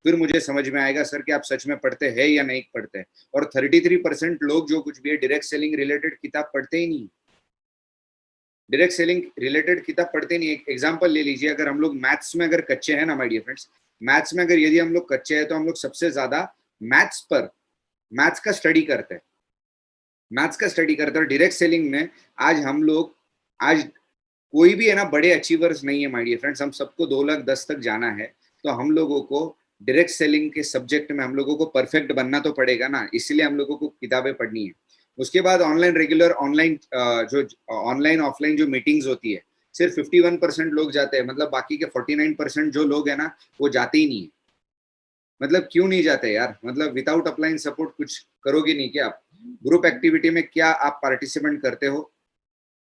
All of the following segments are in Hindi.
फिर मुझे समझ में आएगा सर कि आप सच में पढ़ते हैं या नहीं पढ़ते हैं। और 33% लोग जो कुछ भी है डायरेक्ट सेलिंग रिलेटेड किताब पढ़ते ही नहीं, डायरेक्ट सेलिंग रिलेटेड किताब पढ़ते नहीं। एक एग्जांपल ले लीजिए, अगर हम लोग मैथ्स में अगर कच्चे हैं ना माय डियर फ्रेंड्स, मैथ्स में अगर यदि हम लोग कच्चे हैं तो हम लोग सबसे ज्यादा मैथ्स का स्टडी करते हैं, मैथ्स का स्टडी करते हैं। डायरेक्ट सेलिंग में आज कोई भी है ना बड़े अचीवर्स नहीं है माय डियर फ्रेंड्स, हम सबको 2 लाख 10 तक जाना है, तो हम लोगों को डायरेक्ट सेलिंग के सब्जेक्ट में हम लोगों को परफेक्ट बनना तो पड़ेगा ना, इसलिए हम लोगों को किताबें पढ़नी है। उसके बाद ऑनलाइन ऑफलाइन जो मीटिंग्स होती है, सिर्फ 51% लोग जाते हैं, मतलब बाकी के 49% जो लोग है ना वो जाते ही नहीं है। मतलब क्यों नहीं जाते यार, मतलब विदाउट अप्लाइंग सपोर्ट कुछ करोगे नहीं क्या आप? ग्रुप एक्टिविटी में क्या आप पार्टिसिपेंट करते हो?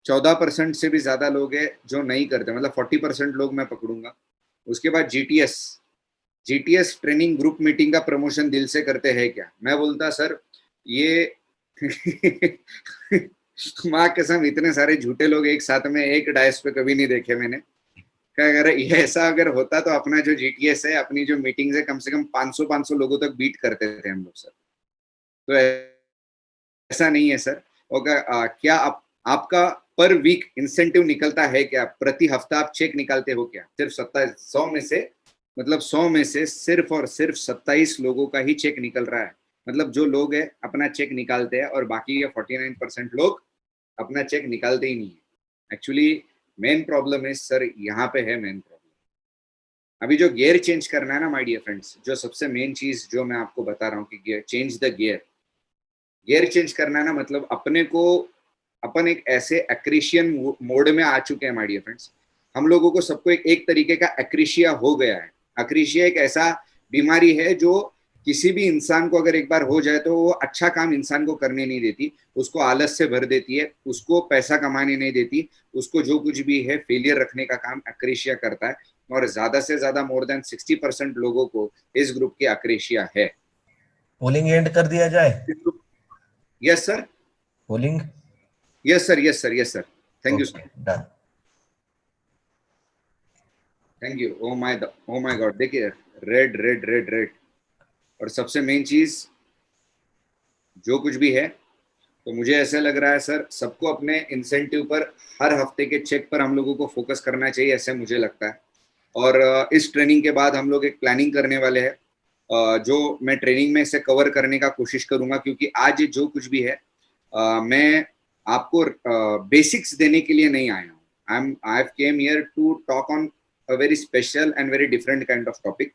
14% से भी ज्यादा लोग हैं जो नहीं करते, मतलब 40% लोग मैं पकड़ूंगा। उसके बाद जीटीएस ट्रेनिंग ग्रुप मीटिंग का प्रमोशन दिल से करते हैं क्या? मैं बोलता सर ये माँ कसम इतने सारे झूठे लोग एक साथ में एक डायस पे कभी नहीं देखे मैंने। अगर ये ऐसा अगर होता तो अपना जो जीटीएस है, अपनी जो मीटिंग्स है, कम से कम 500 लोगों तक बीट करते थे हम लोग सर। तो ऐसा नहीं है सर। और क्या आपका पर वीक इंसेंटिव निकलता है क्या? प्रति हफ्ता आप चेक निकालते हो क्या? सिर्फ 100 में से, मतलब 100 में से सिर्फ और सिर्फ 27 लोगों का ही चेक निकल रहा है। मतलब जो लोग है अपना चेक निकालते हैं और बाकी के 49% लोग अपना चेक निकालते ही नहीं है। एक्चुअली मेन प्रॉब्लम है सर, यहाँ पे है मेन प्रॉब्लम। अभी जो गियर चेंज करना है ना माय डियर फ्रेंड्स, जो सबसे मेन चीज जो मैं आपको बता रहा हूँ कि गियर चेंज करना है ना, मतलब अपन एक ऐसे एक्रीशियन मोड में आ चुके हैं माय डियर फ्रेंड्स। हम लोगों को सबको एक तरीके का एक्रीशिया हो गया है। एक्रीशिया एक ऐसा बीमारी है जो किसी भी इंसान को अगर एक बार हो जाए तो वो अच्छा काम इंसान को करने नहीं देती, उसको आलस से भर देती है, उसको पैसा कमाने नहीं देती, उसको जो कुछ भी है फेलियर रखने का काम एक्रीशिया करता है। और ज्यादा से ज्यादा मोर देन 60% लोगों को इस ग्रुप की एक्रीशिया है। पोलिंग एंड कर दिया जाए? Yes sir, polling. Yes sir, yes sir, yes sir. Thank you sir, okay done. Thank you. Oh my God, देखिए रेड रेड रेड रेड। और सबसे मेन चीज जो कुछ भी है, तो मुझे ऐसा लग रहा है सर सबको अपने इंसेंटिव पर हर हफ्ते के चेक पर हम लोगों को फोकस करना चाहिए, ऐसे मुझे लगता है। और इस ट्रेनिंग के बाद हम लोग एक प्लानिंग करने वाले हैं, जो मैं ट्रेनिंग में इसे कवर करने का कोशिश करूंगा, क्योंकि आज जो कुछ भी है मैं आपको बेसिक्स देने के लिए नहीं आया हूँ। I have came here to talk on a very special and very different kind of topic.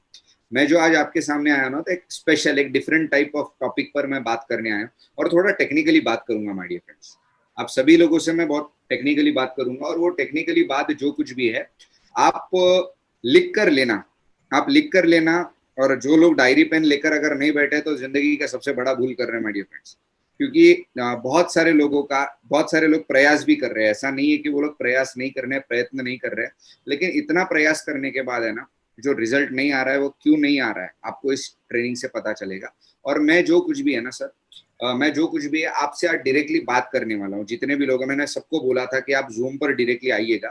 मैं जो आज आपके सामने आया ना, तो एक स्पेशल एक डिफरेंट टाइप ऑफ टॉपिक पर मैं बात करने आया हूँ, और थोड़ा टेक्निकली बात करूंगा माय डियर फ्रेंड्स। आप सभी लोगों से मैं बहुत टेक्निकली बात करूंगा, और वो टेक्निकली बात जो कुछ भी है आप लिख कर लेना, आप लिख कर लेना। और जो लोग डायरी पेन लेकर अगर नहीं बैठे तो जिंदगी का सबसे बड़ा भूल कर रहे हैं माय डियर फ्रेंड्स। क्योंकि बहुत सारे लोग प्रयास भी कर रहे हैं, ऐसा नहीं है कि वो लोग प्रयास नहीं कर रहे हैं, प्रयत्न नहीं कर रहे हैं, लेकिन इतना प्रयास करने के बाद है ना, जो रिजल्ट नहीं आ रहा है वो क्यों नहीं आ रहा है आपको इस ट्रेनिंग से पता चलेगा। और मैं जो कुछ भी है ना सर, मैं जो कुछ भी है आपसे आज डायरेक्टली बात करने वाला हूँ। जितने भी लोग हैं, मैंने सबको बोला था कि आप जूम पर डायरेक्टली आइएगा,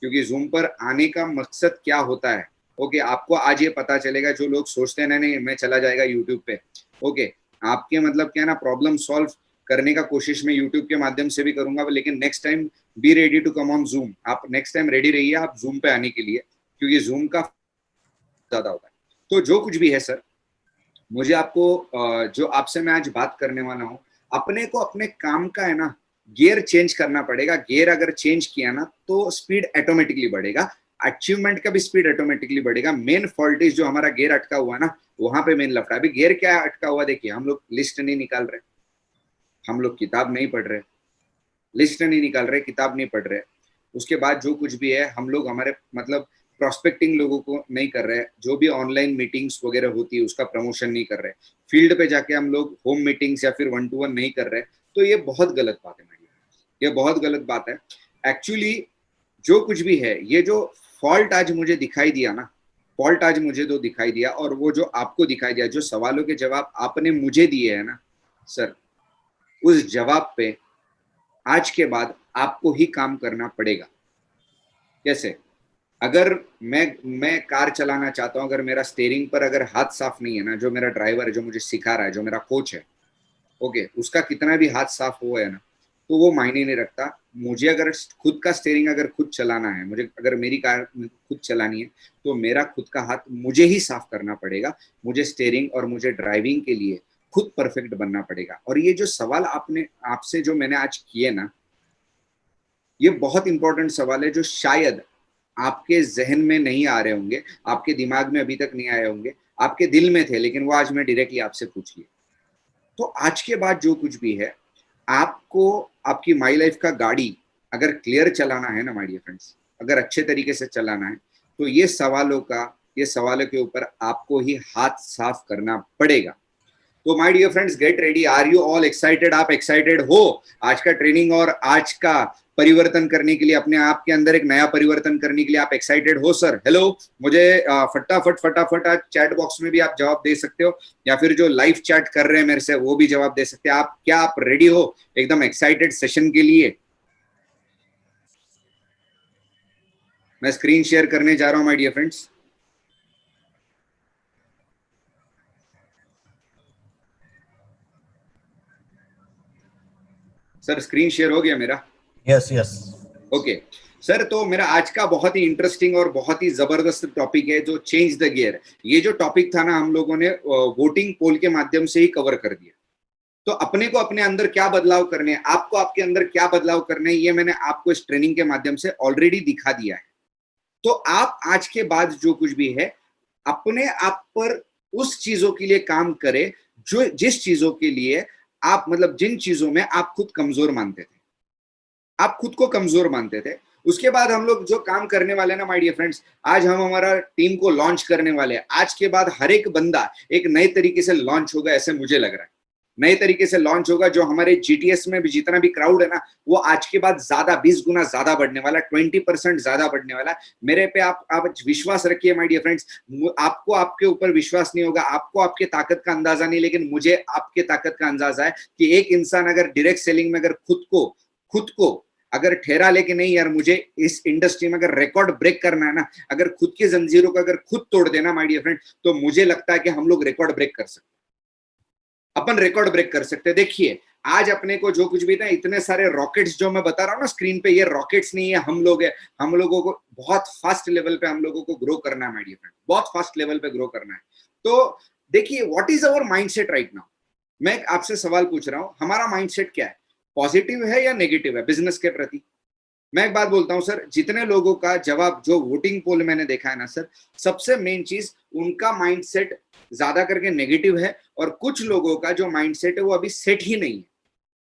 क्योंकि जूम पर आने का मकसद क्या होता है, ओके आपको आज ये पता चलेगा। जो लोग सोचते हैं ना नहीं मैं चला जाएगा यूट्यूब पे, ओके आपके मतलब क्या ना प्रॉब्लम सॉल्व करने का कोशिश मैं यूट्यूब के माध्यम से भी करूंगा, लेकिन next time be ready to come on Zoom. आप नेक्स्ट टाइम रेडी रहिए आप जूम पे आने के लिए, क्योंकि जूम का ज्यादा होता है। तो जो कुछ भी है सर, मुझे आपको जो आपसे मैं आज बात करने वाला हूँ, अपने को अपने काम का है ना गियर चेंज करना पड़ेगा। गियर अगर चेंज किया ना तो स्पीड ऑटोमेटिकली बढ़ेगा, अचीवमेंट का भी स्पीड ऑटोमेटिकली बढ़ेगा। मेन फॉल्ट इज जो हमारा गियर अटका हुआ है ना, वहां पे मेन लफड़ा। अभी गियर क्या अटका हुआ, देखिए हम लोग लिस्ट नहीं निकाल रहे, हम लोग किताब नहीं पढ़ रहे, लिस्ट नहीं निकाल रहे, किताब नहीं पढ़ रहे। उसके बाद जो कुछ भी है हम लोग हमारे मतलब प्रोस्पेक्टिंग लोगों को नहीं कर रहे, जो भी ऑनलाइन मीटिंग्स वगैरह होती है उसका प्रमोशन नहीं कर रहे, फील्ड पे जाके हम लोग होम मीटिंग्स या फिर 1-to-1 नहीं कर रहे। तो ये बहुत गलत बात है मेरी, ये बहुत गलत बात है। एक्चुअली जो कुछ भी है, ये जो फॉल्ट आज मुझे दिखाई दिया ना, फॉल्ट आज मुझे जो दिखाई दिया और वो जो आपको दिखाई दिया, जो सवालों के जवाब आपने मुझे दिए है ना सर, उस जवाब पे आज के बाद आपको ही काम करना पड़ेगा। कैसे? अगर मैं कार चलाना चाहता हूँ, अगर मेरा स्टेयरिंग पर अगर हाथ साफ नहीं है ना, जो मेरा ड्राइवर है, जो मुझे सिखा रहा है, जो मेरा कोच है, ओके, उसका कितना भी हाथ साफ हुआ है ना, तो वो मायने नहीं रखता। मुझे अगर खुद का स्टेयरिंग अगर खुद चलाना है, मुझे अगर मेरी कार खुद चलानी है, तो मेरा खुद का हाथ मुझे ही साफ करना पड़ेगा। मुझे स्टेयरिंग और मुझे ड्राइविंग के लिए खुद परफेक्ट बनना पड़ेगा। और ये जो सवाल आपने आपसे जो मैंने आज किए ना, ये बहुत इंपॉर्टेंट सवाल है, जो शायद आपके जहन में नहीं आ रहे होंगे, आपके दिमाग में अभी तक नहीं आए होंगे, आपके दिल में थे, लेकिन वो आज मैं डायरेक्टली आपसे पूछ लिया। तो आज के बाद जो कुछ भी है, आपको आपकी माई लाइफ का गाड़ी अगर क्लियर चलाना है ना माय डियर फ्रेंड्स, अगर अच्छे तरीके से चलाना है, तो ये सवालों के ऊपर आपको ही हाथ साफ करना पड़ेगा। तो my dear friends, get ready. Are you all excited? आप एक्साइटेड हो आज का ट्रेनिंग और आज का परिवर्तन करने के लिए, अपने आप के अंदर एक नया परिवर्तन करने के लिए आप एक्साइटेड हो सर? हेलो, मुझे फटाफट फटाफट आज चैट बॉक्स में भी आप जवाब दे सकते हो, या फिर जो लाइव चैट कर रहे हैं मेरे से वो भी जवाब दे सकते हैं। आप क्या आप रेडी हो एकदम एक्साइटेड सेशन के लिए? मैं स्क्रीन शेयर करने जा रहा हूं my dear friends. Sir screen share हो गया मेरा? Yes yes. ओके सर, तो मेरा आज का बहुत ही इंटरेस्टिंग और बहुत ही जबरदस्त टॉपिक है, जो चेंज द गियर। ये जो टॉपिक था ना, हम लोगों ने वोटिंग पोल के माध्यम से ही कवर कर दिया। तो अपने को अपने अंदर क्या बदलाव करने हैं, आपको आपके अंदर क्या बदलाव करने हैं, ये मैंने आपको इस ट्रेनिंग के माध्यम से ऑलरेडी दिखा दिया है। तो आप आज के बाद जो कुछ भी है, अपने आप पर उस चीजों के लिए काम करें जो जिस चीजों के लिए आप, मतलब जिन चीजों में आप खुद कमजोर मानते थे, आप खुद को कमजोर मानते थे। उसके बाद हम लोग जो काम करने वाले ना माय डियर फ्रेंड्स, आज हम हमारा टीम को लॉन्च करने वाले हैं। आज के बाद हर एक बंदा एक नए तरीके से लॉन्च होगा, ऐसे मुझे लग रहा है। नए तरीके से लॉन्च होगा। जो हमारे जीटीएस में भी जितना भी क्राउड है ना, वो आज के बाद ज्यादा 20 गुना ज्यादा बढ़ने वाला, 20% ज्यादा बढ़ने वाला। मेरे पे आप विश्वास रखिए माय डियर फ्रेंड्स। आपको आपके ऊपर विश्वास नहीं होगा, आपको आपके ताकत का अंदाजा नहीं, लेकिन मुझे आपके ताकत का अंदाजा है कि एक इंसान अगर डायरेक्ट सेलिंग में अगर खुद को अगर ठहरा लेके नहीं यार, मुझे इस इंडस्ट्री में अगर रिकॉर्ड ब्रेक करना है ना, अगर खुद की जंजीरों को अगर खुद तोड़ देना माय डियर फ्रेंड, तो मुझे लगता है कि हम लोग रिकॉर्ड ब्रेक कर सकते, अपन रिकॉर्ड ब्रेक कर सकते हैं। देखिए आज अपने को जो कुछ भी था, इतने सारे रॉकेट्स जो मैं बता रहा हूँ ना स्क्रीन पे, ये रॉकेट्स नहीं है, हम लोग है। हम लोगों को बहुत फास्ट लेवल पे हम लोगों को ग्रो करना है माय डियर फ्रेंड, बहुत फास्ट लेवल पे ग्रो करना है। तो देखिए what is our mindset right now. मैं आपसे सवाल पूछ रहा हूँ, हमारा माइंडसेट क्या है? पॉजिटिव है या नेगेटिव है बिजनेस के प्रति? मैं एक बात बोलता हूं सर, जितने लोगों का जवाब जो वोटिंग पोल मैंने देखा है ना सर, सबसे मेन चीज उनका माइंडसेट ज्यादा करके नेगेटिव है, और कुछ लोगों का जो माइंडसेट है वो अभी सेट ही नहीं है।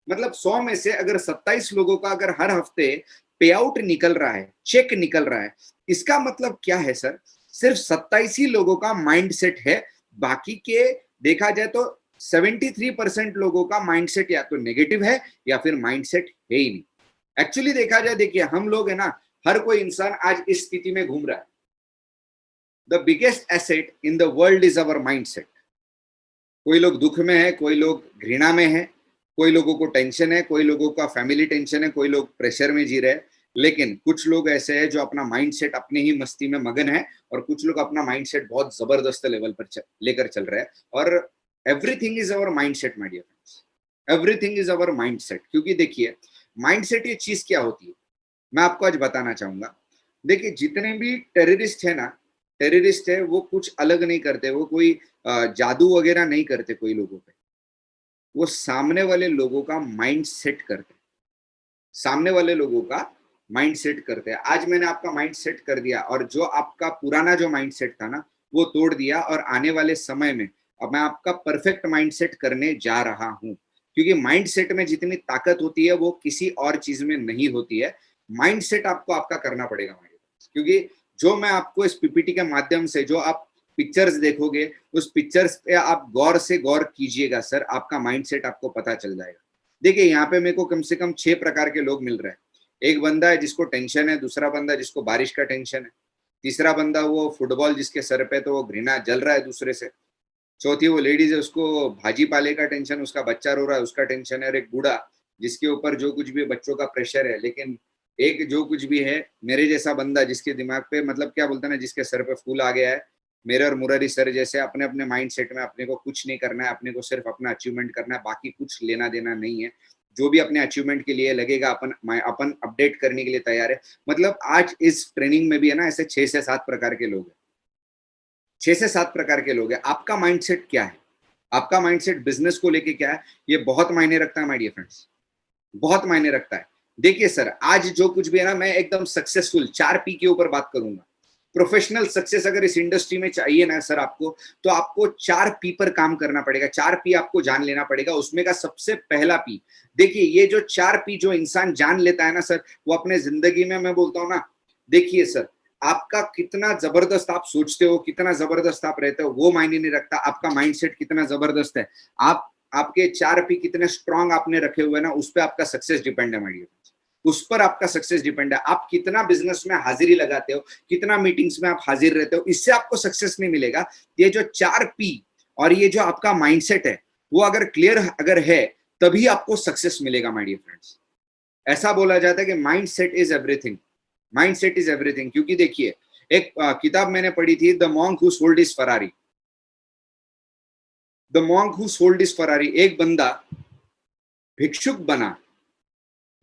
मतलब 100 में से अगर 27 लोगों का अगर हर हफ्ते पे आउट निकल रहा है, चेक निकल रहा है, इसका मतलब क्या है सर? सिर्फ 27 ही लोगों का माइंडसेट है। बाकी के देखा जाए तो 73% लोगों का माइंडसेट या तो नेगेटिव है या फिर माइंडसेट है ही नहीं। एक्चुअली देखा जाए, देखिए हम लोग है ना, हर कोई इंसान आज इस स्थिति में घूम रहा है। The biggest asset in the world is our mindset. कोई लोग दुख में है, कोई लोग घृणा में है, कोई लोगों को टेंशन है, कोई लोगों का फैमिली टेंशन है, कोई लोग प्रेशर में जी रहे हैं। लेकिन कुछ लोग ऐसे हैं जो अपना माइंडसेट अपने ही मस्ती में मगन है, और कुछ लोग अपना माइंडसेट बहुत जबरदस्त लेवल पर लेकर चल रहे हैं। और everything is our mindset my dear friends, everything is our mindset. क्योंकि देखिए माइंडसेट ये चीज क्या होती है, मैं आपको आज बताना चाहूंगा। देखिए जितने भी टेररिस्ट है ना, टेररिस्ट है वो कुछ अलग नहीं करते, वो कोई जादू वगैरह नहीं करते कोई लोगों पे, वो सामने वाले लोगों का माइंड सेट करते, सामने वाले लोगों का माइंड सेट करते हैं। आज मैंने आपका माइंड सेट कर दिया, और जो आपका पुराना जो माइंड सेट था ना, वो तोड़ दिया, और आने वाले समय में अब मैं आपका परफेक्ट माइंड सेट करने जा रहा हूं। क्योंकि माइंड सेट में जितनी ताकत होती है वो किसी और चीज में नहीं होती है। माइंड सेट आपको आपका करना पड़ेगा हमारे पास। क्योंकि जो मैं आपको इस पीपीटी के माध्यम से जो आप पिक्चर्स देखोगे, उस पिक्चर्स पे आप गौर से गौर कीजिएगा सर, आपका माइंडसेट आपको पता चल जाएगा। देखिए यहाँ पे मेरे को कम से कम 6 प्रकार के लोग मिल रहे हैं। एक बंदा है जिसको टेंशन है, दूसरा बंदा जिसको बारिश का टेंशन है, तीसरा बंदा वो फुटबॉल जिसके सर पे तो वो घृणा जल रहा है दूसरे से, चौथी वो लेडीज है उसको भाजी पाले का टेंशन, उसका बच्चा रो रहा है उसका टेंशन है, और एक बूढ़ा जिसके ऊपर जो कुछ भी बच्चों का प्रेशर है, लेकिन एक जो कुछ भी है, मेरे जैसा बंदा जिसके दिमाग पे मतलब क्या बोलता है ना, जिसके सर पे फूल आ गया है, मेरे और मुरारी सर जैसे अपने अपने माइंड सेट में अपने को कुछ नहीं करना है, अपने को सिर्फ अपना अचीवमेंट करना है, बाकी कुछ लेना देना नहीं है। जो भी अपने अचीवमेंट के लिए लगेगा अपन अपडेट करने के लिए तैयार है। मतलब आज इस ट्रेनिंग में भी है ना, ऐसे 6 से 7 प्रकार के लोग हैं, 6 से 7 प्रकार के लोग हैं। आपका माइंडसेट क्या है, आपका माइंडसेट बिजनेस को लेके क्या है, ये बहुत मायने रखता है माय डियर फ्रेंड्स, बहुत मायने रखता है। देखिए सर, आज जो कुछ भी है ना, मैं एकदम सक्सेसफुल 4 P के ऊपर बात करूंगा। प्रोफेशनल सक्सेस अगर इस इंडस्ट्री में चाहिए ना सर आपको, तो आपको 4 P पर काम करना पड़ेगा। 4 P आपको जान लेना पड़ेगा। उसमें का सबसे पहला P, देखिए ये जो 4 P जो इंसान जान लेता है ना सर, वो अपने जिंदगी में, मैं बोलता हूँ ना, देखिए सर, आपका कितना जबरदस्त आप सोचते हो, कितना जबरदस्त आप रहते हो, वो मायने नहीं रखता। आपका माइंडसेट कितना जबरदस्त है, आप आपके 4 P कितने स्ट्रांग आपने रखे हुए ना, उस पर आपका सक्सेस डिपेंड है माय, उस पर आपका सक्सेस डिपेंड है। आप कितना बिजनेस में हाजिरी लगाते हो, कितना मीटिंग्स में आप हाजिर रहते हो, इससे आपको सक्सेस नहीं मिलेगा। ये जो 4 P और ये जो आपका माइंडसेट है, वो अगर क्लियर अगर है, तभी आपको सक्सेस मिलेगा माय डियर फ्रेंड्स। ऐसा बोला जाता है कि mind set is everything, mind set is everything. क्योंकि देखिए, एक किताब मैंने पढ़ी थी, the monk who sold his Ferrari. The monk who sold his Ferrari, एक बंदा भिक्षुक बना,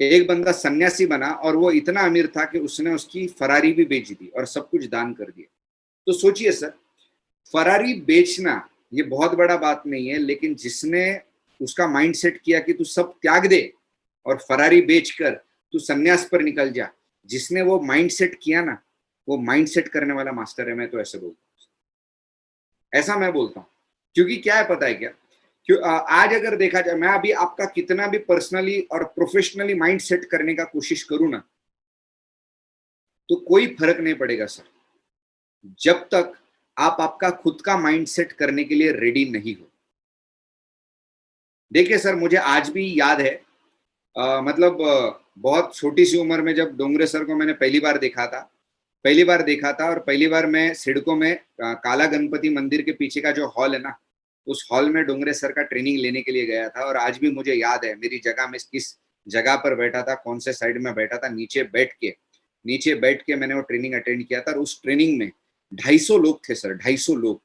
एक बंदा सन्यासी बना, और वो इतना अमीर था कि उसने उसकी फरारी भी बेच दी और सब कुछ दान कर दिया। तो सोचिए सर, फरारी बेचना ये बहुत बड़ा बात नहीं है, लेकिन जिसने उसका माइंडसेट किया कि तू सब त्याग दे और फरारी बेचकर तू सन्यास पर निकल जा, जिसने वो माइंडसेट किया ना, वो माइंडसेट करने वाला मास्टर है। मैं तो ऐसे बोलता हूँ, ऐसा मैं बोलता हूँ। क्योंकि क्या है पता है क्या, क्यों आज अगर देखा जाए, मैं अभी आपका कितना भी पर्सनली और प्रोफेशनली माइंड सेट करने का कोशिश करूं ना, तो कोई फर्क नहीं पड़ेगा सर, जब तक आप आपका खुद का माइंड सेट करने के लिए रेडी नहीं हो। देखिए सर, मुझे आज भी याद है, मतलब बहुत छोटी सी उम्र में जब डोंगरे सर को मैंने पहली बार देखा था, पहली बार देखा था, और पहली बार मैं सिडको में काला गणपति मंदिर के पीछे का जो हॉल है ना, उस हॉल में डोंगरे सर का ट्रेनिंग लेने के लिए गया था। और आज भी मुझे याद है मेरी जगह में किस जगह पर बैठा था, कौन से साइड में बैठा था, नीचे बैठ के मैंने वो ट्रेनिंग अटेंड किया था। और उस ट्रेनिंग में 250 लोग थे सर, 250 लोग।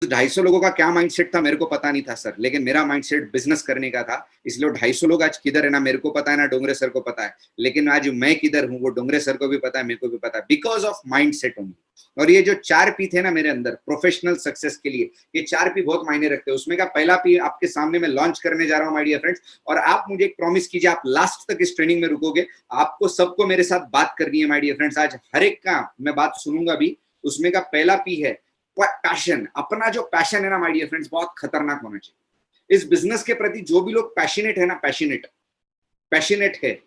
250 लोगों का क्या माइंडसेट था मेरे को पता नहीं था सर, लेकिन मेरा माइंडसेट बिजनेस करने का था। इसलिए 250 लोग आज किधर है ना, मेरे को पता है ना, डोंगरे सर को पता है। लेकिन आज मैं किधर हूँ, वो डोंगरे सर को भी पता है, मेरे को भी पता है, बिकॉज ऑफ माइंडसेट ओनली। और ये जो 4 P थे ना मेरे अंदर प्रोफेशनल सक्सेस के लिए, ये 4 P बहुत मायने रखते हैं। उसमें का पहला P आपके सामने मैं लॉन्च करने जा रहा हूँ माय डियर फ्रेंड्स। और आप मुझे एक प्रॉमिस कीजिए, आप लास्ट तक इस ट्रेनिंग में रुकोगे, आपको सबको मेरे साथ बात करनी है माय डियर फ्रेंड्स। आज हर एक का मैं बात सुनूंगा भी। उसमें का पहला P है पैशन। अपना जो पैशन है ना माय डियर फ्रेंड्स, बहुत खतरनाक होना चाहिए। इस बिजनेस के प्रति जो भी लोग पैशनेट है ना, पैशनेट है,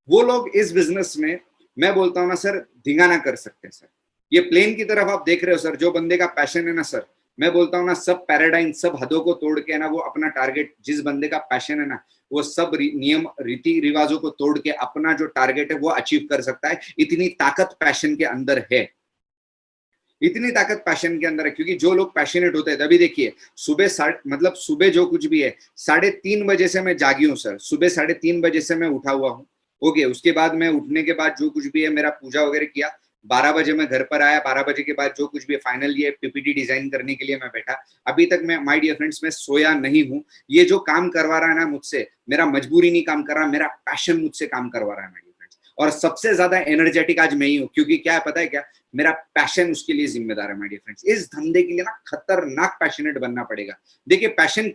वो लोग इस बिजनेस में, मैं बोलता हूं ना सर, धिंगाना कर सकते हैं सर। ये प्लेन की तरफ आप देख रहे हो सर, जो बंदे का पैशन है ना सर, मैं बोलता हूँ ना, सब पैराडाइम, सब हदों को तोड़ के ना, वो अपना टारगेट, जिस बंदे का पैशन है ना, वो सब नियम रीति रिवाजों को तोड़ के अपना जो टारगेट है वो अचीव कर सकता है। इतनी ताकत पैशन के अंदर है, इतनी ताकत पैशन के अंदर है। क्योंकि जो लोग पैशनेट होते हैं, तभी देखिए सुबह मतलब सुबह जो कुछ भी है, 3:30 बजे से मैं जागी हूँ सर, सुबह 3:30 बजे से मैं उठा हुआ हूँ। ओके, उसके बाद मैं उठने के बाद जो कुछ भी है मेरा पूजा वगैरह किया, 12 बजे मैं घर पर आया, 12 बजे के बाद जो कुछ भी फाइनल ये पीपीटी डिजाइन करने के लिए मैं बैठा। अभी तक मैं माय डियर फ्रेंड्स, मैं सोया नहीं हूँ। ये जो काम करवा रहा है ना मुझसे, मेरा मजबूरी नहीं काम कर रहा, मेरा पैशन मुझसे काम करवा रहा है माय डियर फ्रेंड्स। और सबसे ज्यादा एनर्जेटिक आज मैं ही हूँ, क्योंकि क्या है पता है क्या, मेरा पैशन उसके लिए जिम्मेदार है माय डियर फ्रेंड्स। इस धंधे के लिए ना खतरनाक पैशनेट बनना पड़ेगा। देखिए पैशन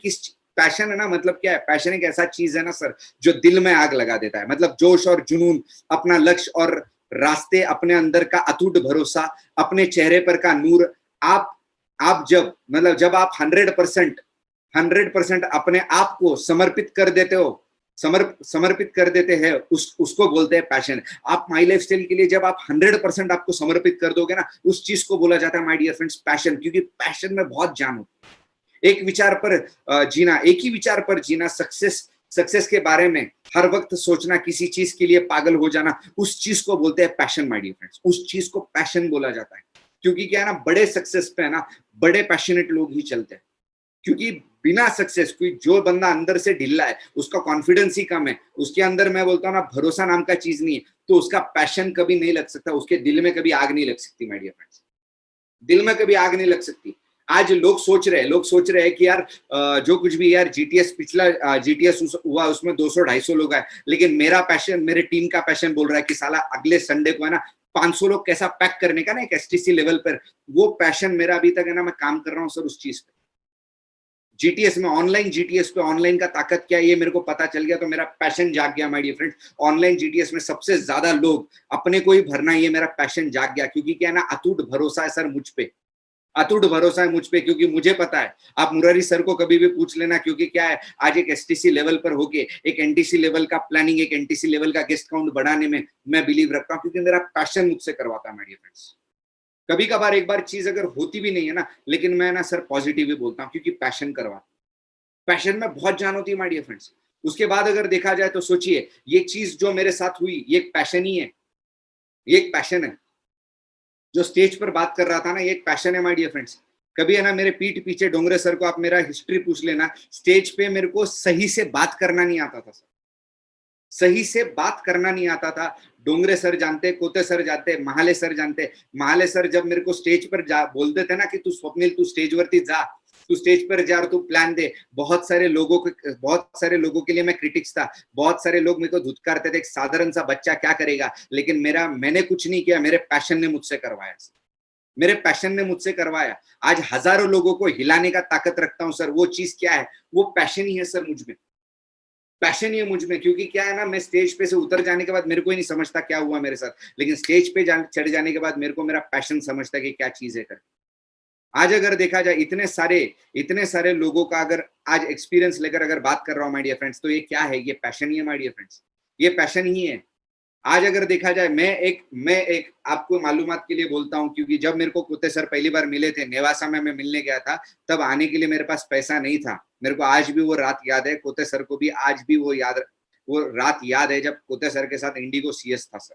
है ना, मतलब क्या है, पैशन एक ऐसा चीज है ना सर, जो दिल में आग लगा देता है। मतलब जोश और जुनून, अपना लक्ष्य और रास्ते, अपने अंदर का अटूट भरोसा, अपने चेहरे पर का नूर। आप जब मतलब जब आप 100% अपने आप को समर्पित कर देते हो, समर्पित कर देते हैं, उसको बोलते हैं पैशन। आप माई लाइफ स्टाइल के लिए जब आप 100% आपको समर्पित कर दोगे ना, उस चीज को बोला जाता है माय डियर फ्रेंड्स पैशन। क्योंकि पैशन में बहुत जान होती है। एक विचार पर जीना, एक ही विचार पर जीना, सक्सेस के बारे में हर वक्त सोचना, किसी चीज के लिए पागल हो जाना, उस चीज को बोलते हैं पैशन माय डियर फ्रेंड्स। उस चीज को पैशन बोला जाता है। क्योंकि क्या है ना, बड़े सक्सेस पे है ना, बड़े पैशनेट लोग ही चलते हैं। क्योंकि बिना सक्सेस, कोई जो बंदा अंदर से ढिल्ला है, उसका कॉन्फिडेंस ही कम है, उसके अंदर मैं बोलता हूँ ना भरोसा नाम का चीज नहीं है, तो उसका पैशन कभी नहीं लग सकता, उसके दिल में कभी आग नहीं लग सकती माय डियर फ्रेंड्स, दिल में कभी आग नहीं लग सकती। आज लोग सोच रहे हैं कि यार जो कुछ भी यार जीटीएस पिछला जीटीएस हुआ उसमें 200-250 लोग आए, लेकिन मेरा पैशन, मेरे टीम का पैशन बोल रहा है कि साला अगले संडे को है ना 500 लोग कैसा पैक करने का ना एक एसटीसी लेवल पर, वो पैशन मेरा अभी तक है ना, मैं काम कर रहा हूँ सर उस चीज पे। जीटीएस में, ऑनलाइन जीटीएस पे ऑनलाइन का ताकत क्या है ये मेरे को पता चल गया, तो मेरा पैशन जाग गया my dear friends. Online GTS में सबसे ज्यादा लोग अपने को ही भरना, ये मेरा पैशन जाग गया, क्योंकि क्या है ना, अटूट भरोसा है सर मुझ पे, अटूट भरोसा है मुझ पे, क्योंकि मुझे पता है। आप मुरारी सर को कभी भी पूछ लेना, क्योंकि क्या है, आज एक एसटीसी लेवल पर होके एक एनटीसी लेवल का प्लानिंग, एक एनटीसी लेवल का गेस्ट काउंट बढ़ाने में मैं बिलीव रखता हूँ, क्योंकि मेरा पैशन मुझसे करवाता है माय डियर फ्रेंड्स। कभी कभार एक बार चीज अगर होती भी नहीं है ना, लेकिन मैं ना सर पॉजिटिव ही बोलता हूँ, क्योंकि पैशन करवाता, पैशन में बहुत जान होती है माय डियर फ्रेंड्स। उसके बाद अगर देखा जाए तो सोचिए, ये चीज जो मेरे साथ हुई ये एक पैशन ही है, ये एक पैशन है। जो स्टेज पर बात कर रहा था ना, ये एक पैशन है माय डियर फ्रेंड्स। कभी है ना मेरे पीठ पीछे डोंगरे सर को आप मेरा हिस्ट्री पूछ लेना, स्टेज पे मेरे को सही से बात करना नहीं आता था सर, सही से बात करना नहीं आता था। डोंगरे सर जानते, कोते सर जानते, महाले सर जानते। महाले सर जब मेरे को स्टेज पर जा बोलते थे ना कि तू स्वप्निल तू स्टेज वरती जा, तू स्टेज पर जा और तू प्लान दे, बहुत सारे लोगों के लिए मैं क्रिटिक्स था, बहुत सारे लोग मेरे को धुतकारते थे, एक साधारण सा बच्चा क्या करेगा, लेकिन मैंने कुछ नहीं किया, मेरे पैशन ने मुझसे करवाया, मेरे पैशन ने मुझसे करवाया। आज हजारों लोगों को हिलाने का ताकत रखता हूं सर, वो चीज क्या है, वो पैशन ही है सर मुझ में, पैशन ही है मुझ में। क्योंकि क्या है ना, मैं स्टेज पे से उतर जाने के बाद मेरे को ही नहीं समझता क्या हुआ मेरे साथ, लेकिन स्टेज पे चढ़ जाने के बाद मेरे को मेरा पैशन समझता है कि क्या चीज है कर। आज अगर देखा जाए इतने सारे लोगों का अगर आज एक्सपीरियंस लेकर अगर बात कर रहा हूं माय डियर फ्रेंड्स, तो ये क्या है, ये पैशन ही है माय डियर फ्रेंड्स, ये पैशन ही है। आज अगर देखा जाए, मैं एक आपको मालूमात के लिए बोलता हूं, क्योंकि जब मेरे को कुत्ते सर पहली बार मिले थे, नेवासा में मैं मिलने गया था, तब आने के लिए मेरे पास पैसा नहीं था। मेरे को आज भी वो रात याद है, कुत्ते सर को भी आज भी वो रात याद है जब कुत्ते सर के साथ इंडिगो सीएस था सर,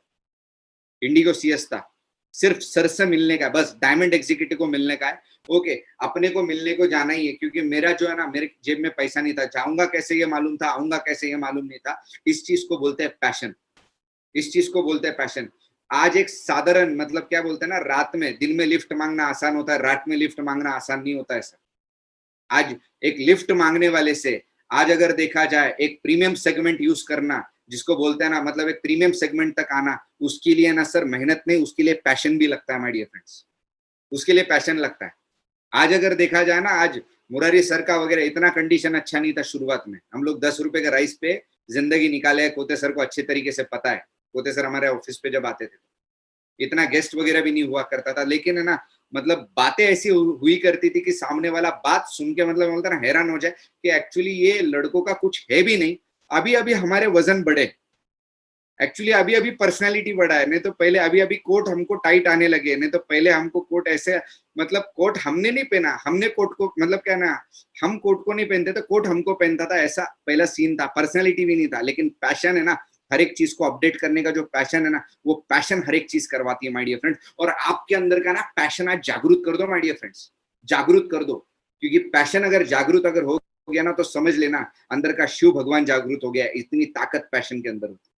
इंडिगो सीएस था। सिर्फ सर से मिलने का, बस डायमंड एग्जीक्यूटिव को मिलने का है। ओके, अपने को मिलने को जाना ही है, क्योंकि मेरा जो है ना, मेरे जेब में पैसा नहीं था, जाऊंगा कैसे ये मालूम था, आऊंगा कैसे ये मालूम नहीं था। इस चीज को बोलते हैं पैशन, इस चीज को बोलते हैं पैशन। आज एक साधारण मतलब क्या बोलते हैं ना, रात में, दिन में लिफ्ट मांगना आसान होता है, रात में लिफ्ट मांगना आसान नहीं होता है सर। आज एक लिफ्ट मांगने वाले से, आज अगर देखा जाए एक प्रीमियम सेगमेंट यूज करना, जिसको बोलते हैं ना, मतलब एक प्रीमियम सेगमेंट तक आना, उसके लिए ना सर मेहनत नहीं, उसके लिए पैशन भी लगता है माय डियर फ्रेंड्स, उसके लिए पैशन लगता है। आज अगर देखा जाए ना, आज मुरारी सर का वगैरह इतना कंडीशन अच्छा नहीं था शुरुआत में, हम लोग 10 रुपए के राइस पे जिंदगी निकाले। कोते सर को अच्छे तरीके से पता है, कोते सर हमारे ऑफिस पे जब आते थे इतना गेस्ट वगैरह भी नहीं हुआ करता था, लेकिन है ना, मतलब बातें ऐसी हुई करती थी कि सामने वाला बात सुन के मतलब बोलता ना हैरान हो जाए कि एक्चुअली ये लड़कों का कुछ है भी नहीं, अभी अभी हमारे वजन बढ़े, एक्चुअली अभी अभी पर्सनालिटी बढ़ा है, नहीं तो पहले अभी अभी कोट हमको टाइट आने लगे, नहीं तो पहले हमको कोट ऐसे, मतलब कोट हमने नहीं पहना, हमने कोट को मतलब क्या ना, हम कोट को नहीं पहनते थे, कोट हमको पहनता था, ऐसा पहला सीन था। पर्सनालिटी भी नहीं था, लेकिन पैशन है ना, हर एक चीज को अपडेट करने का जो पैशन है ना, वो पैशन हर एक चीज करवाती है माय डियर फ्रेंड्स। और आपके अंदर का ना पैशन आज जागरूक कर दो माय डियर फ्रेंड्स, जागरूक कर दो, क्योंकि पैशन अगर जागरूक अगर हो गया ना, तो समझ लेना अंदर का शिव भगवान जागरूक हो गया। इतनी ताकत पैशन के अंदर होती,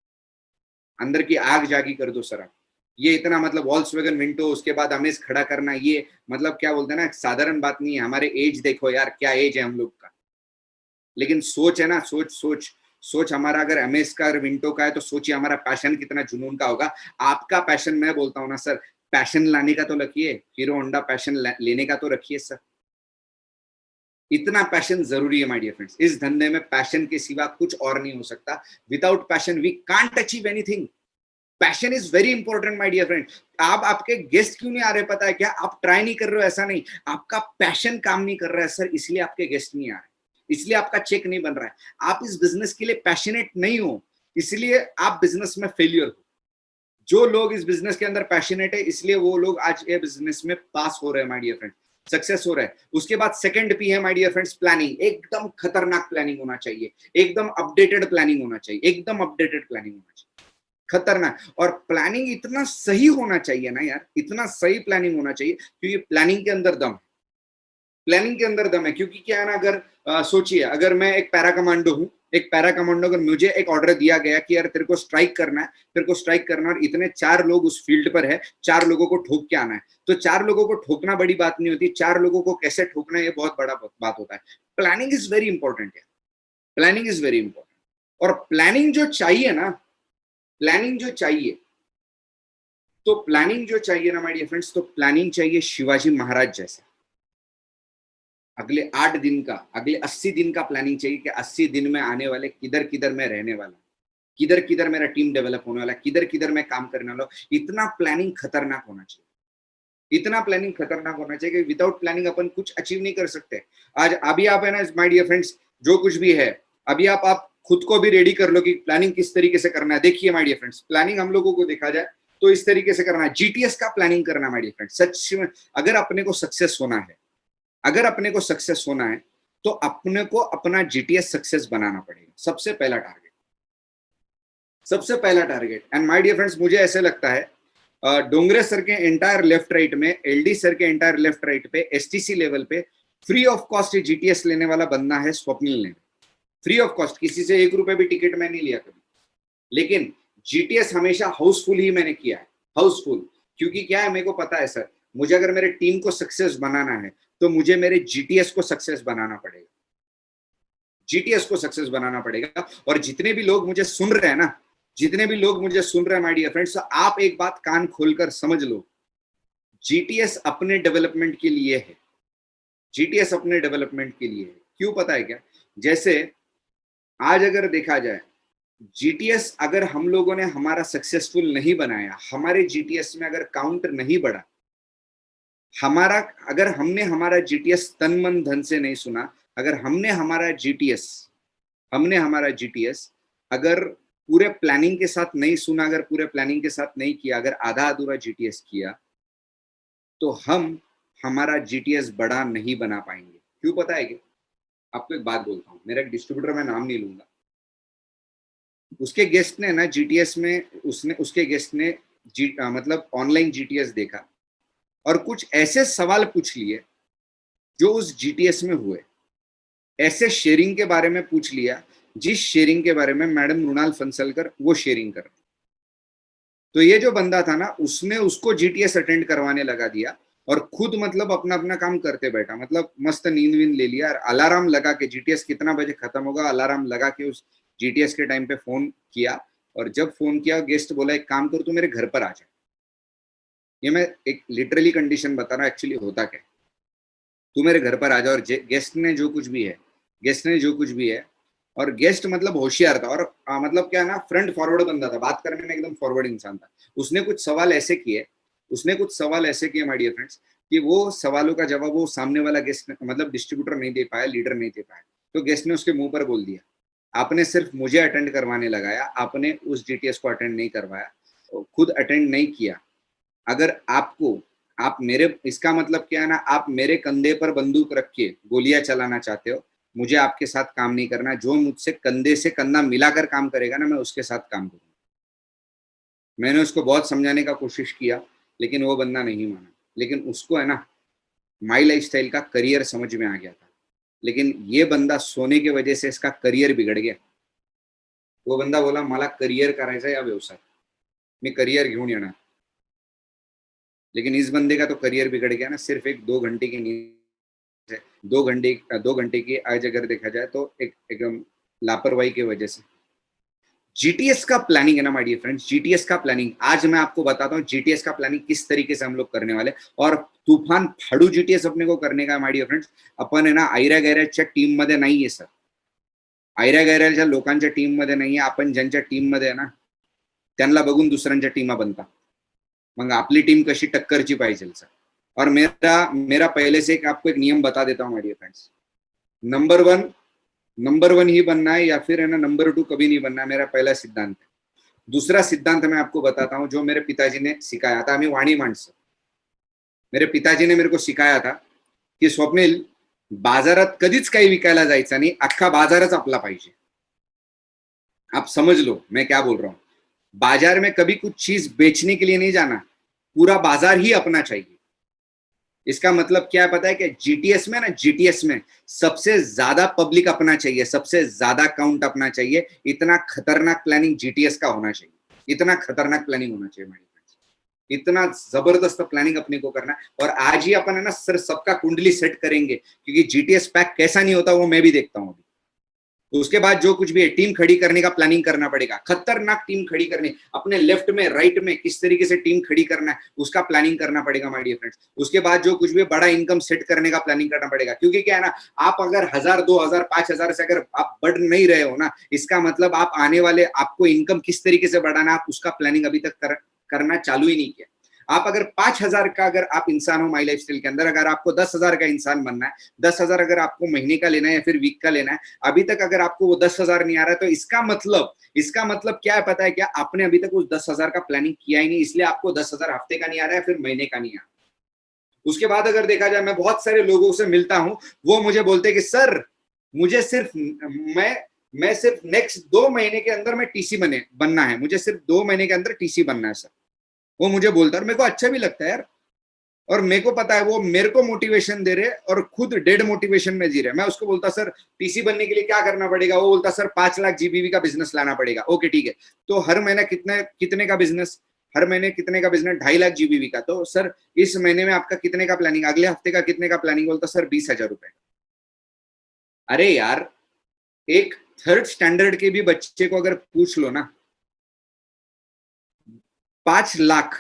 अंदर की आग जागी कर दो सर आप। ये इतना मतलब वॉल्क्सवैगन विंटो, उसके बाद अमेज खड़ा करना, ये मतलब क्या बोलते हैं ना, साधारण बात नहीं है। हमारे एज देखो यार, क्या एज है हम लोग का, लेकिन सोच है ना, सोच सोच सोच हमारा अगर अमेज का विंटो का है, तो सोचिए हमारा पैशन कितना जुनून का होगा। आपका पैशन, मैं बोलता हूँ ना सर, पैशन लाने का तो रखिए, हीरो होंडा पैशन लेने का तो रखिए सर। इतना पैशन जरूरी है माय डियर फ्रेंड्स, इस धंधे में पैशन के सिवा कुछ और नहीं हो सकता। Without passion we can't achieve anything. Passion is very important my dear friend. आप आपके गेस्ट क्यों नहीं आ रहे पता है क्या, आप ट्राई नहीं कर रहे हो ऐसा नहीं, आपका पैशन काम नहीं कर रहा है सर, इसलिए आपके गेस्ट नहीं आ रहे, इसलिए आपका चेक नहीं बन रहा है। आप इस बिजनेस के लिए पैशनेट नहीं हो, इसलिए आप बिजनेस में फेलियर हो। जो लोग इस बिजनेस के अंदर पैशनेट है, इसलिए वो लोग आज ये बिजनेस में पास हो रहे हैं माय डियर फ्रेंड, सक्सेस हो रहा है। उसके बाद सेकंड पी है माय डियर फ्रेंड्स, प्लानिंग। एकदम खतरनाक प्लानिंग होना चाहिए, एकदम अपडेटेड प्लानिंग होना चाहिए, एकदम अपडेटेड प्लानिंग होना चाहिए, खतरनाक। और प्लानिंग इतना सही होना चाहिए ना यार, इतना सही प्लानिंग होना चाहिए, क्योंकि प्लानिंग के अंदर दम है। प्लानिंग के अंदर दम है, क्योंकि क्या है ना, अगर सोचिए, अगर मैं एक पैरा कमांडो हूँ, एक पैरा कमांडो, अगर मुझे एक ऑर्डर दिया गया कि यार तेरे को स्ट्राइक करना है, तेरे को स्ट्राइक करना है, और इतने 4 लोग उस फील्ड पर है, 4 लोगों को ठोक के आना है, तो 4 लोगों को ठोकना बड़ी बात नहीं होती, 4 लोगों को कैसे ठोकना है ये बहुत बड़ा बात होता है। प्लानिंग इज वेरी इंपॉर्टेंट है, प्लानिंग इज वेरी इंपॉर्टेंट। और प्लानिंग जो चाहिए ना, प्लानिंग जो चाहिए, तो प्लानिंग जो चाहिए ना माय डियर फ्रेंड्स, तो प्लानिंग चाहिए शिवाजी महाराज जैसा। अगले 8 दिन का, अगले 80 दिन का प्लानिंग चाहिए कि 80 दिन में आने वाले किधर किधर मैं रहने वाला, किधर किधर मेरा टीम डेवलप होने वाला, किधर किधर मैं काम करने वाला। इतना प्लानिंग खतरनाक होना चाहिए, इतना प्लानिंग खतरनाक होना चाहिए कि विदाउट प्लानिंग अपन कुछ अचीव नहीं कर सकते। आज अभी आप है ना माय डियर फ्रेंड्स, जो कुछ भी है, अभी आप खुद को भी रेडी कर लो कि प्लानिंग किस तरीके से करना है। देखिए माय डियर फ्रेंड्स, प्लानिंग हम लोगों को देखा जाए तो इस तरीके से करना है, जीटीएस का प्लानिंग करना माय डियर फ्रेंड्स। सच में अगर अपने को सक्सेस होना है, अगर अपने को सक्सेस होना है, तो अपने को अपना जीटीएस सक्सेस बनाना पड़ेगा, सबसे पहला टारगेट, सबसे पहला target. And my dear friends, मुझे ऐसे लगता है डोंगरे सर के एंटायर लेफ्ट राइट में, एलडी सर के एंटायर लेफ्ट राइट पे, एसटीसी लेवल पे फ्री ऑफ कॉस्ट जीटीएस लेने वाला बंदा है स्वप्निल ने। फ्री ऑफ कॉस्ट, किसी से 1 रुपए भी टिकट मैं नहीं लिया कभी, लेकिन जीटीएस हमेशा हाउसफुल ही मैंने किया है, हाउसफुल। क्योंकि क्या है, मेरे को पता है सर, मुझे अगर मेरे टीम को सक्सेस बनाना है तो मुझे मेरे जीटीएस को सक्सेस बनाना पड़ेगा, जीटीएस को सक्सेस बनाना पड़ेगा। और जितने भी लोग मुझे सुन रहे हैं ना, जितने भी लोग मुझे सुन रहे हैं माय डियर फ्रेंड्स, तो आप एक बात कान खोलकर समझ लो, जीटीएस अपने डेवलपमेंट के लिए है, जीटीएस अपने डेवलपमेंट के लिए है। क्यों पता है क्या? जैसे आज अगर देखा जाए, जीटीएस अगर हम लोगों ने हमारा सक्सेसफुल नहीं बनाया, हमारे जीटीएस में अगर काउंट नहीं बढ़ा, हमारा, अगर हमने हमारा जीटीएस तन मन धन से नहीं सुना, अगर हमने हमारा जीटीएस अगर पूरे प्लानिंग के साथ नहीं सुना, अगर पूरे प्लानिंग के साथ नहीं किया, अगर आधा अधूरा जीटीएस किया, तो हम हमारा जीटीएस बड़ा नहीं बना पाएंगे। क्यों पता है? कि आपको एक बात बोलता हूँ, मेरा एक डिस्ट्रीब्यूटर, मैं नाम नहीं लूंगा, उसके गेस्ट ने ना जीटीएस में, उसके गेस्ट ने मतलब ऑनलाइन जीटीएस देखा और कुछ ऐसे सवाल पूछ लिए जो उस जीटीएस में हुए, ऐसे शेयरिंग के बारे में पूछ लिया जिस शेयरिंग के बारे में मैडम मृणाल फंसलकर वो शेयरिंग कर। तो ये जो बंदा था ना, उसने उसको जीटीएस अटेंड करवाने लगा दिया और खुद मतलब अपना अपना काम करते बैठा, मतलब मस्त नींद वींद ले लिया, अलार्म लगा के जीटीएस कितना बजे खत्म होगा, अलार्म लगा के उस जीटीएस के टाइम पे फोन किया। और जब फोन किया, गेस्ट बोला एक काम कर, तू मेरे घर पर आ जा। ये मैं एक लिटरली कंडीशन बता रहा हूँ, एक्चुअली होता क्या, तू मेरे घर पर आ जा। और गेस्ट ने जो कुछ भी है, गेस्ट ने जो कुछ भी है, और गेस्ट मतलब होशियार था, और मतलब क्या है ना, फ्रंट फॉरवर्ड बंदा था, बात करने में एकदम फॉरवर्ड इंसान था। उसने कुछ सवाल ऐसे किए, उसने कुछ सवाल ऐसे किए माय डियर फ्रेंड्स, कि वो सवालों का जवाब वो सामने वाला गेस्ट मतलब डिस्ट्रीब्यूटर नहीं दे पाया, लीडर नहीं दे पाया। तो गेस्ट ने उसके मुंह पर बोल दिया, आपने सिर्फ मुझे अटेंड करवाने लगाया, आपने उस जीटीएस को अटेंड नहीं करवाया, खुद अटेंड नहीं किया। अगर आपको, आप मेरे, इसका मतलब क्या है ना, आप मेरे कंधे पर बंदूक रख के गोलियां चलाना चाहते हो, मुझे आपके साथ काम नहीं करना। जो मुझसे कंधे से कंधा मिलाकर काम करेगा ना, मैं उसके साथ काम करूंगा। मैंने उसको बहुत समझाने का कोशिश किया, लेकिन वो बंदा नहीं माना। लेकिन उसको है ना, माई लाइफस्टाइल का करियर समझ में आ गया था, लेकिन ये बंदा सोने की वजह से इसका करियर बिगड़ गया। वो बंदा बोला, मला करियर करायचा या व्यवसाय, मी करियर घेऊन येणार। लेकिन इस बंदे का तो करियर बिगड़ गया ना, सिर्फ एक 2 घंटे की नींद, 2 घंटे की, आज अगर देखा जाए तो एक एकदम लापरवाही की वजह से। जीटीएस का प्लानिंग है ना माय डियर फ्रेंड्स, जीटीएस का प्लानिंग आज मैं आपको बताता हूँ, जीटीएस का प्लानिंग किस तरीके से हम लोग करने वाले। और तूफान फाडू जीटीएस अपने को करने का माय डियर फ्रेंड्स। अपन है ना आयऱ्या गैरेजच्या टीम मध्ये नाहीये सर, आयऱ्या गैरेजच्या लोकांच्या टीम मध्ये नाहीये आपण, ज्यांच्या टीम मध्ये आहे ना त्यांना बघून दुसऱ्यांच्या टीमा बनतात, मग आपली टीम कशी टक्करची पाहिजे सर। और मेरा मेरा पहले से आपको एक नियम बता देता हूँ माय डियर फ्रेंड्स, नंबर 1 ही बनना है, या फिर है ना नंबर 2 कभी नहीं बनना है, मेरा पहला सिद्धांत है। दूसरा सिद्धांत मैं आपको बताता हूँ, जो मेरे पिताजी ने सिखाया था, आम्ही वाणी माणसं, मेरे पिताजी ने मेरे को सिखाया था की स्वप्नील, बाजारात कधीच काही विकायला जायचं नाही, अख्खा बाजारच आपला पाहिजे। आप समझ लो मैं क्या बोल रहा हूँ, बाजार में कभी कुछ चीज बेचने के लिए नहीं जाना, पूरा बाजार ही अपना चाहिए। इसका मतलब क्या है पता है? कि जीटीएस में ना, जीटीएस में सबसे ज्यादा पब्लिक अपना चाहिए, सबसे ज्यादा काउंट अपना चाहिए। इतना खतरनाक प्लानिंग जीटीएस का होना चाहिए, इतना खतरनाक प्लानिंग होना चाहिए मेरे फ्रेंड्स, इतना जबरदस्त प्लानिंग अपने को करना है। और आज ही अपन है ना सर सबका कुंडली सेट करेंगे, क्योंकि जीटीएस पैक कैसा नहीं होता वो मैं भी देखता हूँ। उसके बाद जो कुछ भी है टीम खड़ी करने का प्लानिंग करना पड़ेगा, खतरनाक टीम खड़ी करनी, अपने लेफ्ट में राइट में किस तरीके से टीम खड़ी करना है उसका प्लानिंग करना पड़ेगा माय डियर फ्रेंड्स। उसके बाद जो कुछ भी बड़ा इनकम सेट करने का प्लानिंग करना पड़ेगा, क्योंकि क्या है ना, आप अगर 1000 2000 5000 से अगर आप बढ़ नहीं रहे हो ना, इसका मतलब आप आने वाले आपको इनकम किस तरीके से बढ़ाना आप उसका प्लानिंग अभी तक करना चालू ही नहीं किया। आप अगर 5000 का अगर आप इंसान हो माई लाइफस्टाइल के अंदर, अगर आपको 10,000 का इंसान बनना है, 10,000 अगर आपको महीने का लेना है या फिर वीक का लेना है, अभी तक अगर आपको वो 10,000 नहीं आ रहा है, तो इसका मतलब क्या है पता है क्या? आपने अभी तक उस 10,000 का प्लानिंग किया ही नहीं, इसलिए आपको 10,000 हफ्ते का नहीं आ रहा है, फिर महीने का नहीं आ रहा। उसके बाद अगर देखा जाए, मैं बहुत सारे लोगों से मिलता हूं, वो मुझे बोलते हैं कि सर मुझे सिर्फ मैं सिर्फ नेक्स्ट 2 महीने के अंदर मैं टीसी बनना है, मुझे सिर्फ 2 महीने के अंदर टीसी बनना है सर। वो मुझे बोलता है और मेरे को अच्छा भी लगता है यार, और मेरे को पता है वो मेरे को मोटिवेशन दे रहे और खुद डेड मोटिवेशन में जी रहे। मैं उसको बोलता सर टीसी बनने के लिए क्या करना पड़ेगा? वो बोलता सर 5 लाख जीबीवी का बिजनेस लाना पड़ेगा। ओके ठीक है, तो हर महीना कितने कितने का बिजनेस? हर महीने कितने का बिजनेस? 2.5 लाख जीबीवी का। तो सर इस महीने में आपका कितने का प्लानिंग? अगले हफ्ते का कितने का प्लानिंग? बोलता सर 20,000 रुपए। अरे यार, एक थर्ड स्टैंडर्ड के भी बच्चे को अगर पूछ लो ना, 5 lakh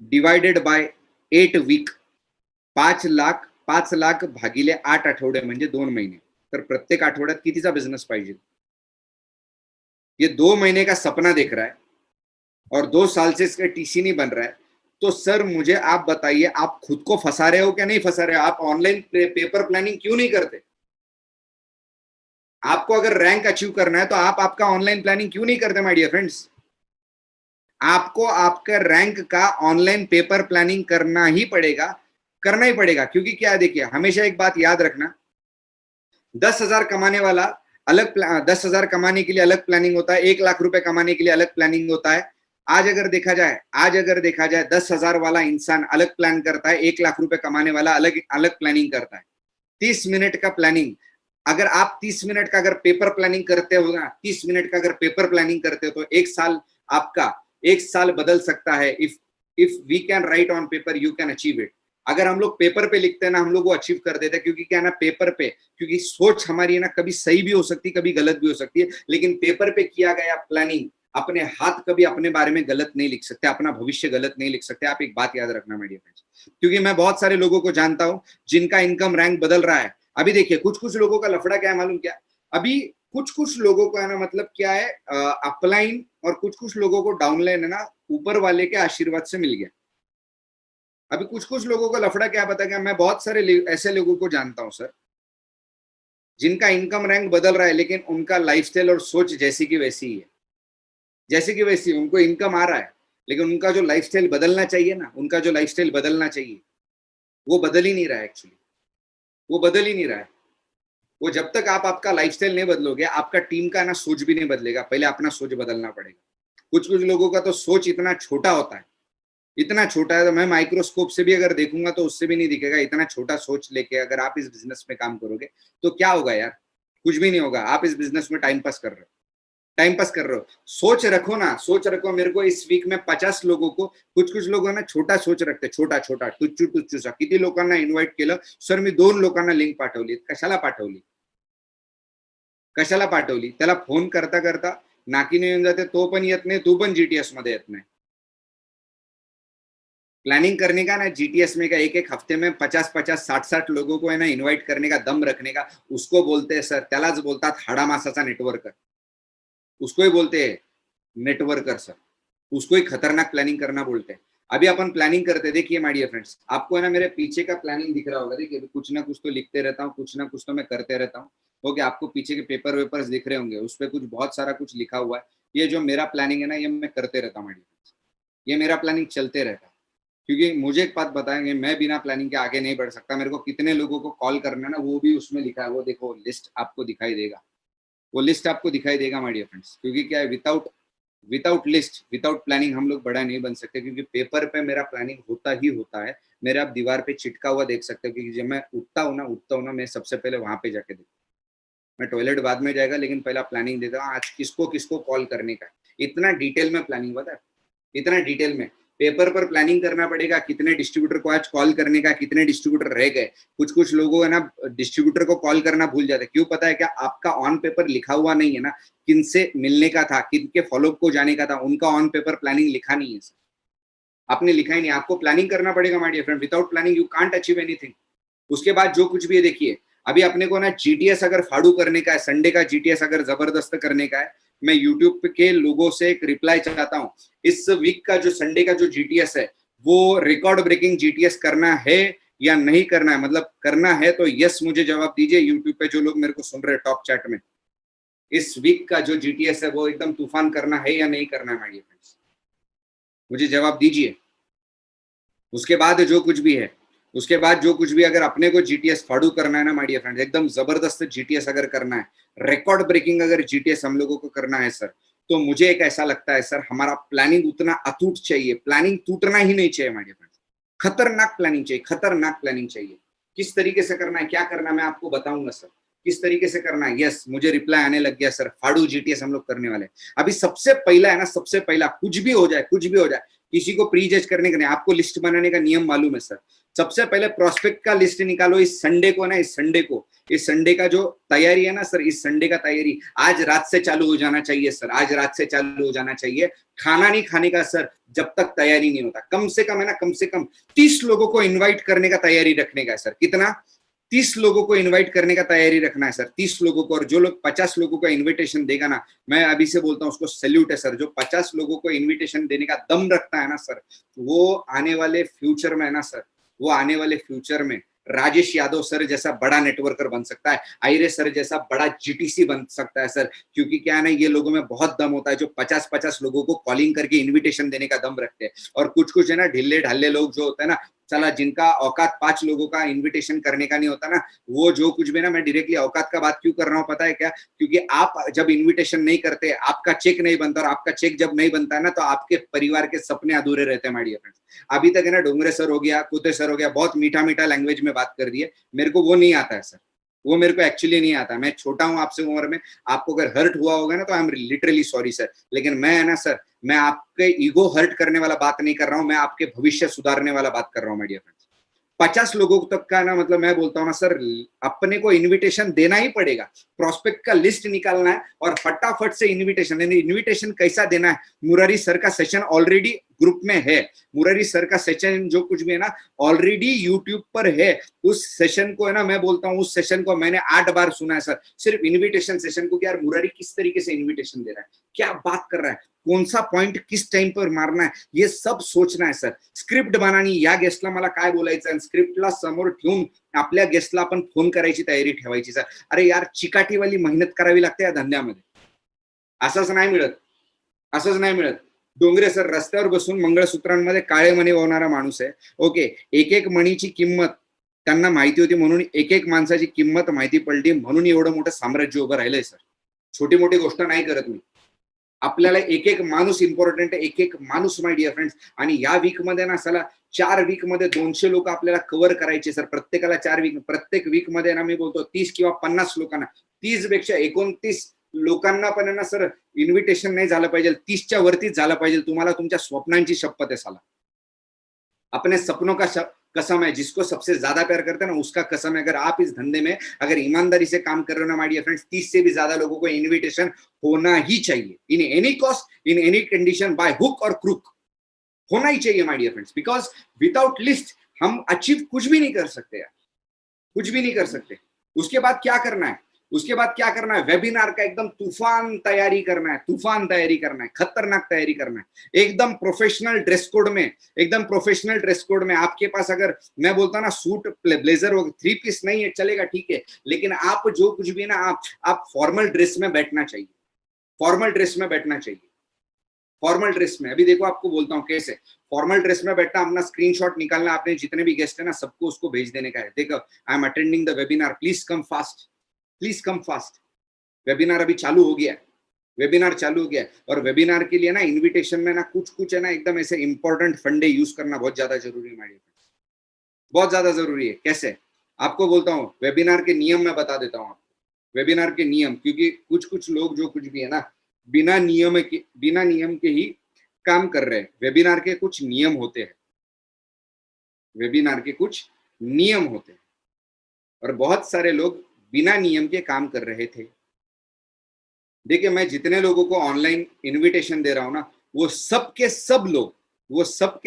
divided by 8 week, 5 lakh भागिले 8 आठवडे म्हणजे 2 महिने, तर प्रत्येक आठवड्यात कितीचा बिझनेस पाहिजे? ये 2 महीने का सपना देख रहा है और 2 साल से इसका टीसी नहीं बन रहा है। तो सर मुझे आप बताइए, आप खुद को फंसा रहे हो क्या नहीं फंसा रहे हो? आप ऑनलाइन पेपर प्लानिंग क्यों नहीं करते? आपको अगर रैंक अचीव करना है तो आप आपका ऑनलाइन प्लानिंग क्यों नहीं करते माय डियर फ्रेंड्स? आपको आपका रैंक का ऑनलाइन पेपर प्लानिंग करना ही पड़ेगा, करना ही पड़ेगा। क्योंकि क्या, देखिए हमेशा एक बात याद रखना, 10,000 कमाने वाला अलग 10,000 कमाने के लिए अलग प्लानिंग होता है, 1 लाख रुपए कमाने के लिए अलग प्लानिंग होता है। आज अगर देखा जाए 10,000 वाला इंसान अलग प्लान करता है, 1 लाख रुपए कमाने वाला अलग अलग प्लानिंग करता है। 30 मिनट का प्लानिंग, अगर आप 30 मिनट का अगर पेपर प्लानिंग करते हो ना, 30 मिनट का अगर पेपर प्लानिंग करते हो तो 1 साल आपका, 1 साल बदल सकता है। If we can write on paper you can achieve it. अगर हम लोग पेपर पे लिखते हैं ना, हम लोग वो अचीव कर देते हैं। क्योंकि क्या है ना, पेपर पे, क्योंकि सोच हमारी है ना कभी सही भी हो सकती है, कभी गलत भी हो सकती है, लेकिन पेपर पे किया गया प्लानिंग, अपने हाथ कभी अपने बारे में गलत नहीं लिख सकते, अपना भविष्य गलत नहीं लिख सकते। आप एक बात याद रखना मेरे फ्रेंड्स, क्योंकि मैं बहुत सारे लोगों को जानता हूं जिनका इनकम रैंक बदल रहा है। अभी देखिए कुछ कुछ लोगों का लफड़ा क्या है मालूम क्या? अभी कुछ कुछ लोगों का है ना, मतलब क्या है, अपलाइन और कुछ कुछ लोगों को डाउनलाइन है ना ऊपर वाले के आशीर्वाद से मिल गया। अभी कुछ कुछ लोगों का लफड़ा क्या पता क्या? मैं बहुत सारे ऐसे लोगों को जानता हूं सर, जिनका इनकम रैंक बदल रहा है, लेकिन उनका लाइफस्टाइल और सोच जैसी की वैसी ही है, जैसे कि वैसी। उनको इनकम आ रहा है, लेकिन उनका जो लाइफस्टाइल बदलना चाहिए ना, उनका जो लाइफस्टाइल बदलना चाहिए वो बदल ही नहीं रहा है। एक्चुअली वो बदल ही नहीं रहा है। वो जब तक आप आपका लाइफस्टाइल नहीं बदलोगे, आपका टीम का ना सोच भी नहीं बदलेगा। पहले अपना सोच बदलना पड़ेगा। कुछ कुछ लोगों का तो सोच इतना छोटा होता है, इतना छोटा है, तो मैं माइक्रोस्कोप से भी अगर देखूंगा तो उससे भी नहीं दिखेगा। इतना छोटा सोच लेके अगर आप इस बिजनेस में काम करोगे तो क्या होगा यार? कुछ भी नहीं होगा। आप इस बिजनेस में टाइम पास कर रहे हो, टाइम पास कर रहे हो। सोच रखो ना, सोच रखो। मेरे को इस वीक में 50 लोगों को, कुछ कुछ लोग ना छोटा सोच रखते, छोटा छोटा टुच्चू टुच्चूसा। किती लोकांना इन्व्हाइट केलं सर, मी 2 लोकांना लिंक पाठवली। कशाला पाठवली? कशाला पाठवली? त्याला फोन करता करता नाकीने येऊन जाते, तो पण येत नाही, तू पण जीटीएस मध्ये येत नाही। प्लानिंग करने का ना जीटीएस में का एक एक हफ्ते में 50-50 60-60 लोगों को है ना इनवाइट करने का, दम रखने का, उसको बोलते हैं सर, त्यालाच बोलतात हाडामासाचा नेटवर्कर। उसको ही बोलते हैं नेटवर्कर सर, उसको ही खतरनाक प्लानिंग करना बोलते हैं। अभी अपन प्लानिंग करते, देखिए माय डियर फ्रेंड्स, आपको है ना मेरे पीछे का प्लानिंग दिख रहा होगा। देखिए कुछ ना कुछ तो लिखते रहता हूँ, कुछ ना कुछ तो मैं करते रहता हूँ। ओके, आपको पीछे के पेपर वेपर्स दिख रहे होंगे, उस पर कुछ बहुत सारा कुछ लिखा हुआ है। ये जो मेरा प्लानिंग है ना, ये मैं करते रहता हूँ माय डियर फ्रेंड्स, ये मेरा प्लानिंग चलते रहता है। क्योंकि मुझे एक बात बताएंगे, मैं बिना प्लानिंग के आगे नहीं बढ़ सकता। मेरे को कितने लोगों को कॉल करना है ना, वो भी उसमें लिखा है। वो देखो लिस्ट आपको दिखाई देगा, वो लिस्ट आपको दिखाई देगा माय डियर फ्रेंड्स। क्योंकि क्या है, without without list, without planning हम लोग बड़ा नहीं बन सकते, क्योंकि पेपर पे मेरा प्लानिंग होता ही होता है। मेरे आप दीवार पे चिटका हुआ देख सकते हो, क्योंकि जब मैं उठता हूँ ना, मैं सबसे पहले वहां पे जाके देखता हूँ। मैं टॉयलेट बाद में जाएगा, लेकिन पहला प्लानिंग देता हूँ, आज किसको किसको कॉल करने का। इतना डिटेल में प्लानिंग, बता, इतना डिटेल में पेपर पर प्लानिंग करना पड़ेगा, कितने डिस्ट्रीब्यूटर को आज कॉल करने का, कितने डिस्ट्रीब्यूटर रह गए। कुछ कुछ लोगों है ना, डिस्ट्रीब्यूटर को कॉल करना भूल जाते, क्यों पता है क्या? आपका ऑन पेपर लिखा हुआ नहीं है ना, किनसे मिलने का था, किनके फॉलोअप को जाने का था, उनका ऑन पेपर प्लानिंग लिखा नहीं है सर। आपने लिखा ही नहीं, आपको प्लानिंग करना पड़ेगा my dear friend. Without planning you can't achieve anything. उसके बाद जो कुछ भी है, देखिए अभी अपने को ना जीटीएस अगर फाड़ू करने का है, संडे का जीटीएस अगर जबरदस्त करने का है, मैं यूट्यूब के लोगों से एक रिप्लाई चाहता हूँ। इस वीक का जो संडे का जो जीटीएस है, वो रिकॉर्ड ब्रेकिंग जीटीएस करना है या नहीं करना है? मतलब करना है तो यस मुझे जवाब दीजिए, यूट्यूब पे जो लोग मेरे को सुन रहे हैं टॉप चैट में। इस वीक का जो जीटीएस है वो एकदम तूफान करना है या नहीं करना है माय डियर फ्रेंड्स? मुझे जवाब दीजिए। उसके बाद जो कुछ भी है, उसके बाद जो कुछ भी, अगर अपने को जीटीएस फाड़ू करना है ना माय डियर फ्रेंड्स, एकदम जबरदस्त जीटीएस अगर करना है, रिकॉर्ड ब्रेकिंग अगर जीटीएस हम लोगों को करना है सर, तो मुझे एक ऐसा लगता है सर, हमारा प्लानिंग उतना अटूट चाहिए। प्लानिंग टूटना ही नहीं चाहिए माय डियर फ्रेंड्स। खतरनाक प्लानिंग चाहिए, खतरनाक प्लानिंग चाहिए। किस तरीके से करना है, क्या करना है, मैं आपको बताऊंगा सर, किस तरीके से करना है। यस, मुझे रिप्लाई आने लग गया सर, फाड़ू जीटीएस हम लोग करने वाले। अभी सबसे पहला है ना, सबसे पहला, कुछ भी हो जाए, कुछ भी हो जाए, किसी को प्री जज करने का नहीं। आपको लिस्ट बनाने का नियम मालूम है सर। सबसे पहले प्रोस्पेक्ट का लिस्ट निकालो इस संडे को ना, इस संडे का जो तैयारी है ना सर, इस संडे का तैयारी आज रात से चालू हो जाना चाहिए सर, आज रात से चालू हो जाना चाहिए। खाना नहीं खाने का सर जब तक तैयारी नहीं होता। कम से कम है ना, कम से कम 30 लोगों को इन्वाइट करने का तैयारी रखने का है सर। कितना? 30 लोगों को इनवाइट करने का तैयारी रखना है सर, 30 लोगों को। और जो लोग 50 लोगों का इनविटेशन देगा ना, मैं अभी से बोलता हूँ उसको सैल्यूट है सर। जो 50 लोगों को इनविटेशन देने का दम रखता है ना सर, वो आने वाले फ्यूचर में है ना सर, वो आने वाले फ्यूचर में राजेश यादव सर जैसा बड़ा नेटवर्कर बन सकता है, आयरे सर जैसा बड़ा जीटीसी बन सकता है सर। क्योंकि क्या है ना, ये लोगों में बहुत दम होता है, जो 50-50 लोगों को कॉलिंग करके इनविटेशन देने का दम रखते हैं। और कुछ कुछ है ना ढिल्ले ढाले लोग जो होते हैं ना, चला जिनका औकात 5 लोगों का इनविटेशन करने का नहीं होता ना, वो जो कुछ भी ना, मैं डायरेक्टली औकात का बात क्यों कर रहा हूँ पता है क्या? क्योंकि आप जब इनविटेशन नहीं करते, आपका चेक नहीं बनता, और आपका चेक जब नहीं बनता है ना, तो आपके परिवार के सपने अधूरे रहते हैं माय डियर फ्रेंड्स। अभी तक है ना, डोंगरे सर हो गया, कुत्ते सर हो गया, बहुत मीठा मीठा लैंग्वेज में बात कर दी है, मेरे को वो नहीं आता है सर। वो मेरे को एक्चुअली नहीं आता। मैं छोटा हूँ आपसे उम्र में, आपको अगर हर्ट हुआ होगा ना तो I am literally sorry sir. लेकिन मैं है ना सर, मैं आपके ईगो हर्ट करने वाला बात नहीं कर रहा हूँ, मैं आपके भविष्य सुधारने वाला बात कर रहा हूँ माय डियर फ्रेंड्स। 50 लोगों तक का ना, मतलब मैं बोलता हूँ ना सर, अपने को इनविटेशन देना ही पड़ेगा। प्रोस्पेक्ट का लिस्ट निकालना है और फटाफट से इनविटेशन। इनविटेशन कैसा देना है? मुरारी सर का सेशन ऑलरेडी ग्रुप में है, मुरारी सर का सेशन जो कुछ भी है ना ऑलरेडी यूट्यूब पर है। उस सेशन को है ना, मैं बोलता हूँ उस सेशन को मैंने 8 बार सुना है सर, सिर्फ इनविटेशन सेशन को। कि यार मुरारी किस तरीके से इनविटेशन दे रहा है, क्या बात कर रहा है, कौन सा पॉइंट किस टाइम पर मारना है, ये सब सोचना है सर। स्क्रिप्ट बनानी, या गेस्टला मला काय बोलायचं आणि स्क्रिप्टला समोर ठेवून आपल्या गेस्टला आपण फोन करायची तयारी ठेवायची सर। अरे यार, चिकाटीवाली मेहनत करावी लागते या धंद्यामध्ये, असंच नाही मिळत, असंच नाही मिळत। डोंगरे सर रस्त्यावर बसून मंगळसूत्रांमध्ये काळे मणी ओवणारा माणूस आहे, ओके। एक एक मणीची किंमत त्यांना माहिती होती, म्हणून एक एक माणसाची किंमत माहिती पडली, म्हणून एवढं मोठं साम्राज्य उभं राहिलंय सर। छोटी मोठी गोष्ट नाही करत मी, आपल्याला एक एक माणूस इम्पॉर्टंट आहे, एक एक माणूस माय डिअर फ्रेंड्स। आणि या वीक मध्ये ना साला 4 वीक मध्ये 200 लोक आपल्याला कव्हर करायचे सर, प्रत्येकाला 4 वीक, प्रत्येक वीक मध्ये ना मी बोलतो 30 किंवा 50 लोकांना, 30 पेक्षा 29 लोकांना पण ना सर इन्व्हिटेशन नाही झालं पाहिजे, 30च्या वरतीच झालं पाहिजे। तुम्हाला तुमच्या स्वप्नांची शपथ आहे साला, अपने सपनों का कसम है, जिसको सबसे ज्यादा प्यार करते हैं ना उसका कसम है। अगर आप इस धंधे में अगर ईमानदारी से काम कर रहे हो ना माय डियर फ्रेंड्स, 30 से भी ज्यादा लोगों को इनविटेशन होना ही चाहिए, in any cost, in any condition, by hook और क्रुक, होना ही चाहिए my dear friends. Because without list हम अचीव कुछ भी नहीं कर सकते यार, कुछ भी नहीं कर सकते। उसके बाद क्या करना है, उसके बाद क्या करना है? वेबिनार का एकदम तूफान तैयारी करना है, तूफान तैयारी करना है, खतरनाक तैयारी करना है, एकदम प्रोफेशनल ड्रेस कोड में, एकदम प्रोफेशनल ड्रेस कोड में। आपके पास अगर मैं बोलता ना सूट ब्लेजर हो, 3 पीस नहीं है चलेगा, ठीक है, लेकिन आप जो कुछ भी ना, आप फॉर्मल ड्रेस में बैठना चाहिए, फॉर्मल ड्रेस में बैठना चाहिए, फॉर्मल ड्रेस में। अभी देखो आपको बोलता हूँ कैसे फॉर्मल ड्रेस में बैठना, अपना स्क्रीनशॉट निकालना, आपने जितने भी गेस्ट है ना सबको उसको भेज देने का है। देखो, I am attending the webinar, please come fast, please come fast. Webinar अभी चालू हो गया है, वेबिनार चालू हो गया है, और वेबिनार के लिए ना इनविटेशन में ना कुछ है ना एकदम ऐसे इंपॉर्टेंट फंडे यूज करना बहुत ज्यादा जरूरी है हमारे, बहुत ज्यादा जरूरी है। कैसे? आपको बोलता हूँ, वेबिनार के नियम मैं बता देता हूँ आपको, वेबिनार के नियम, क्योंकि कुछ लोग जो कुछ भी है ना बिना नियम के ही काम कर रहे हैं। वेबिनार के कुछ नियम होते हैं, वेबिनार के कुछ नियम होते हैं, और बहुत सारे लोग बिना नियम के काम कर रहे थे। देखिए, मैं जितने लोगों को ऑनलाइन इनविटेशन दे रहा हूं ना, वो सब के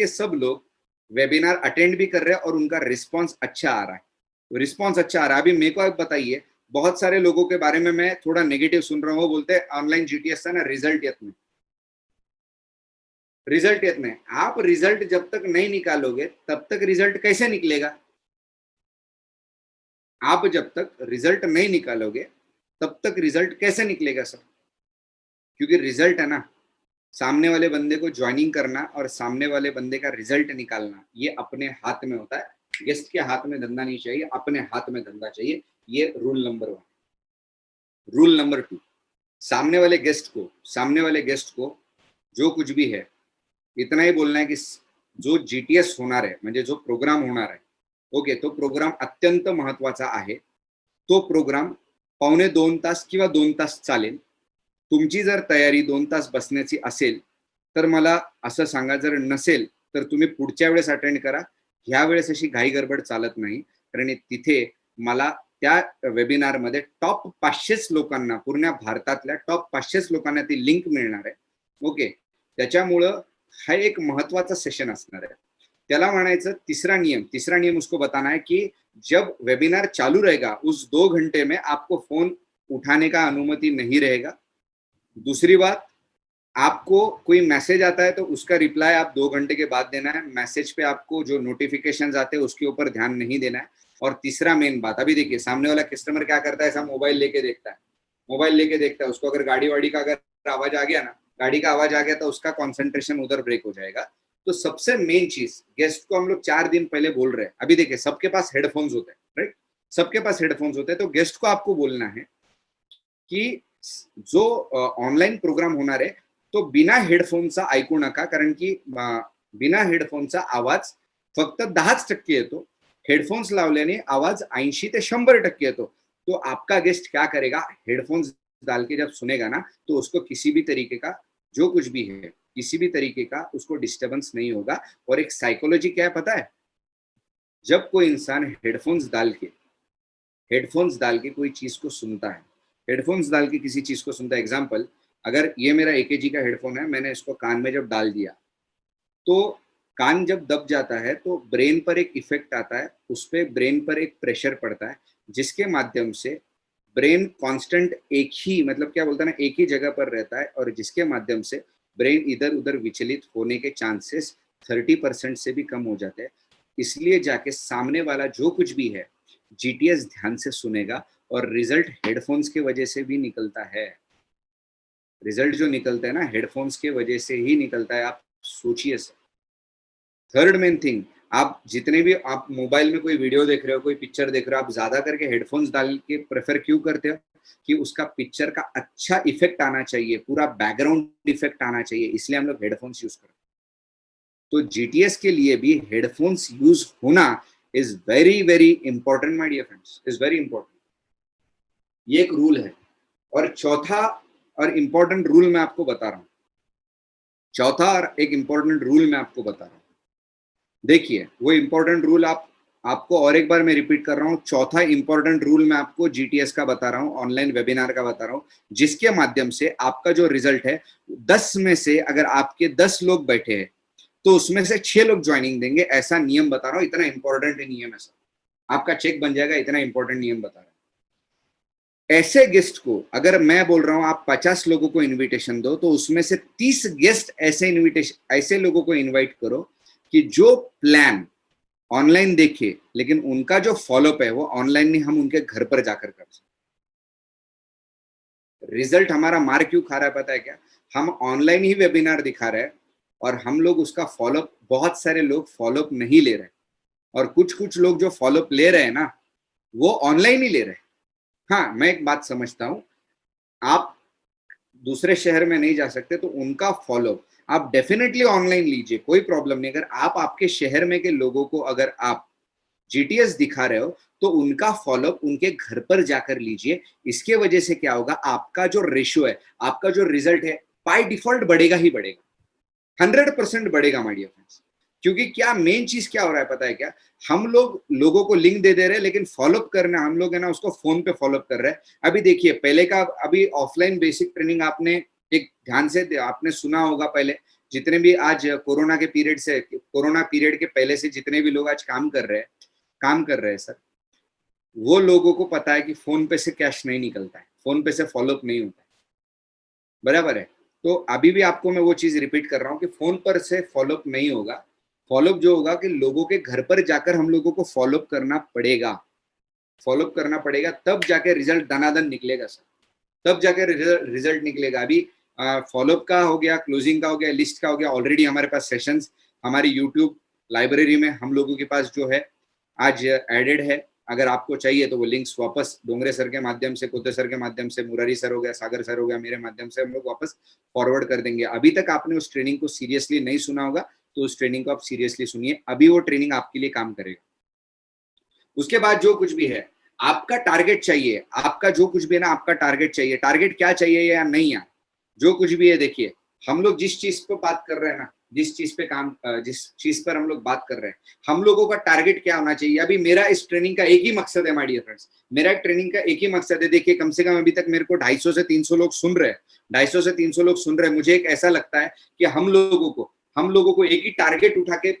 सब लोग वेबिनार अटेंड भी कर रहे हैं और उनका रिस्पांस अच्छा आ रहा है, रिस्पांस अच्छा आ रहा है। अभी मेरे को आप बताइए, बहुत सारे लोगों के बारे में मैं थोड़ा नेगेटिव सुन रहा हूँ, वो बोलते हैं ऑनलाइन जीटीएस था ना, रिजल्ट येत में। आप रिजल्ट जब तक नहीं निकालोगे तब तक रिजल्ट कैसे निकलेगा? आप जब तक रिजल्ट नहीं निकालोगे तब तक रिजल्ट कैसे निकलेगा सर? क्योंकि रिजल्ट है ना, सामने वाले बंदे को ज्वाइनिंग करना और सामने वाले बंदे का रिजल्ट निकालना, ये अपने हाथ में होता है। गेस्ट के हाथ में धंधा नहीं चाहिए, अपने हाथ में धंधा चाहिए। ये रूल नंबर 1। रूल नंबर 2, सामने वाले गेस्ट को जो कुछ भी है इतना ही बोलना है की जो जीटीएस होणार आहे, म्हणजे जो प्रोग्राम होणार आहे, ओके, तो प्रोग्राम अत्यंत महत्वाचा आहे। तो प्रोग्राम 1.25 तास किंवा 2 तास चालेल। तुमची जर तयारी 2 तास बसण्याची असेल तर मला असं सांगा, जर नसेल तर तुम्ही पुढच्या वेळेस अटेंड करा। ह्या वेळेस अशी घाई गडबड चालत नाही, कारण तिथे मला त्या वेबिनार मध्ये टॉप 500 लोकांना, पूर्ण भारतातल्या टॉप 500 लोकांना ती लिंक मिळणार आहे। ओके, त्याच्यामुळं हा एक महत्वाचा सेशन असणार आहे। त्याला म्हणायचं तीसरा नियम उसको बताना है कि जब वेबिनार चालू रहेगा उस 2 घंटे में आपको फोन उठाने का अनुमति नहीं रहेगा। दूसरी बात, आपको कोई मैसेज आता है तो उसका रिप्लाई आप 2 घंटे के बाद देना है। मैसेज पे आपको जो नोटिफिकेशंस आते हैं उसके ऊपर ध्यान नहीं देना है। और तीसरा मेन बात, अभी देखिए सामने वाला कस्टमर क्या करता है, ऐसा मोबाइल लेके देखता है, उसको अगर गाड़ी वाड़ी का अगर आवाज आ गया ना, गाड़ी का आवाज आ गया तो उसका कॉन्सेंट्रेशन उधर ब्रेक हो जाएगा। तो सबसे मेन चीज, गेस्ट को हम लोग 4 दिन पहले बोल रहे हैं। अभी देखिए सबके पास हेडफोन्स होते हैं, राइट? सबके पास हेडफोन्स होते हैं। तो गेस्ट को आपको बोलना है की जो ऑनलाईन प्रोग्राम होणार आहे तो बिना हेडफोनचा ऐकू नका, कारण की बिना हेडफोनचा आवाज फक्त 10% येतो, हेडफोन्स लावल्याने आवाज 80 ते 100% येतो। तो आपका गेस्ट क्या करेगा, हेडफोन्स डाल के जब सुनेगा ना, तो उसको किसी भी तरीके का जो कुछ भी है, किसी भी तरीके का उसको डिस्टर्बेंस नहीं होगा। और एक साइकोलॉजी क्या है पता है, जब कोई इंसान हेडफोन्स डाल के कोई चीज को सुनता है, हेडफोन्स डाल के किसी चीज को सुनता है, एग्जाम्पल, अगर ये मेरा AKG का हेडफोन है, मैंने इसको कान में जब डाल दिया तो कान जब दब जाता है तो ब्रेन पर एक इफेक्ट आता है, उस पर ब्रेन पर एक प्रेशर पड़ता है, जिसके माध्यम से ब्रेन कांस्टेंट एक ही, मतलब क्या बोलता है ना, एक ही जगह पर रहता है, और जिसके माध्यम से ब्रेन इधर उधर विचलित होने के चांसेस 30% से भी कम हो जाते हैं। इसलिए जाके सामने वाला जो कुछ भी है जीटीएस ध्यान से सुनेगा, और रिजल्ट हेडफोन्स के वजह से भी निकलता है। रिजल्ट जो निकलता है ना, हेडफोन्स के वजह से ही निकलता है, आप सोचिए सर। थर्ड मेन थिंग, आप जितने भी आप मोबाइल में कोई वीडियो देख रहे हो, कोई पिक्चर देख रहे हो, आप ज्यादा करके हेडफोन्स डाल के प्रेफर क्यों करते हो? कि उसका पिक्चर का अच्छा इफेक्ट आना चाहिए, पूरा बैकग्राउंड इफेक्ट आना चाहिए, इसलिए हम लोग हेडफोन्स यूज करते हैं। तो जीटीएस के लिए भी हेडफोन्स यूज होना is very very important my dear friends, is very important. ये एक रूल है। और चौथा और इंपॉर्टेंट रूल मैं आपको बता रहा हूं, चौथा और एक इंपॉर्टेंट रूल मैं आपको बता रहा हूं। देखिए वो इंपॉर्टेंट रूल आपको और एक बार मैं रिपीट कर रहा हूं। चौथा इंपॉर्टेंट रूल मैं आपको जीटीएस का बता रहा हूं, ऑनलाइन वेबिनार का बता रहा हूं, जिसके माध्यम से आपका जो रिजल्ट है 10 में से अगर आपके 10 लोग बैठे हैं तो उसमें से 6 लोग ज्वाइनिंग देंगे। ऐसा नियम बता रहा हूं, इतना इंपॉर्टेंट नियम है सर, आपका चेक बन जाएगा, इतना इंपॉर्टेंट नियम बता रहा हूं। ऐसे गेस्ट को अगर मैं बोल रहा हूं आप 50 लोगों को इनविटेशन दो, तो उसमें से 30 गेस्ट ऐसे लोगों को इनवाइट करो कि जो प्लान ऑनलाइन देखे, लेकिन उनका जो फॉलोअप है वो ऑनलाइन नहीं, हम उनके घर पर जाकर कर सकते। रिजल्ट हमारा मार क्यों खा रहा है पता है क्या? हम ऑनलाइन ही वेबिनार दिखा रहे हैं और हम लोग उसका फॉलोअप, बहुत सारे लोग फॉलोअप नहीं ले रहे, और कुछ लोग जो फॉलोअप ले रहे हैं ना, वो ऑनलाइन ही ले रहे हैं। हाँ, मैं एक बात समझता हूं, आप दूसरे शहर में नहीं जा सकते तो उनका फॉलोअप आप डेफिनेटली ऑनलाइन लीजिए, कोई प्रॉब्लम नहीं। अगर आप आपके शहर में के लोगों को अगर आप जीटीएस दिखा रहे हो तो उनका फॉलोअप उनके घर पर जाकर लीजिए। इसके वजह से क्या होगा, आपका जो रेशियो है, आपका जो रिजल्ट है, बाय डिफॉल्ट बढ़ेगा ही बढ़ेगा, 100% बढ़ेगा माय डियर फ्रेंड्स। क्योंकि क्या मेन चीज क्या हो रहा है पता है क्या, हम लोग लोगों को लिंक दे रहे हैं लेकिन फॉलोअप करना हम लोग है ना उसको फोन पे फॉलोअप कर रहे हैं। अभी देखिए पहले का, अभी ऑफलाइन बेसिक ट्रेनिंग आपने एक ध्यान से आपने सुना होगा, पहले जितने भी आज कोरोना के पीरियड से, कोरोना पीरियड के पहले से जितने भी लोग आज काम कर रहे हैं सर, वो लोगों को पता है कि फोन पे से कैश नहीं निकलता है, फोन पे से फॉलोअप नहीं होता है, बराबर है। तो अभी भी आपको मैं वो चीज रिपीट कर रहा हूँ कि फोन पर से फॉलोअप नहीं होगा। फॉलोअप जो होगा कि लोगों के घर पर जाकर हम लोगों को फॉलोअप करना पड़ेगा, फॉलोअप करना पड़ेगा, तब जाके रिजल्ट दनादन निकलेगा सर, तब जाके रिजल्ट निकलेगा। अभी फॉलोअप का हो गया, क्लोजिंग का हो गया, लिस्ट का हो गया, ऑलरेडी हमारे पास सेशंस हमारी यूट्यूब लाइब्रेरी में हम लोगों के पास जो है आज एडेड है। अगर आपको चाहिए तो वो लिंक्स वापस डोंगरे सर के माध्यम से, कोते सर के माध्यम से, मुरारी सर हो गया, सागर सर हो गया, मेरे माध्यम से हम लोग वापस फॉरवर्ड कर देंगे। अभी तक आपने उस ट्रेनिंग को सीरियसली नहीं सुना होगा तो उस ट्रेनिंग को आप सीरियसली सुनिए, अभी वो ट्रेनिंग आपके लिए काम करेगा। उसके बाद जो कुछ भी है आपका टारगेट चाहिए, आपका जो कुछ भी है ना आपका टारगेट चाहिए, टारगेट क्या चाहिए या नहीं यार, जो कुछ भी है देखिए, हम लोग जिस चीज पर बात कर रहे हैं ना, जिस चीज पे काम, जिस चीज पर हम लोग बात कर रहे हैं, हम लोगों का टारगेट क्या होना चाहिए। अभी मेरा इस ट्रेनिंग का एक ही मकसद है माय डियर फ्रेंड्स, मेरा ट्रेनिंग का एक ही मकसद है। देखिए कम से कम अभी तक मेरे को 250 से 300 लोग सुन रहे हैं, 250 से 300 लोग सुन रहे हैं। मुझे एक ऐसा लगता है कि हम लोगों को एक ही टारगेट उठा के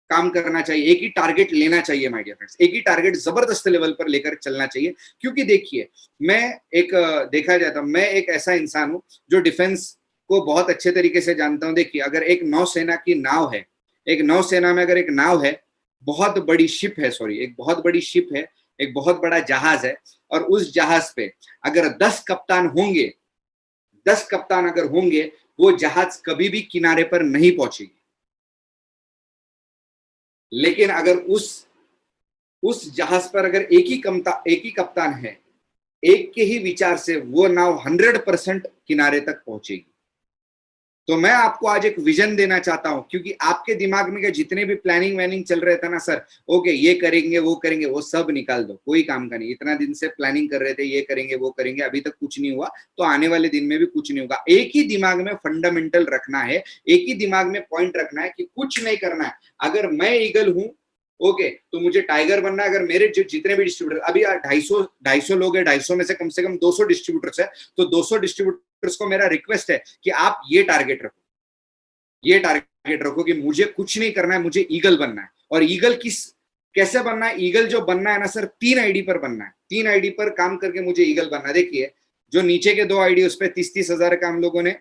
काम करना चाहिए, एक ही टारगेट लेना चाहिए माय डियर फ्रेंड्स, एक ही टारगेट जबरदस्त लेवल पर लेकर चलना चाहिए। क्योंकि देखिए मैं एक देखा जाता, मैं एक ऐसा इंसान हूं जो डिफेंस को बहुत अच्छे तरीके से जानता हूं। देखिए अगर एक नौसेना की नाव है, एक नौसेना में अगर एक नाव है, बहुत बड़ी शिप है, सॉरी एक बहुत बड़ी शिप है, एक बहुत बड़ा जहाज है, और उस जहाज पे अगर 10 कप्तान होंगे, 10 कप्तान अगर होंगे, वो जहाज कभी भी किनारे पर नहीं पहुंचेगी। लेकिन अगर उस जहाज पर अगर एक ही कप्तान है, एक के ही विचार से वो नाव 100% किनारे तक पहुंचेगी। तो मैं आपको आज एक विजन देना चाहता हूं, क्योंकि आपके दिमाग में के जितने भी प्लानिंग वैनिंग चल रहे थे ना सर, ओके ये करेंगे वो करेंगे, वो सब निकाल दो, कोई काम का नहीं। इतना दिन से प्लानिंग कर रहे थे, ये करेंगे वो करेंगे, अभी तक कुछ नहीं हुआ, तो आने वाले दिन में भी कुछ नहीं होगा। एक ही दिमाग में फंडामेंटल रखना है, एक ही दिमाग में पॉइंट रखना है कि कुछ नहीं करना है। अगर मैं ईगल हूं, ओके तो मुझे टाइगर बनना है। अगर मेरे जितने भी डिस्ट्रीब्यूटर, अभी 250 लोग है, 250 में से कम 200 डिस्ट्रीब्यूटर्स है, तो 200 डिस्ट्रीब्यूटर्स को मेरा रिक्वेस्ट है कि आप ये टारगेट रखो, ये टारगेट रखो कि मुझे कुछ नहीं करना है, मुझे ईगल बनना है। और ईगल कैसे बनना है, ईगल जो बनना है ना सर, 3 आईडी पर बनना है, 3 आईडी पर काम करके मुझे ईगल बनना है। देखिए जो नीचे के 2 आईडी उस पर 30-30 हजार का हम लोगों ने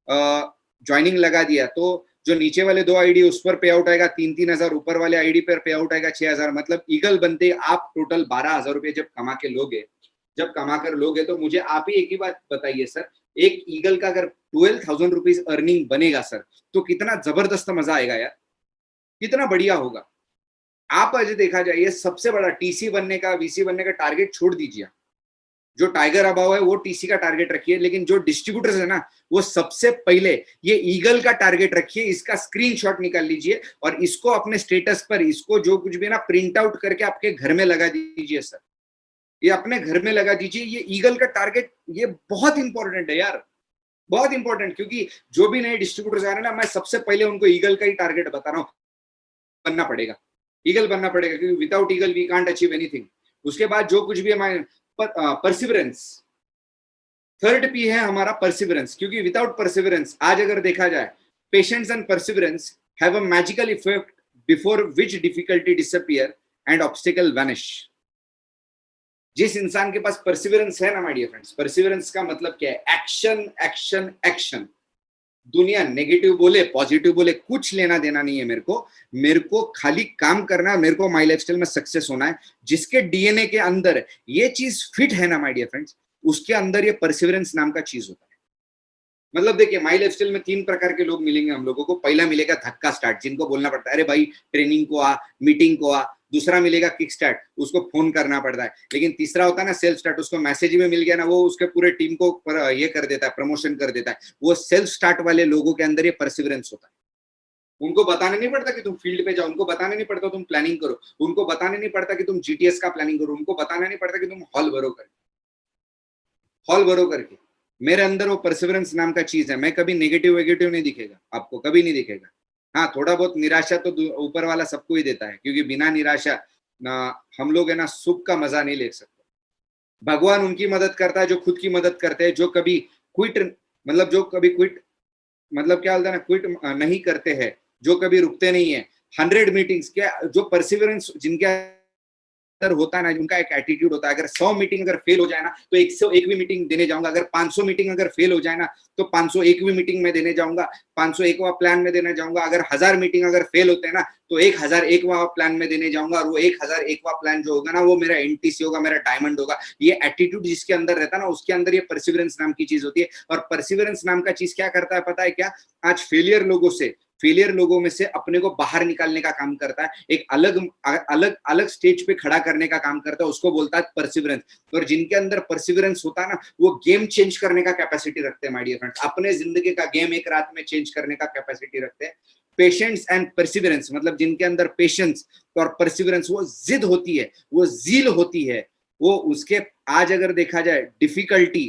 ज्वाइनिंग लगा दिया, तो जो नीचे वाले 2 आईडी उस पर पे आउट आएगा 3-3 हजार, ऊपर वाले आईडी पर पे आउट आएगा 6,000। मतलब ईगल बनते आप टोटल 12,000 रुपए जब कमा के लोगे, जब कमा कर लोगे, तो मुझे आप ही एक ही बात बताइए सर, एक ईगल का अगर 12,000 रुपीज अर्निंग बनेगा सर, तो कितना जबरदस्त मजा आएगा यार, कितना बढ़िया होगा। आप आज देखा जाए, सबसे बड़ा टीसी बनने का, वीसी बनने का टारगेट छोड़ दीजिए, जो टाइगर अबाव है वो टीसी का टारगेट रखिए, लेकिन जो डिस्ट्रीब्यूटर्स है ना, वो सबसे पहले ये ईगल का टारगेट रखिए। इसका स्क्रीनशॉट निकाल लीजिए और इसको अपने स्टेटस पर, इसको जो कुछ भी ना प्रिंट आउट करके आपके घर में लगा दीजिए सर, ये अपने घर में लगा दीजिए। ये ईगल का टारगेट, ये बहुत इंपॉर्टेंट है यार, बहुत इंपॉर्टेंट। क्योंकि जो भी नए डिस्ट्रीब्यूटर्स आ रहे हैं ना, मैं सबसे पहले उनको ईगल का ही टारगेट बता रहा हूँ, बनना पड़ेगा, ईगल बनना पड़ेगा, क्योंकि without eagle we can't achieve anything. उसके बाद जो कुछ भी हमारे परसिवरेंस, थर्ड पी है हमारा परसिवरेंस, क्योंकि विदाउट परसिवरेंस, आज अगर देखा जाए, patience and perseverance have a magical effect before which difficulty disappear and obstacle vanish. जिस इंसान के पास परसिवरेंस है ना माय डियर फ्रेंड्स, परसिवरेंस का मतलब क्या है, एक्शन एक्शन एक्शन। दुनिया नेगेटिव बोले पॉजिटिव बोले कुछ लेना देना नहीं है मेरे को खाली काम करना है, मेरे को माई लाइफस्टाइल में सक्सेस होना है। जिसके डीएनए के अंदर ये चीज फिट है ना माय डियर फ्रेंड्स, उसके अंदर ये परसिवरेंस नाम का चीज होता है। मतलब देखिए माई लाइफस्टाइल में 3 प्रकार के लोग मिलेंगे हम लोगों को। पहला मिलेगा धक्का स्टार्ट, जिनको बोलना पड़ता है अरे भाई ट्रेनिंग को आ, मीटिंग को आ, दूसरा मिलेगा किक स्टार्ट, उसको फोन करना पड़ता है। लेकिन तीसरा होता है ना सेल्फ स्टार्ट, उसको मैसेज में मिल गया ना, वो उसके पूरे टीम को ये कर देता है, प्रमोशन कर देता है। वो सेल्फ स्टार्ट वाले लोगों के अंदर ये परसिवरेंस होता है। उनको बताने नहीं पड़ता कि तुम फील्ड पे जाओ, उनको बताने नहीं पड़ता तुम प्लानिंग करो, उनको बताने नहीं पड़ता कि तुम जीटीएस का प्लानिंग करो, उनको बताना नहीं पड़ता कि तुम हॉल भरो करके। मेरे अंदर वो परसिवरेंस नाम का चीज है। मैं कभी नेगेटिव वेगेटिव नहीं दिखेगा, आपको कभी नहीं दिखेगा। हाँ, थोड़ा बहुत निराशा तो ऊपर वाला सबको ही देता है, क्योंकि बिना निराशा ना हम लोग है ना सुख का मजा नहीं ले सकते। भगवान उनकी मदद करता है जो खुद की मदद करते हैं, जो कभी क्विट मतलब क्या बोलता है ना, क्विट नहीं करते हैं, जो कभी रुकते नहीं है। 100 मीटिंग्स क्या, जो परसिवरेंस जिनके होता है ना, उनका एक एटीट्यूड होता है। अगर 100 मीटिंग अगर फेल हो जाए ना तो 101वीं मीटिंग देने जाऊंगा। अगर 500 मीटिंग अगर फेल हो जाए ना तो 501वीं मीटिंग में देने जाऊंगा, 501वां प्लान में देने जाऊंगा। अगर 1000 मीटिंग अगर फेल होते हैं ना तो 1001वां प्लान में देने जाऊंगा, और वो 1001वां प्लान जो होगा ना वो मेरा एनटीसी होगा, मेरा डायमंड होगा। ये एटीट्यूड जिसके अंदर रहता है ना, उसके अंदर ये परसिवरेंस नाम की चीज होती है। और परसिवरेंस नाम का चीज क्या करता है पता है क्या? आज फेलियर लोगों में से अपने को बाहर निकालने का काम करता है, एक अलग अलग अलग स्टेज पे खड़ा करने का काम करता है, उसको बोलता है परसिवरेंस। और जिनके अंदर परसिवरेंस होता है ना, वो गेम चेंज करने का कैपेसिटी रखते हैं माय डियर फ्रेंड्स। अपने जिंदगी का गेम एक रात में चेंज करने का कैपेसिटी रखते हैं। पेशेंस एंड परसिवरेंस, मतलब जिनके अंदर पेशेंस और परसिवरेंस, वो जिद होती है, वो जील होती है, वो उसके आज अगर देखा जाए डिफिकल्टी,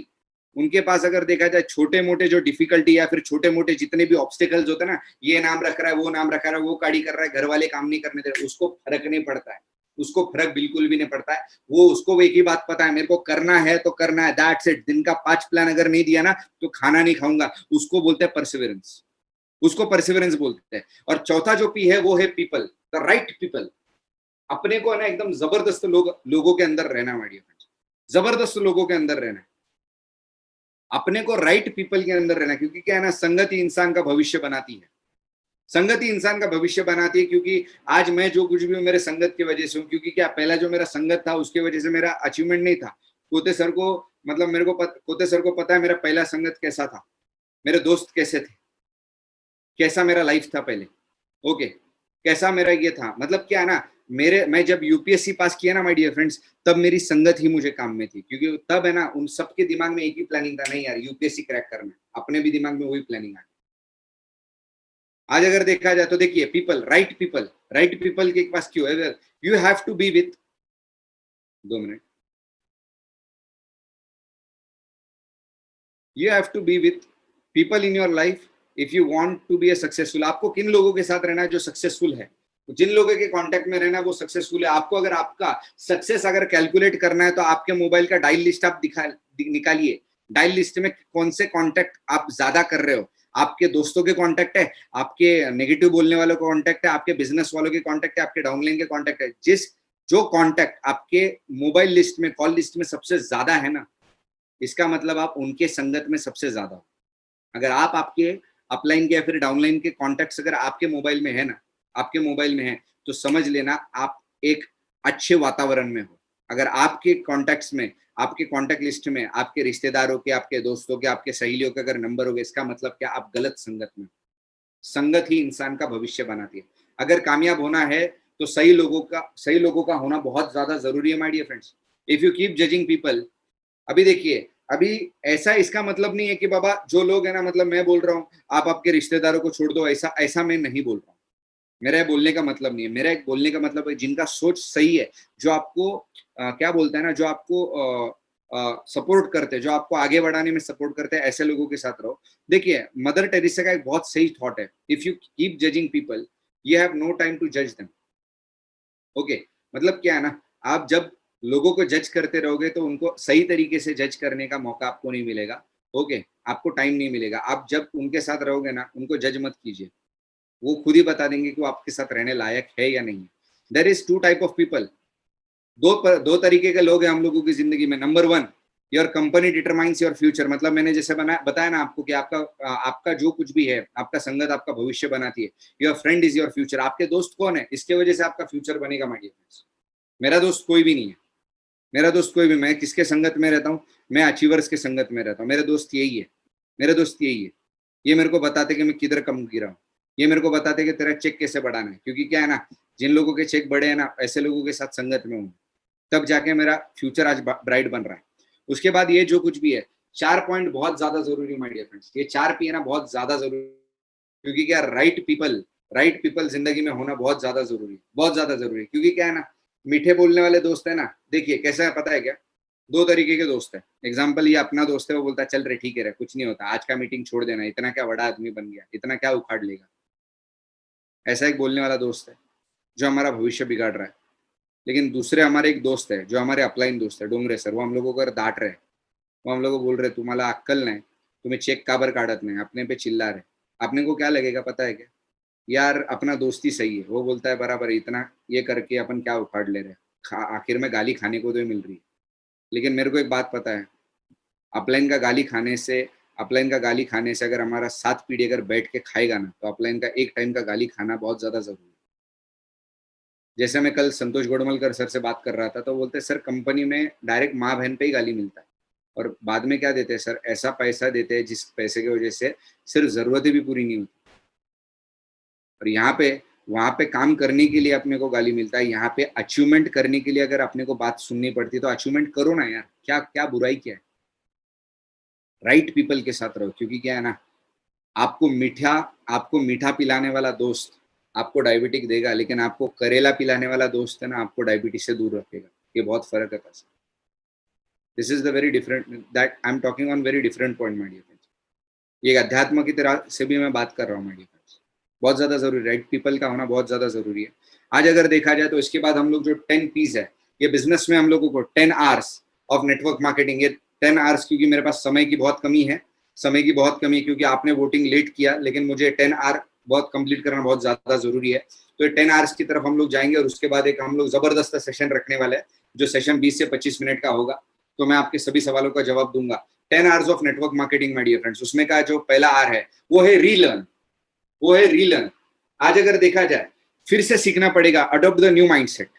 उनके पास अगर देखा जाए छोटे मोटे जो डिफिकल्टी या फिर छोटे मोटे जितने भी ऑब्स्टिकल्स होते हैं ना, ये नाम रख रहा है, वो नाम रखा रहा है, वो गाड़ी कर रहा है, घर वाले काम नहीं करने दे रहे, उसको फर्क नहीं पड़ता है। उसको फर्क बिल्कुल भी नहीं पड़ता है। वो उसको एक ही बात पता है, मेरे को करना है तो करना है, दैट्स इट। दिन का 5 प्लान अगर नहीं दिया ना तो खाना नहीं खाऊंगा। उसको बोलते हैं परसिवरेंस, उसको परसिवरेंस बोलते हैं। और चौथा जो पी है वो है पीपल, द राइट पीपल। अपने को है ना एकदम जबरदस्त लोगों के अंदर रहना माडियो, जबरदस्त लोगों के अंदर रहना, अपने को राइट पीपल के अंदर रहना। क्योंकि क्या है ना, संगति इंसान का भविष्य बनाती है, संगति इंसान का भविष्य बनाती है। क्योंकि आज मैं जो कुछ भी हूँ मेरे संगत की वजह से हूँ। क्योंकि क्या, पहला जो मेरा संगत था उसकी वजह से मेरा अचीवमेंट नहीं था। कोते सर को मतलब कोते सर को पता है मेरा पहला संगत कैसा था, मेरे दोस्त कैसे थे, कैसा मेरा लाइफ था पहले। ओके, कैसा मेरा ये था, मतलब क्या है ना, मैं जब यूपीएससी पास किया ना माय डियर फ्रेंड्स, तब मेरी संगत ही मुझे काम में थी। क्योंकि तब है ना उन सबके दिमाग में एक ही प्लानिंग था, नहीं यार यूपीएससी क्रैक करना, अपने भी दिमाग में वही प्लानिंग आ गई। आज अगर देखा जाए तो देखिए, राइट पीपल के पास क्यों है? You have to be with, 2 minute, you have to be with people in your life if you want to be a successful. आपको किन लोगों के साथ रहना है जो सक्सेसफुल है, जिन लोगों के कांटेक्ट में रहना वो सक्सेसफुल है। आपको अगर आपका सक्सेस अगर कैलकुलेट करना है तो आपके मोबाइल का डायल लिस्ट आप निकालिए। डायल लिस्ट में कौन से कांटेक्ट आप ज्यादा कर रहे हो, आपके दोस्तों के कांटेक्ट है, आपके नेगेटिव बोलने वालों के कांटेक्ट है, आपके बिजनेस वालों के कांटेक्ट है, आपके डाउनलाइन के कांटेक्ट है। जो कांटेक्ट आपके मोबाइल लिस्ट में, कॉल लिस्ट में सबसे ज्यादा है ना, इसका मतलब आप उनके संगत में सबसे ज्यादा हो। अगर आप आपके अपलाइन के या फिर डाउनलाइन के कॉन्टेक्ट्स अगर आपके मोबाइल में है ना, आपके मोबाइल में है, तो समझ लेना आप एक अच्छे वातावरण में हो। अगर आपके कॉन्टेक्ट्स में, आपके कॉन्टेक्ट लिस्ट में आपके रिश्तेदारों के, आपके दोस्तों के, आपके सहेलियों के अगर नंबर हो गए, इसका मतलब क्या, आप गलत संगत में। संगत ही इंसान का भविष्य बनाती है। अगर कामयाब होना है तो सही लोगों का होना बहुत ज्यादा जरूरी है my dear friends. If you keep judging people, अभी देखिए, अभी ऐसा इसका मतलब नहीं है कि बाबा जो लोग है ना, मतलब मैं बोल रहा हूँ आप आपके रिश्तेदारों को छोड़ दो, ऐसा ऐसा मैं नहीं बोल रहा हूँ। मेरा ये बोलने का मतलब नहीं है। मेरा एक बोलने का मतलब है जिनका सोच सही है, जो आपको क्या बोलता है ना, जो आपको सपोर्ट करते हैं, जो आपको आगे बढ़ाने में सपोर्ट करते हैं, ऐसे लोगों के साथ रहो। देखिए, मदर टेरेसा का एक बहुत सही थॉट है, if you keep judging people you have no time to जज देम। ओके, मतलब क्या है ना, आप जब लोगों को जज करते रहोगे तो उनको सही तरीके से जज करने का मौका आपको नहीं मिलेगा। ओके, आपको टाइम नहीं मिलेगा। आप जब उनके साथ रहोगे ना, उनको जज मत कीजिए, वो खुद ही बता देंगे कि वो आपके साथ रहने लायक है या नहीं है। There is 2 type of people, दो तरीके के लोग हैं हम लोगों की जिंदगी में। Number 1, your company determines your future. मतलब मैंने जैसे बताया ना आपको कि आपका जो कुछ भी है, आपका संगत आपका भविष्य बनाती है। Your friend is your future. आपके दोस्त कौन है, इसके वजह से आपका फ्यूचर बनेगा माय डियर फ्रेंड्स। मेरा दोस्त कोई भी नहीं है, मेरा दोस्त कोई भी, मैं किसके संगत में रहता हूँ, मैं अचीवर्स के संगत में रहता हूँ। मेरे दोस्त यही है, मेरे दोस्त यही है। ये मेरे को बताते कि मैं किधर कम गिरा हूँ, ये मेरे को बताते कि तेरा चेक कैसे बढ़ाना है। क्योंकि क्या है ना, जिन लोगों के चेक बड़े हैं ना, ऐसे लोगों के साथ संगत में हूँ, तब जाके मेरा फ्यूचर आज ब्राइट बन रहा है। उसके बाद ये जो कुछ भी है, 4 पॉइंट बहुत ज्यादा जरूरी माय डियर फ्रेंड्स, ये 4 पी है ना बहुत ज्यादा जरूरी, क्योंकि क्या राइट पीपल जिंदगी में होना बहुत ज्यादा जरूरी है, बहुत ज्यादा जरूरी है। क्योंकि क्या है ना, मीठे बोलने वाले दोस्त है ना, देखिए कैसा है पता है क्या, दो तरीके के दोस्त है। एग्जाम्पल, ये अपना दोस्त है, वो बोलता है चल रे ठीक है रे, कुछ नहीं होता, आज का मीटिंग छोड़ देना, इतना क्या बड़ा आदमी बन गया, इतना क्या उखाड़ लेगा। ऐसा एक बोलने वाला दोस्त है जो हमारा भविष्य बिगाड़ रहा है। लेकिन दूसरे हमारे एक दोस्त है जो हमारे अपलाइन दोस्त है, डोंगरे सर, वो हम लोगों को डांट रहे, वो हम लोग को बोल रहे तुम्हाला अक्कल नाही, तुम्हें चेक काबर काढत नाही, अपने पे चिल्ला रहे। अपने को क्या लगेगा पता है क्या, यार अपना दोस्ती सही है, वो बोलता है बराबर है, इतना ये करके अपन क्या उखाड़ ले रहे, आखिर में गाली खाने को तो मिल रही है। लेकिन मेरे को एक बात पता है, अपलाइन का गाली खाने से अपलाइन का गाली खाने से अगर हमारा 7 पीढ़ी अगर बैठ के खाएगा ना, तो अपलाइन का एक टाइम का गाली खाना बहुत ज्यादा जरूरी है। जैसे मैं कल संतोष गोडमलकर सर से बात कर रहा था, तो बोलते सर कंपनी में डायरेक्ट माँ बहन पे ही गाली मिलता है, और बाद में क्या देते हैं सर, ऐसा पैसा देते हैं जिस पैसे की वजह से सिर्फ जरूरतें भी पूरी नहीं होती। और यहाँ पे वहां पे काम करने के लिए अपने को गाली मिलता है, यहाँ पे अचीवमेंट करने के लिए अगर अपने को बात सुननी पड़ती है तो अचीवमेंट करो ना यार, क्या क्या बुराई क्या है। राइट पीपल के साथ रहो, क्योंकि क्या है ना, आपको मीठा पिलाने वाला दोस्त आपको डायबिटिक देगा, लेकिन आपको करेला पिलाने वाला दोस्त है ना, आपको डायबिटीज से दूर रखेगा। ये बहुत फर्क है। This is the very different, that I am talking on very different point my dear friends. ये अध्यात्म की तरह से भी मैं बात कर रहा हूँ माय डियर फ्रेंड्स। बहुत ज्यादा जरूरी, राइट पीपल का होना बहुत ज्यादा जरूरी है। आज अगर देखा जाए तो इसके बाद हम लोग जो 10 पीस है, ये बिजनेस में हम लोगों को 10 आवर्स ऑफ नेटवर्क मार्केटिंग, ये 10 आवर्स, क्योंकि मेरे पास समय की बहुत कमी है, क्योंकि आपने वोटिंग लेट किया, लेकिन मुझे 10 आवर बहुत कंप्लीट करना बहुत ज्यादा जरूरी है। तो 10 आवर्स की तरफ हम लोग जाएंगे, और उसके बाद एक हम लोग जबरदस्त सेशन रखने वाले हैं, जो सेशन 20 से 25 मिनट का होगा। तो मैं आपके सभी सवालों का जवाब दूंगा। 10 hours of network marketing my dear friends, उसमें का जो पहला आर है वो है रीलर्न। आज अगर देखा जाए, फिर से सीखना पड़ेगा, अडॉप्ट द न्यू माइंडसेट।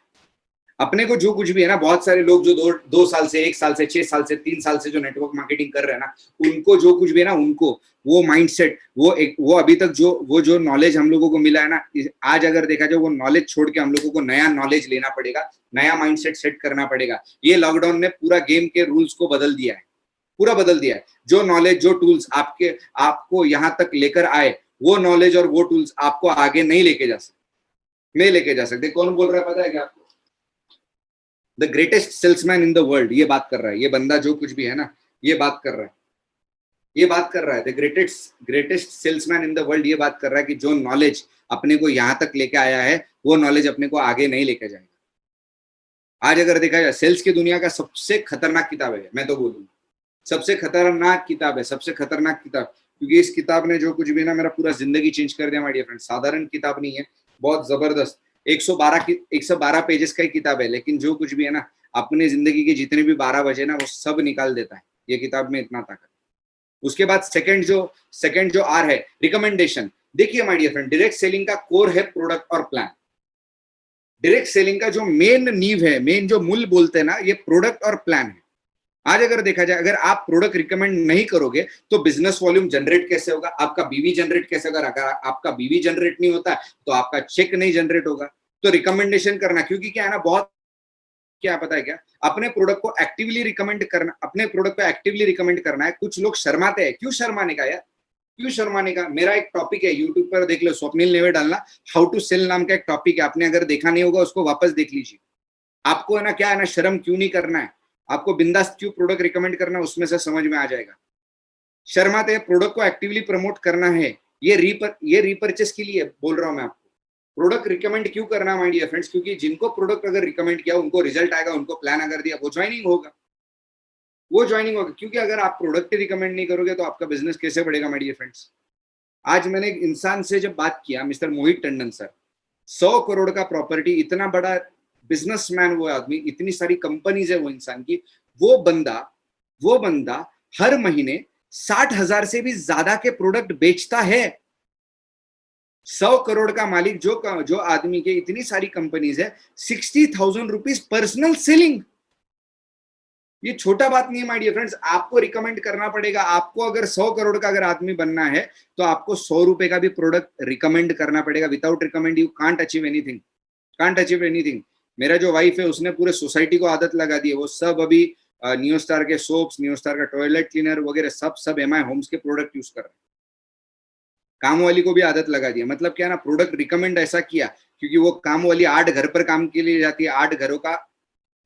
अपने को जो कुछ भी है ना, बहुत सारे लोग जो 2 साल से, 1 साल से, 6 साल से, 3 साल से जो नेटवर्क मार्केटिंग कर रहे हैं ना, उनको जो कुछ भी है ना, उनको वो माइंडसेट, वो अभी तक जो नॉलेज हम लोगों को मिला है ना, आज अगर देखा जाए, वो नॉलेज छोड़ के हम लोगों को नया नॉलेज लेना पड़ेगा, नया माइंडसेट सेट करना पड़ेगा। ये लॉकडाउन ने पूरा गेम के रूल्स को बदल दिया है, पूरा बदल दिया है। जो नॉलेज, जो टूल्स आपको यहाँ तक लेकर आए, वो नॉलेज और वो टूल्स आपको आगे नहीं लेके जा सकते। कौन बोल रहा है पता है क्या आपको? The greatest salesman in the world ये बात कर रहा है, ये बंदा जो कुछ भी है ना, ये बात कर रहा है, the greatest salesman in the world ये बात कर रहा है कि जो नॉलेज अपने को यहाँ तक लेके आया है, वो नॉलेज अपने को आगे नहीं लेके जाएगा। आज अगर देखा जाए, सेल्स की दुनिया का सबसे खतरनाक किताब है, मैं तो बोलूंगा सबसे खतरनाक किताब है, सबसे खतरनाक किताब, क्योंकि इस किताब ने जो कुछ भी ना, मेरा पूरा जिंदगी चेंज कर दिया माय डियर फ्रेंड। साधारण किताब नहीं है, बहुत जबरदस्त। 112 पेजेस का ही किताब है, लेकिन जो कुछ भी है ना, अपने जिंदगी के जितने भी 12 बजे ना, वो सब निकाल देता है ये किताब में, इतना ताकत। उसके बाद सेकंड जो आर है, रिकमेंडेशन। देखिए my dear friend, direct selling का कोर है प्रोडक्ट और प्लान। डायरेक्ट सेलिंग का जो मेन नींव है, मेन जो मूल बोलते हैं ना, ये प्रोडक्ट और प्लान है। आज अगर देखा जाए, अगर आप प्रोडक्ट रिकमेंड नहीं करोगे तो बिजनेस वॉल्यूम जनरेट कैसे होगा, आपका बीवी जनरेट कैसे होगा, अगर आपका बीवी जनरेट नहीं होता तो आपका चेक नहीं जनरेट होगा। तो रिकमेंडेशन करना, क्योंकि क्या है ना, बहुत क्या पता है क्या, अपने प्रोडक्ट को एक्टिवली रिकमेंड करना है। कुछ लोग शर्माते हैं, क्यों शर्माने का यार, क्यों शर्माने का। मेरा एक टॉपिक है, यूट्यूब पर देख लो, स्वप्निल नेवे डालना, हाउ टू सेल नाम का एक टॉपिक है, आपने अगर देखा नहीं होगा उसको वापस देख लीजिए। आपको है ना, क्या है ना, शर्म क्यों नहीं करना है, आपको बिंदास क्यों प्रोडक्ट रिकमेंड करना, उसमें से समझ में आ जाएगा। शर्माते हैं, प्रोडक्ट को एक्टिवली प्रमोट करना है, ये रीपरचेस के लिए बोल रहा हूं मैं आपको। प्रोडक्ट रिकमेंड क्यों करना माय डियर फ्रेंड्स, क्योंकि जिनको प्रोडक्ट अगर रिकमेंड किया, उनको रिजल्ट आएगा, उनको प्लान अगर दिया, वो ज्वाइनिंग होगा। क्योंकि अगर आप प्रोडक्ट रिकमेंड नहीं करोगे तो आपका बिजनेस कैसे बढ़ेगा माय डियर फ्रेंड्स। आज मैंने एक इंसान से जब बात किया, मिस्टर मोहित टंडन सर, 100 करोड़ का प्रॉपर्टी, इतना बड़ा बिजनेसमैन वो आदमी, इतनी सारी कंपनीज है वो इंसान की, वो बंदा हर महीने 60,000 से भी ज्यादा के प्रोडक्ट बेचता है। 100 करोड़ का मालिक जो आदमी के इतनी सारी कंपनीज है, 60,000 रुपीज पर्सनल सेलिंग। ये छोटा बात नहीं है माय डियर फ्रेंड्स। आपको रिकमेंड करना पड़ेगा। आपको अगर 100 करोड़ का अगर आदमी बनना है तो आपको 100 रुपए का भी प्रोडक्ट रिकमेंड करना पड़ेगा। Without recommend you can't achieve anything. Can't achieve anything. मेरा जो वाइफ है उसने पूरे सोसाइटी को आदत लगा दी है, वो सब अभी न्यू स्टार के सोप्स, न्यू स्टार का टॉयलेट क्लीनर वगैरह सब एमआई होम्स के प्रोडक्ट यूज कर रहे हैं। काम वाली को भी आदत लगा दी है। मतलब क्या ना, प्रोडक्ट रिकमेंड ऐसा किया क्योंकि वो काम वाली 8 घर पर काम के लिए जाती है, 8 घरों का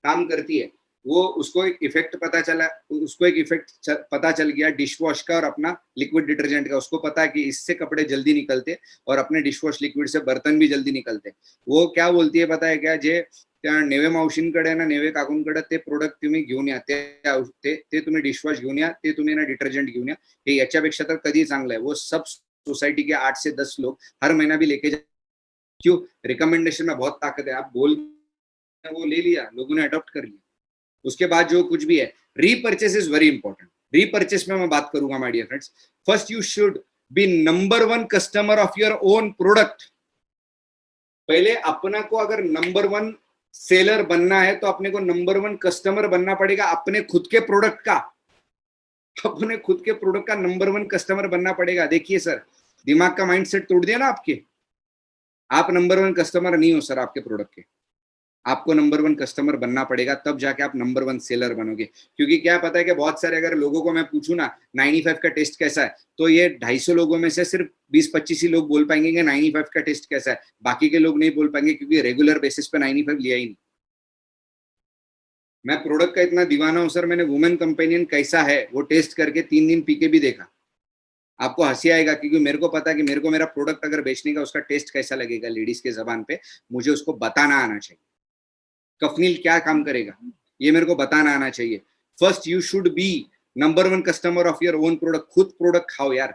काम करती है। वो उसको एक इफेक्ट पता चला, उसको एक इफेक्ट पता चल गया डिश वॉश का और अपना लिक्विड डिटर्जेंट का। उसको पता है कि इससे कपड़े जल्दी निकलते और अपने डिश वॉश लिक्विड से बर्तन भी जल्दी निकलते। वो क्या बोलती है पता है क्या, जे त्या नेवे मावशींकडे ना, नेवे काकूंकडे ते प्रोडक्ट तुम्ही घेऊन या, ते तुम्ही डिशवॉश घेऊन या, ते तुम्ही ना डिटर्जेंट घेऊन या, हे याच्यापेक्षा तर कधी चांगलं है। वो सब सोसाइटी के 8 से 10 लोग हर महीना भी लेके जा। क्यों? रिकमेंडेशन में बहुत ताकत है। आप बोल, वो ले लिया, लोगों ने अडॉप्ट कर लिया। उसके बाद जो कुछ भी है, repurchase is very important. Repurchase में मैं बात करूंगा my dear friends. First you should be number 1 customer of your own product. पहले अपना को अगर नंबर 1 सेलर बनना है तो अपने को नंबर 1 कस्टमर बनना पड़ेगा अपने खुद के प्रोडक्ट का। अपने खुद के प्रोडक्ट का नंबर 1 कस्टमर बनना पड़ेगा। देखिए सर, दिमाग का माइंडसेट तोड़ दिया ना आपके। आप नंबर 1 कस्टमर नहीं हो सर आपके प्रोडक्ट के। आपको नंबर 1 कस्टमर बनना पड़ेगा, तब जाके आप नंबर 1 सेलर बनोगे। क्योंकि क्या पता है कि बहुत सारे अगर लोगों को मैं पूछूं ना 95 का टेस्ट कैसा है, तो ये 250 लोगों में से सिर्फ 20-25 ही लोग बोल पाएंगे कि 95 का टेस्ट कैसा है। बाकी के लोग नहीं बोल पाएंगे क्योंकि रेगुलर बेसिस पे 95 लिया ही नहीं। मैं प्रोडक्ट का इतना दीवाना हूं सर, मैंने वुमेन कंपेनियन कैसा है वो टेस्ट करके 3 दिन पी के भी देखा। आपको हंसी आएगा क्योंकि मेरे को पता है कि मेरे को मेरा प्रोडक्ट अगर बेचने का उसका टेस्ट कैसा लगेगा लेडीज के जबान पे, मुझे उसको बताना आना चाहिए। कफनील क्या काम करेगा ये मेरे को बताना आना चाहिए। First you should be number 1 customer of your own product. खुद प्रोडक्ट खाओ यार।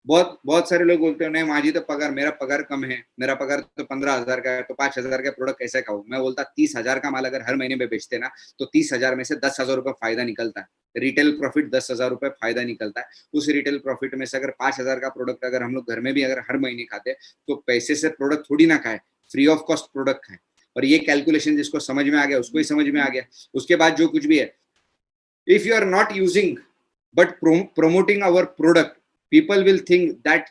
बहुत बहुत सारे लोग बोलते हैं नहीं माझी तो पगार, मेरा पगार कम है, मेरा पगार तो 15,000 का है, तो 5,000 का प्रोडक्ट कैसे खाऊं। मैं बोलता 30,000 का माल अगर हर महीने में बेचते ना, तो 30,000 में से 10,000 रुपए फायदा निकलता है। रिटेल प्रॉफिट 10,000 रुपए फायदा निकलता है। उस रिटेल प्रॉफिट में से अगर 5,000 का प्रोडक्ट अगर हम लोग घर में भी अगर हर महीने खाते, तो पैसे से प्रोडक्ट थोड़ी ना खाए, फ्री ऑफ कॉस्ट प्रोडक्ट खाए। और ये कैलकुलेशन जिसको समझ में आ गया उसको ही समझ में आ गया। उसके बाद जो कुछ भी है, if you are not using but promoting our product, people will think that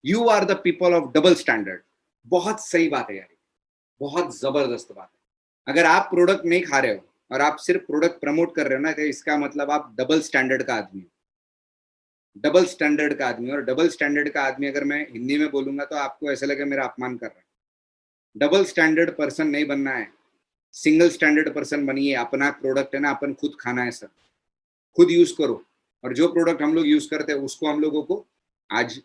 you are the people of double standard। बहुत सही बात है यार, बहुत जबरदस्त बात है। अगर आप प्रोडक्ट नहीं खा रहे हो और आप सिर्फ प्रोडक्ट प्रमोट कर रहे हो ना, तो इसका मतलब आप डबल स्टैंडर्ड का आदमी हो। डबल स्टैंडर्ड का आदमी। और डबल स्टैंडर्ड का आदमी अगर मैं हिंदी में बोलूंगा तो आपको ऐसा लगे मेरा अपमान कर रहा है। डबल स्टैंडर्ड पर्सन नहीं बनना है, सिंगल स्टैंडर्ड पर्सन बनिए। अपना प्रोडक्ट है ना, अपन खुद खाना है सर, खुद यूज करो। और जो प्रोडक्ट हम लोग यूज करते हैं उसको हम लोगों को आज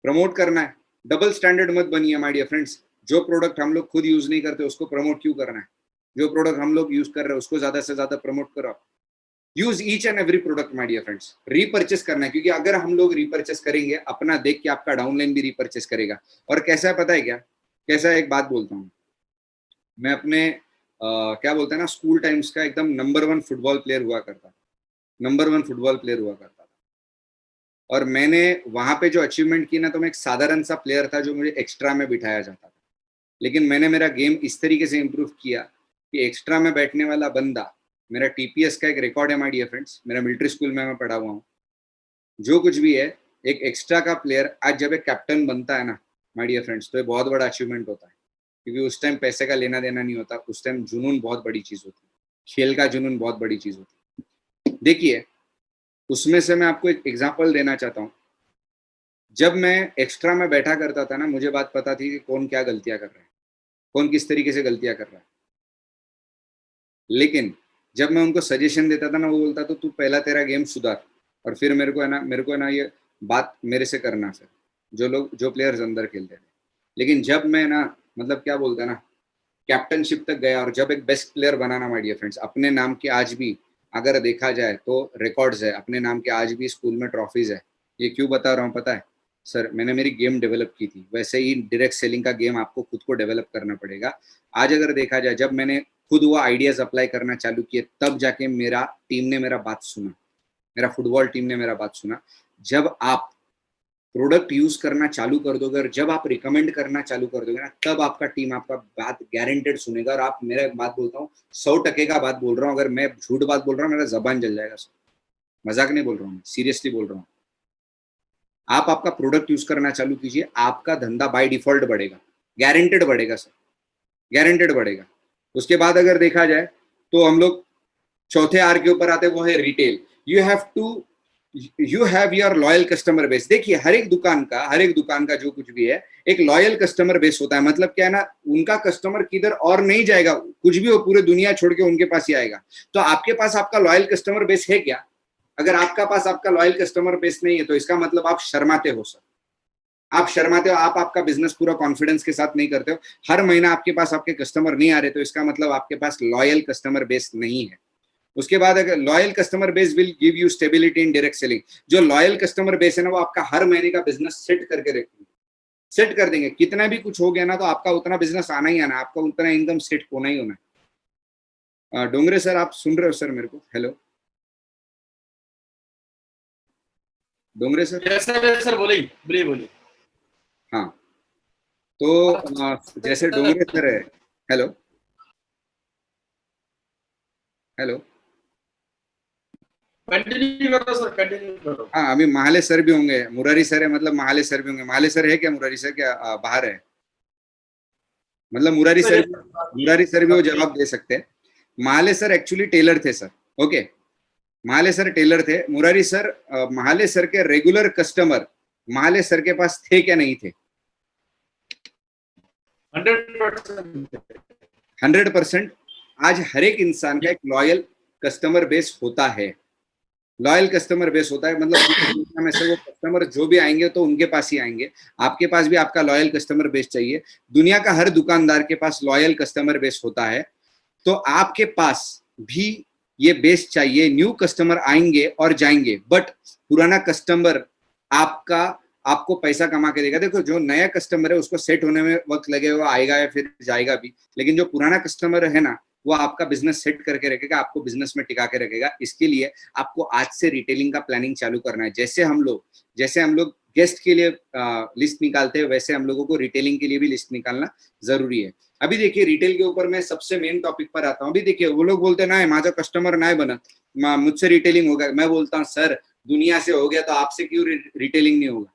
प्रमोट करना है। डबल स्टैंडर्ड मत बनिए माय डियर फ्रेंड्स। जो प्रोडक्ट हम लोग खुद यूज नहीं करते उसको प्रमोट क्यों करना है। जो प्रोडक्ट हम लोग यूज कर रहे हैं उसको ज्यादा से ज्यादा प्रमोट करो। Use each and every product my dear friends. Repurchase करना है, क्योंकि अगर हम लोग रीपर्चेस करेंगे, अपना देख के आपका डाउनलाइन भी रीपर्चेस करेगा। और कैसा है पता है क्या, कैसा है, एक बात बोलता हूँ मैं अपने क्या बोलते हैं ना, स्कूल टाइम्स का एकदम नंबर 1 फुटबॉल प्लेयर हुआ करता, नंबर 1 फुटबॉल प्लेयर हुआ करता था। और मैंने वहां पे जो अचीवमेंट की ना, तो मैं एक साधारण सा प्लेयर था जो मुझे एक्स्ट्रा में बिठाया जाता था। लेकिन मैंने मेरा गेम इस तरीके से इम्प्रूव किया कि एक्स्ट्रा में बैठने वाला बंदा, मेरा टीपीएस का एक रिकॉर्ड है माय डियर फ्रेंड्स, मेरा मिलिट्री स्कूल में मैं पढ़ा हुआ हूँ। जो कुछ भी है, एक एक्स्ट्रा का प्लेयर आज जब एक कैप्टन बनता है ना माय डियर फ्रेंड्स, तो ये बहुत बड़ा अचीवमेंट होता है। क्योंकि उस टाइम पैसे का लेना देना नहीं होता, उस टाइम जुनून बहुत बड़ी चीज होती है, खेल का जुनून बहुत बड़ी चीज होती है। देखिए, उसमें से मैं आपको एक एग्जांपल देना चाहता हूँ। जब मैं एक्स्ट्रा में बैठा करता था ना, मुझे बात पता थी कि कौन क्या गलतियां कर रहा है, कौन किस तरीके से गलतियां कर रहा है। लेकिन जब मैं उनको सजेशन देता था ना, वो बोलता तो तू पहला तेरा गेम सुधार और फिर मेरे को है ना ये बात मेरे से करना सर, जो प्लेयर्स अंदर खेलते थे। लेकिन जब मैं ना, मतलब क्या बोलता है ना, कैप्टनशिप तक गया और जब एक बेस्ट प्लेयर बनाना माय डियर फ्रेंड्स, अपने नाम के आज भी अगर देखा जाए तो रिकॉर्ड्स है, अपने नाम के आज भी स्कूल में ट्रॉफीज है। ये क्यों बता रहा हूँ पता है सर, मैंने मेरी गेम डेवलप की थी। वैसे ही डायरेक्ट सेलिंग का गेम आपको खुद को डेवलप करना पड़ेगा। आज अगर देखा जाए, जब मैंने खुद वो आइडियाज अप्लाई करना चालू किए, तब जाके मेरा टीम ने मेरा बात सुना, मेरा फुटबॉल टीम ने मेरा बात सुना। जब आप प्रोडक्ट यूज करना चालू कर दोगे और जब आप रिकमेंड करना चालू कर दोगे ना, तब आपका टीम आपका बात गारंटेड सुनेगा। और आप, मेरा बात बोलता हूँ 100% का बात बोल रहा हूँ, अगर मैं झूठ बात बोल रहा हूँ मेरा जबान जल जाएगा सर। मजाक नहीं बोल रहा हूँ, सीरियसली बोल रहा हूँ। आप आपका प्रोडक्ट यूज करना चालू कीजिए, आपका धंधा बाय डिफॉल्ट बढ़ेगा, गारंटेड बढ़ेगा सर। गारंटेड बढ़ेगा। उसके बाद अगर देखा जाए तो हम लोग चौथे आर के ऊपर आते हैं, वो है retail. You have your loyal customer base. देखिए हर एक दुकान का जो कुछ भी है एक लॉयल कस्टमर बेस होता है। मतलब क्या है ना, उनका कस्टमर किधर और नहीं जाएगा, कुछ भी हो पूरे दुनिया छोड़ के उनके पास ही आएगा। तो आपके पास आपका लॉयल कस्टमर बेस है क्या? अगर आपका पास आपका लॉयल कस्टमर बेस नहीं है तो इसका मतलब आप शर्माते हो सर। आप शर्माते हो, आप आपका बिजनेस पूरा कॉन्फिडेंस के साथ नहीं करते हो। हर महीना आपके पास आपके कस्टमर नहीं आ रहे तो इसका मतलब आपके पास लॉयल कस्टमर बेस नहीं है। उसके बाद अगर loyal customer base will give you stability in direct selling. जो लॉयल कस्टमर बेस है ना, वो आपका हर महीने का बिजनेस सेट करके रखेंगे, सेट कर देंगे। कितना भी कुछ हो गया ना तो आपका उतना बिजनेस आना ही आना, आपका उतना इनकम सेट होना ही होना है। डोंगरे सर आप सुन रहे हो सर मेरे को? Hello Dongre sir. सर बोलिए बोलिए बोलिए। हाँ तो जैसे डोंगरे सर है। Hello hello. कंटिन्यू करो सर, कंटिन्यू करो। हाँ अभी महाले सर भी होंगे, मुरारी सर है, मतलब महाले सर भी होंगे। महाले सर है क्या? मुरारी सर क्या बाहर है? मतलब मुरारी सर भी वो जवाब दे सकते हैं। महाले सर एक्चुअली टेलर थे sir. Okay, Mahale sir tailor थे। मुरारी सर महाले सर के रेगुलर कस्टमर महाले सर के पास थे क्या? नहीं थे। 100%। आज हर एक इंसान का एक लॉयल कस्टमर बेस होता है। लॉयल कस्टमर बेस होता है, मतलब दुनिया में से वो कस्टमर जो भी आएंगे तो उनके पास ही आएंगे। आपके पास भी आपका लॉयल कस्टमर बेस चाहिए। दुनिया का हर दुकानदार के पास लॉयल कस्टमर बेस होता है। तो आपके पास भी ये बेस चाहिए। न्यू कस्टमर आएंगे और जाएंगे, बट पुराना कस्टमर आपका आपको पैसा कमा के देगा। देखो जो नया कस्टमर है उसको सेट होने में वक्त लगेगा, आएगा या फिर जाएगा भी, लेकिन जो पुराना कस्टमर है ना वो आपका बिजनेस सेट करके रखेगा, आपको बिजनेस में टिका के रखेगा। इसके लिए आपको आज से रिटेलिंग का प्लानिंग चालू करना है। जैसे हम लोग गेस्ट के लिए लिस्ट निकालते हैं, वैसे हम लोगों को रिटेलिंग के लिए भी लिस्ट निकालना जरूरी है। अभी देखिए रिटेल के ऊपर मैं सबसे मेन टॉपिक पर आता हूँ। अभी देखिए वो लोग बोलते ना माझा कस्टमर ना बना, मुझसे रिटेलिंग होगा। मैं बोलता हूँ सर दुनिया से हो गया तो आपसे क्यों रिटेलिंग नहीं होगा?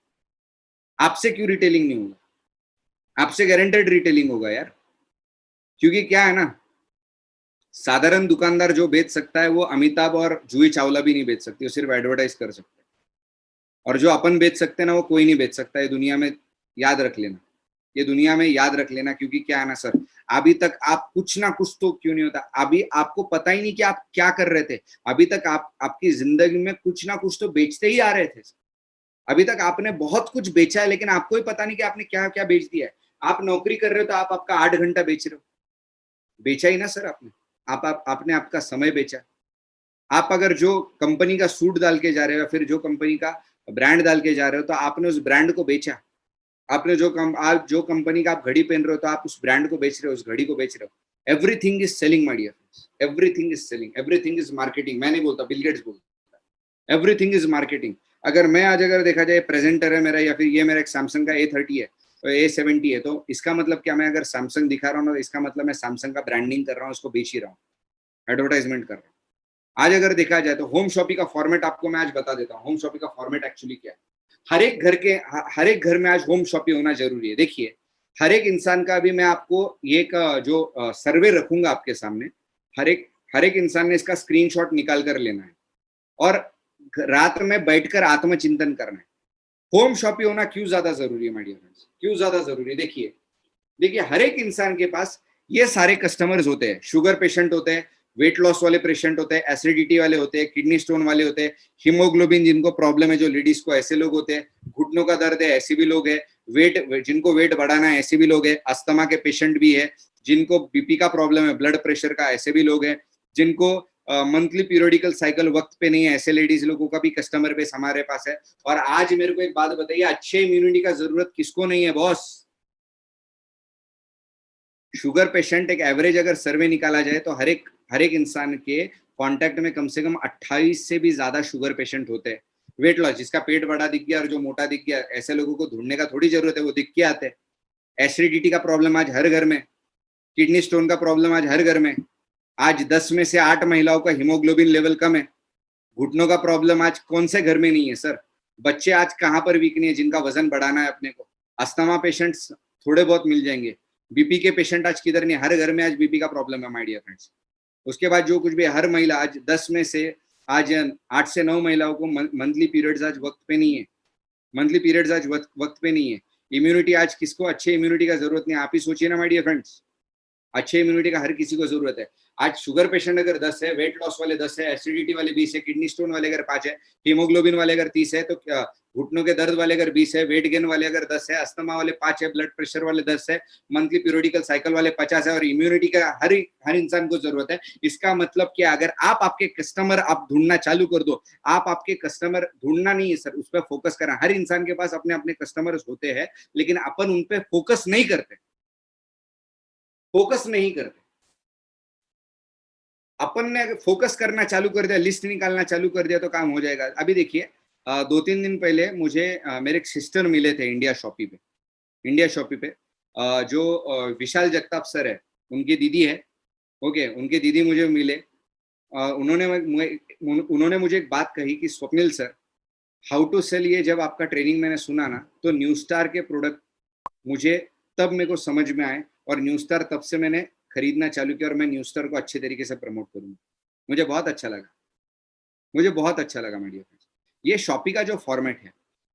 आपसे क्यों रिटेलिंग नहीं होगा? आपसे गारंटेड रिटेलिंग होगा यार। क्योंकि क्या है ना, साधारण दुकानदार जो बेच सकता है वो अमिताभ और जूही चावला भी नहीं बेच सकती, वो सिर्फ एडवर्टाइज कर सकते हैं। और जो अपन बेच सकते हैं ना वो कोई नहीं बेच सकता। ये दुनिया में याद रख लेना, ये दुनिया में याद रख लेना। क्योंकि क्या है ना सर, अभी तक आप कुछ ना कुछ तो क्यों नहीं होता, अभी आपको पता ही नहीं कि आप क्या कर रहे थे। अभी तक आप आपकी जिंदगी में कुछ ना कुछ तो बेचते ही आ रहे थे। अभी तक आपने बहुत कुछ बेचा है, लेकिन आपको ही पता नहीं कि आपने क्या क्या बेच दिया है। आप नौकरी कर रहे हो तो आप आपका 8 घंटा बेच रहे हो, बेचा ही ना सर आपने। आपने आपका समय बेचा। आप अगर जो कंपनी का सूट डाल के जा रहे हो या फिर जो कंपनी का ब्रांड डाल के जा रहे हो तो आपने उस ब्रांड को बेचा। आपने आप जो कंपनी का आप घड़ी पहन रहे हो तो आप उस ब्रांड को बेच रहे हो, उस घड़ी को बेच रहे हो। Everything is selling my dear friends, everything is selling, everything is marketing. मैं नहीं बोलता, बिल गेट्स बोलता है एवरीथिंग इज मार्केटिंग। अगर मैं आज अगर देखा जाए प्रेजेंटर है मेरा, या फिर ये मेरा एक सैमसंग का A30 है तो A70 है, तो इसका मतलब क्या, मैं अगर सैमसंग दिखा रहा हूँ ना, इसका मतलब मैं सैमसंग का ब्रांडिंग कर रहा हूँ, उसको बेच ही रहा हूँ, एडवर्टाइजमेंट कर रहा हूँ। आज अगर देखा जाए तो होम शॉपिंग का फॉर्मेट आपको मैं आज बता देता हूँ। होम शॉपिंग का फॉर्मेट एक्चुअली क्या है। हर एक घर में आज होम शॉपिंग होना जरूरी है। देखिए हर एक इंसान का, अभी मैं आपको एक जो सर्वे रखूंगा आपके सामने, हर एक इंसान ने इसका स्क्रीनशॉट निकाल कर लेना है और रात में बैठकर आत्मचिंतन करना है। होम शॉपिंग होना क्यों ज्यादा जरूरी है माय डियर फ्रेंड्स, क्यों ज्यादा जरूरी है? देखिए हर एक इंसान के पास ये सारे कस्टमर्स होते हैं। शुगर पेशेंट होते हैं, वेट लॉस वाले पेशेंट होते हैं, एसिडिटी वाले होते हैं, किडनी स्टोन वाले होते हैं, हीमोग्लोबिन जिनको प्रॉब्लम है जो लेडीज को, ऐसे लोग होते हैं। घुटनों का दर्द है, ऐसे भी लोग हैं। जिनको वेट बढ़ाना है, ऐसे भी लोग हैं। अस्थमा के पेशेंट भी है। जिनको बीपी का प्रॉब्लम है, ब्लड प्रेशर का, ऐसे भी लोग हैं। जिनको मंथली पीरियडिकल साइकिल वक्त पे नहीं है, ऐसे लेडीज लोगों का भी कस्टमर बेस हमारे पास है। और आज मेरे को एक बात बताइए, अच्छे इम्यूनिटी का जरूरत किसको नहीं है बॉस? शुगर पेशेंट एक एवरेज अगर सर्वे निकाला जाए तो हर एक इंसान के कांटेक्ट में कम से कम 28 से भी ज्यादा शुगर पेशेंट होते हैं। वेट लॉस, जिसका पेट बड़ा दिख गया और जो मोटा दिख गया, ऐसे लोगों को ढूंढने का थोड़ी जरूरत है, वो दिख के आते हैं। एसिडिटी का प्रॉब्लम आज हर घर में, किडनी स्टोन का प्रॉब्लम आज हर घर में। आज 10 में से 8 महिलाओं का हीमोग्लोबिन लेवल कम है। घुटनों का प्रॉब्लम आज कौन से घर में नहीं है सर? बच्चे आज कहाँ पर वीक नहीं है जिनका वजन बढ़ाना है अपने को? अस्थमा पेशेंट्स थोड़े बहुत मिल जाएंगे, बीपी के पेशेंट आज किधर नहीं, हर घर में आज बीपी का प्रॉब्लम है माय डियर फ्रेंड्स। उसके बाद जो कुछ भी, हर महिला आज 10 में से आज 8 से 9 महिलाओं को मंथली पीरियड्स आज वक्त पे नहीं है, मंथली पीरियड्स आज वक्त पे नहीं है। इम्यूनिटी आज किसको अच्छे इम्यूनिटी का जरूरत नहीं है, आप ही सोचिए ना माय डियर फ्रेंड्स, अच्छे इम्यूनिटी का हर किसी को जरूरत है। आज शुगर पेशेंट अगर 10 है, वेट लॉस वाले 10 है, एसिडिटी वाले 20 है, किडनी स्टोन वाले अगर 5 है, हीमोग्लोबिन वाले अगर 30 है, तो घुटनों के दर्द वाले अगर 20 है, वेट गेन वाले अगर 10 है, अस्थमा वाले 5 है, ब्लड प्रेशर वाले 10 है, मंथली पीरियोडिकल साइकिल वाले 50 है, और इम्यूनिटी का हर इंसान को जरूरत है। इसका मतलब क्या, अगर आप आपके कस्टमर आप ढूंढना चालू कर दो, आप आपके कस्टमर ढूंढना नहीं है सर, उस पर फोकस करना। हर इंसान के पास अपने अपने कस्टमर्स होते हैं, लेकिन अपन उन पे फोकस नहीं करते, फोकस नहीं करते। अपन ने अगर फोकस करना चालू कर दिया, लिस्ट निकालना चालू कर दिया, तो काम हो जाएगा। अभी देखिए 2-3 दिन पहले मुझे मेरे एक सिस्टर मिले थे इंडिया शॉपी पे, जो विशाल जगताप सर है, उनकी दीदी है। ओके, उनके दीदी मुझे मिले। उन्होंने मुझे एक बात कही कि Swapnil sir, how to sell, ये जब आपका ट्रेनिंग मैंने सुना ना, तो न्यू स्टार के प्रोडक्ट मुझे तब मेरे को समझ में आए, और न्यू स्टार तब से मैंने खरीदना चालू किया, और मैं न्यू स्टार को अच्छे तरीके से प्रमोट करूंगा। मुझे बहुत अच्छा लगा माय डियर फ्रेंड्स। ये शॉपी का जो फॉर्मेट है,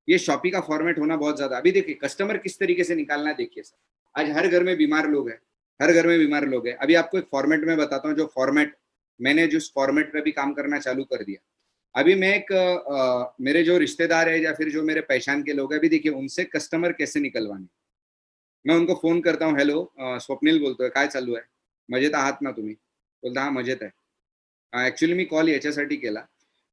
ये शॉपी का फॉर्मेट होना बहुत ज्यादा। अभी देखिए कस्टमर किस तरीके से निकालना है, देखिए सर, आज हर घर में बीमार लोग हैं, अभी आपको एक फॉर्मेट में बताता हूँ, जो फॉर्मेट मैंने जिस फॉर्मेट पे भी काम करना चालू कर दिया। अभी मैं एक मेरे जो रिश्तेदार है या फिर जो मेरे पहचान के लोग हैं, अभी देखिए उनसे कस्टमर कैसे निकलवाने। मैं उनको फोन करता हूँ, हॅलो स्वप्नील बोलतोय, काय चालू आहे, मजेत आहात ना तुम्ही? बोलता हा मजेत आहे। ऍक्च्युली मी कॉल याच्यासाठी केला,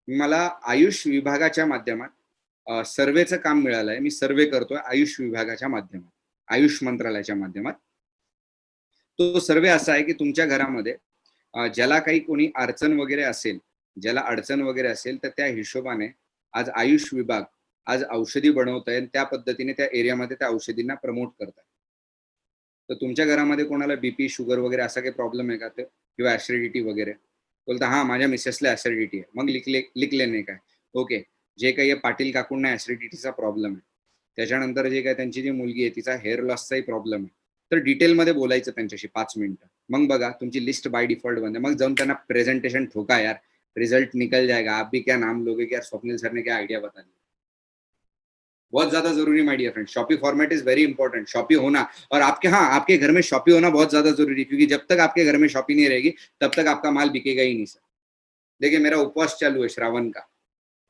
मला आयुष विभागाच्या माध्यमात सर्वेचं काम मिळालं आहे। मी सर्वे करतोय आयुष विभागाच्या माध्यमात, आयुष मंत्रालयाच्या माध्यमात। तो सर्वे असा आहे की तुमच्या घरामध्ये ज्याला काही कोणी अडचण वगैरे असेल, तर त्या हिशोबाने आज आयुष विभाग आज औषधी बनवत आहे, त्या पद्धतीने त्या एरियामध्ये त्या औषधींना प्रमोट करतात। तर तुमच्या घरामध्ये कोणाला बीपी, शुगर वगैरे असा काही प्रॉब्लेम आहे का, ते किंवा ऍसिडिटी वगैरे? बोलता हा, माझ्या मिसेसला ऍसिडिटी आहे। मग लिखले नाही काय? ओके, जे काही पाटील काकूंना ऍसिडिटीचा प्रॉब्लेम आहे, त्याच्यानंतर जे काही त्यांची जी मुलगी आहे तिचा हेअर लॉसचाही प्रॉब्लेम आहे, तर डिटेलमध्ये बोलायचं त्यांच्याशी 5 मिनिटं। मग बघा तुमची लिस्ट बाय डिफॉल्ट बनते। मग जाऊन त्यांना प्रेझेंटेशन ठोका यार, रिजल्ट निकल जाएगा, आप भी क्या नाम लोगे कि यार स्वप्निल सर ने क्या आइडिया बता दी। बहुत ज्यादा जरूरी my dear friend, shoppe format is very important. Shoppe होना, और आपके घर में शॉपी होना बहुत ज्यादा जरूरी है, क्योंकि जब तक आपके घर में शॉपी नहीं रहेगी तब तक आपका माल बिकेगा ही नहीं सर। देखिए मेरा उपवास चालू है श्रावण का,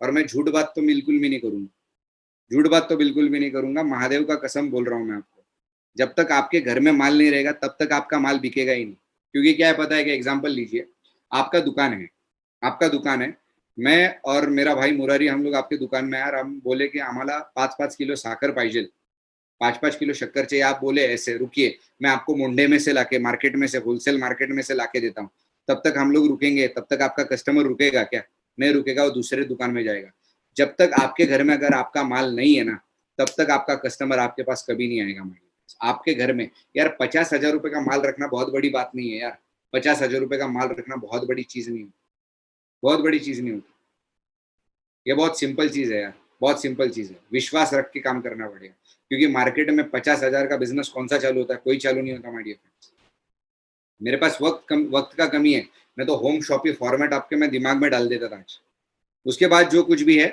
और मैं झूठ बात तो बिल्कुल भी नहीं करूंगा, महादेव का कसम बोल रहा हूँ मैं आपको। जब तक आपके घर में माल नहीं रहेगा तब तक आपका माल बिकेगा ही नहीं। क्योंकि क्या है पता है कि, एग्जाम्पल लीजिए, आपका दुकान है, मैं और मेरा भाई मुरारी, हम लोग आपके दुकान में यार, हम बोले कि आम्हाला 5-5 किलो साखर पाहिजे, 5-5 किलो शक्कर चाहिए। आप बोले ऐसे, रुकिए मैं आपको मुंडे में से लाके, मार्केट में से, होलसेल मार्केट में से लाके देता हूँ। तब तक हम लोग रुकेंगे, तब तक आपका कस्टमर रुकेगा क्या? नहीं रुकेगा, वो दूसरे दुकान में जाएगा। जब तक आपके घर में अगर आपका माल नहीं है ना, तब तक आपका कस्टमर आपके पास कभी नहीं आएगा। आपके घर में यार 50,000 रुपए का माल रखना बहुत बड़ी बात नहीं है यार, 50,000 रुपए का माल रखना बहुत बड़ी चीज नहीं होती। ये बहुत सिंपल चीज है यार, बहुत सिंपल चीज है। विश्वास रख के काम करना पड़ेगा, क्योंकि मार्केट में 50,000 का बिजनेस कौन सा चालू होता है? कोई चालू नहीं होता माय डियर फ्रेंड्स। मेरे पास वक्त का कमी है, मैं तो होम शॉपी फॉर्मेट आपके मैं दिमाग में डाल देता था आज। उसके बाद जो कुछ भी है,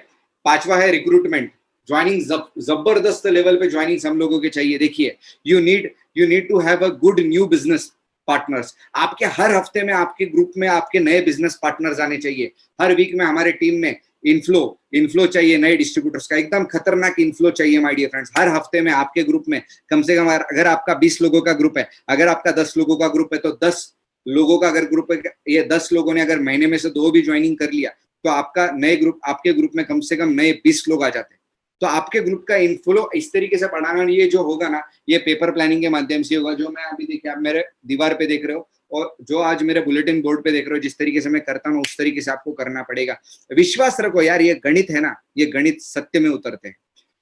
5वां है रिक्रूटमेंट। ज्वाइनिंग जबरदस्त लेवल पे ज्वाइनिंग हम लोगों के चाहिए। देखिए, you need to have a good new business partners. आपके हर हफ्ते में आपके ग्रुप में आपके नए बिजनेस पार्टनर्स आने चाहिए। हर वीक में हमारे टीम में इनफ्लो चाहिए, नए डिस्ट्रीब्यूटर्स का एकदम खतरनाक इनफ्लो चाहिए माय डियर फ्रेंड्स। हर हफ्ते में आपके ग्रुप में कम से कम, अगर आपका 20 लोगों का ग्रुप है, अगर आपका 10 लोगों का ग्रुप है, तो 10 लोगों का अगर ग्रुप है, ये 10 लोगों ने अगर महीने में से 2 भी ज्वाइनिंग कर लिया, तो आपके ग्रुप में कम से कम नए 20 लोग आ जाते हैं। तो आपके ग्रुप का इनफ्लो इस तरीके से बढ़ाना, ये जो होगा ना, ये पेपर प्लानिंग के माध्यम से होगा। जो मैं अभी देखिए, आप मेरे दीवार पे देख रहे हो, और जो आज मेरे बुलेटिन बोर्ड पे देख रहे हो, जिस तरीके से मैं करता हूँ उस तरीके से आपको करना पड़ेगा। विश्वास रखो यार, ये गणित है ना, ये गणित सत्य में उतरते हैं।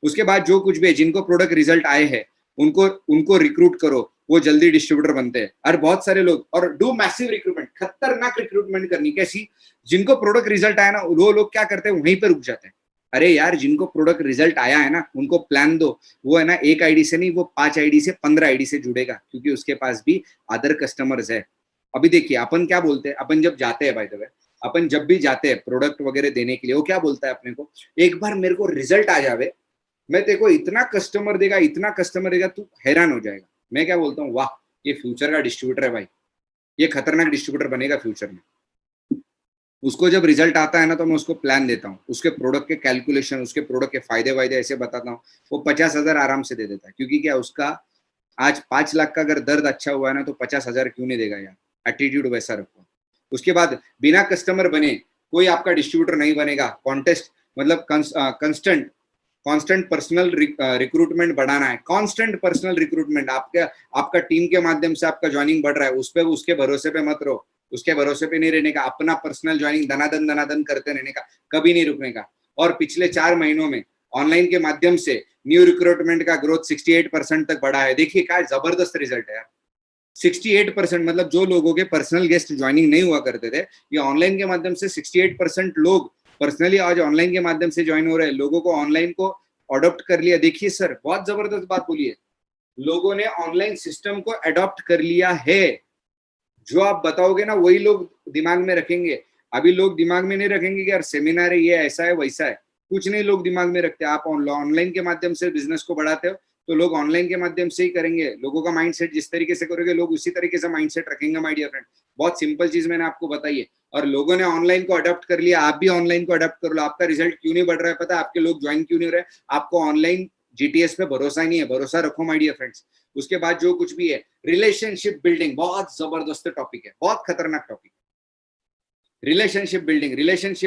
उसके बाद जो कुछ भी है, जिनको प्रोडक्ट रिजल्ट आए हैं उनको रिक्रूट करो, वो जल्दी डिस्ट्रीब्यूटर बनते हैं। और बहुत सारे लोग, और डू मैसिव रिक्रूटमेंट, खतरनाक रिक्रूटमेंट करनी। कैसी? जिनको प्रोडक्ट रिजल्ट आया ना, वो लोग क्या करते हैं, वहीं पर रुक जाते हैं। अरे यार, जिनको प्रोडक्ट रिजल्ट आया है ना, उनको प्लान दो। वो है ना, एक आईडी से नहीं, वो 5 आईडी से 15 आईडी से जुड़ेगा, क्योंकि उसके पास भी अदर कस्टमर्स है। अभी देखिए, अपन क्या बोलते हैं, अपन जब जाते हैं, बाय द वे, अपन जब भी जाते हैं प्रोडक्ट वगैरह देने के लिए, वो क्या बोलता है अपने को, एक बार मेरे को रिजल्ट आ जावे, मैं तेरे को इतना कस्टमर देगा, इतना कस्टमर देगा, तू हैरान हो जाएगा। मैं क्या बोलता हूँ, वाह, ये फ्यूचर का डिस्ट्रीब्यूटर है भाई, ये खतरनाक डिस्ट्रीब्यूटर बनेगा फ्यूचर में। उसको जब रिजल्ट आता है ना, तो मैं उसको प्लान देता हूँ, उसके प्रोडक्ट के कैलकुलेशन, उसके प्रोडक्ट के फायदे वायदे ऐसे बताता हूँ। वो 50,000 आराम से दे देता है, क्योंकि क्या, उसका आज 5 लाख का अगर दर्द अच्छा हुआ है ना, तो 50,000 क्यों नहीं देगा यार। एटीट्यूड वैसा रखो। उसके बाद बिना कस्टमर बने कोई आपका डिस्ट्रीब्यूटर नहीं बनेगा। कॉन्टेस्ट मतलब कंस्टेंट कांस्टेंट पर्सनल रिक्रूटमेंट बढ़ाना है। कांस्टेंट पर्सनल रिक्रूटमेंट, आपका टीम के माध्यम से आपका ज्वाइनिंग बढ़ रहा है, उस पे उसके भरोसे पे मत रहो, उसके भरोसे पे नहीं रहने का। अपना पर्सनल ज्वाइनिंग धनाधन करते रहने का, कभी नहीं रुकने का। और पिछले 4 महीनों में ऑनलाइन के माध्यम से न्यू रिक्रूटमेंट का ग्रोथ 68% तक बढ़ा है। देखिए क्या जबरदस्त रिजल्ट है यार। 68%, मतलब जो लोगों के पर्सनल गेस्ट ज्वाइनिंग नहीं हुआ करते थे, ये ऑनलाइन के माध्यम से 68% लोग पर्सनली आज ऑनलाइन के माध्यम से ज्वाइन हो रहे हैं। लोगों को ऑनलाइन को अडॉप्ट कर लिया। देखिए सर, बहुत जबरदस्त बात बोली है, लोगों ने ऑनलाइन सिस्टम को अडॉप्ट कर लिया है। जो आप बताओगे ना, वही लोग दिमाग में रखेंगे। अभी लोग दिमाग में नहीं रखेंगे कि यार सेमिनार है, ये ऐसा है वैसा है, कुछ नहीं लोग दिमाग में रखते। आप ऑनलाइन के माध्यम से बिजनेस को बढ़ाते हो, तो लोग ऑनलाइन के माध्यम से ही करेंगे। लोगों का माइंडसेट जिस तरीके से करोगे, लोग उसी तरीके से माइंडसेट रखेंगे माय डियर फ्रेंड। बहुत सिंपल चीज मैंने आपको बताई है, और लोगों ने ऑनलाइन को अडॉप्ट कर लिया। आप भी ऑनलाइन को अडॉप्ट कर लो। आपका रिजल्ट क्यों नहीं बढ़ रहा है पता है? आपके लोग ज्वाइन क्यों नहीं हो रहे? आपको ऑनलाइन जीटीएस पे भरोसा नहीं है। भरोसा रखो माय डियर फ्रेंड्स। उसके बाद जो कुछ भी है, रिलेशनशिप बिल्डिंग बहुत जबरदस्त टॉपिक है, बहुत खतरनाक टॉपिक। रिलेशनशिप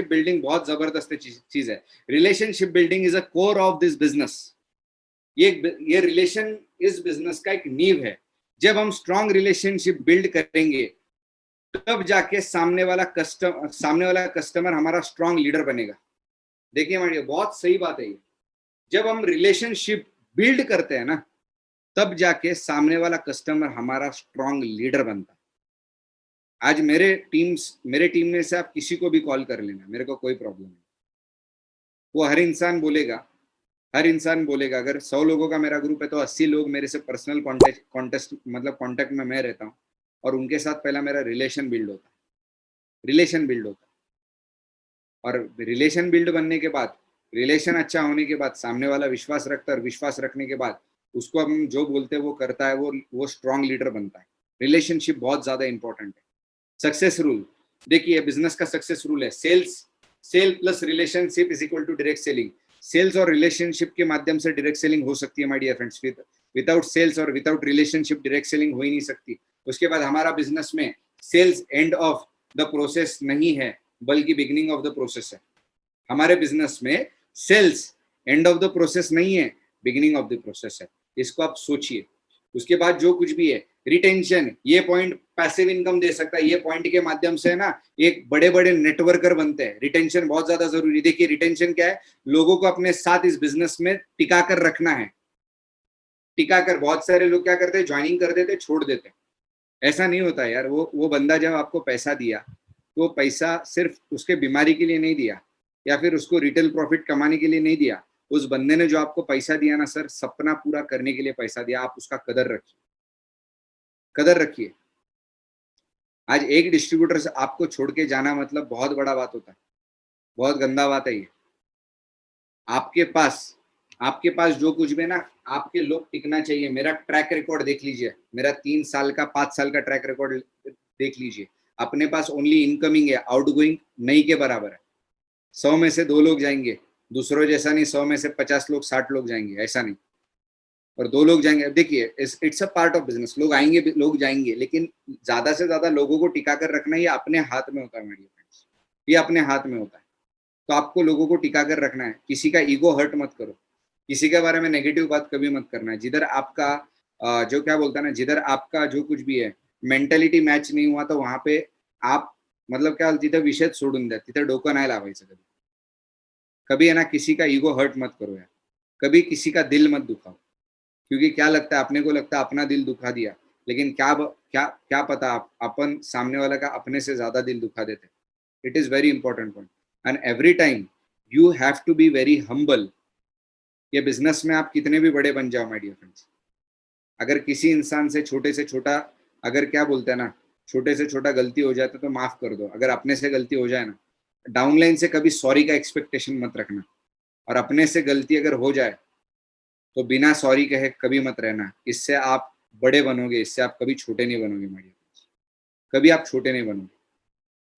बिल्डिंग बहुत जबरदस्त चीज है। Relationship building is a core of this business. ये रिलेशन इस बिजनेस का एक नींव है। जब हम स्ट्रॉन्ग रिलेशनशिप बिल्ड करेंगे, तब जाके सामने वाला कस्टमर हमारा स्ट्रॉन्ग लीडर बनेगा। देखिए मारिए, बहुत सही बात है ये। जब हम रिलेशनशिप बिल्ड करते हैं ना, तब जाके सामने वाला कस्टमर हमारा स्ट्रॉन्ग लीडर बनता है। आज मेरे टीम में से आप किसी को भी कॉल कर लेना, मेरे को कोई प्रॉब्लम नहीं। वो हर इंसान बोलेगा, अगर 100 लोगों का मेरा ग्रुप है, तो 80 लोग मेरे से पर्सनल कॉन्टेक्ट में मैं रहता हूँ, और उनके साथ पहला मेरा रिलेशन बिल्ड होता है। और रिलेशन बिल्ड बनने के बाद, रिलेशन अच्छा होने के बाद, सामने वाला विश्वास रखता है, और विश्वास रखने के बाद उसको हम जो बोलते हैं वो करता है, वो स्ट्रॉन्ग लीडर बनता है। रिलेशनशिप बहुत ज्यादा इंपॉर्टेंट है। सक्सेस रूल, देखिए बिजनेस का सक्सेस रूल है, sale plus relationship is equal to direct selling. Sales और रिलेशनशिप के माध्यम से डायरेक्ट सेलिंग हो सकती है my dear friends. Without sales और विदाउट रिलेशनशिप डायरेक्ट सेलिंग हो ही नहीं सकती। उसके बाद हमारा बिजनेस में sales end of the process नहीं है, बल्कि बिगिनिंग ऑफ द प्रोसेस है। हमारे बिजनेस में sales end of the process नहीं है, बिगिनिंग ऑफ द प्रोसेस है। इसको आप सोचिए। उसके बाद जो कुछ भी है, रिटेंशन, ये पॉइंट पैसिव इनकम दे सकता है। ये पॉइंट के माध्यम से ना एक बड़े बड़े नेटवर्कर बनते हैं। रिटेंशन बहुत ज्यादा जरूरी। देखिए रिटेंशन क्या है, लोगों को अपने साथ इस बिजनेस में टिका कर रखना है। टिकाकर, बहुत सारे लोग क्या करते हैं, ज्वाइनिंग कर देते, छोड़ देते। ऐसा नहीं होता यार। वो बंदा जब आपको पैसा दिया, तो वो पैसा सिर्फ उसके बीमारी के लिए नहीं दिया, या फिर उसको रिटेल प्रॉफिट कमाने के लिए नहीं दिया। उस बंदे ने जो आपको पैसा दिया ना सर, सपना पूरा करने के लिए पैसा दिया। आप उसका कदर रखिए। आज एक डिस्ट्रीब्यूटर से आपको छोड़ के जाना मतलब बहुत बड़ा बात होता है, बहुत गंदा बात है ये। आपके पास जो कुछ भी ना, आपके लोग टिकना चाहिए। मेरा ट्रैक रिकॉर्ड देख लीजिए, मेरा 3 साल का 5 साल का ट्रैक रिकॉर्ड देख लीजिए। अपने पास ओनली इनकमिंग है, आउटगोइंग नहीं के बराबर है। 100 में से 2 लोग जाएंगे, दूसरों जैसा नहीं 100 में से 50 लोग 60 लोग जाएंगे, ऐसा नहीं। और 2 लोग जाएंगे। देखिए it's a part of business. लोग आएंगे, लोग जाएंगे, लेकिन ज्यादा से ज्यादा लोगों को टिका कर रखना ये अपने हाथ में होता है मेरे फ्रेंड्स। ये अपने हाथ में होता है। तो आपको लोगों को टिका कर रखना है। किसी का ईगो हर्ट मत करो, किसी के बारे में नेगेटिव बात कभी मत करना है। जिधर आपका जो क्या बोलता है ना, जिधर आपका जो कुछ भी है मेंटेलिटी मैच नहीं हुआ, तो वहां पे आप मतलब क्या, तिथे विषय सोडून द्या, तिथे डोकं नाही लावायचं कभी। कभी है ना, किसी का ईगो हर्ट मत करो यार, कभी किसी का दिल मत दुखाओ। क्योंकि क्या लगता है, अपने को लगता है अपना दिल दुखा दिया, लेकिन क्या पता अपन सामने वाला का अपने से ज्यादा दिल दुखा देते। It is very important point. And every time you have to be very humble. ये बिजनेस में आप कितने भी बड़े बन जाओ माय डियर फ्रेंड्स, अगर किसी इंसान से छोटा, अगर क्या बोलते हैं ना, छोटे से छोटा गलती हो जाए तो माफ कर दो। अगर अपने से गलती हो जाए ना, डाउनलाइन से कभी सॉरी का एक्सपेक्टेशन मत रखना, और अपने से गलती अगर हो जाए तो बिना सॉरी कहे कभी मत रहना। इससे आप बड़े बनोगे, इससे आप कभी छोटे नहीं बनोगे माय डियर फ्रेंड्स, कभी आप छोटे नहीं बनोगे।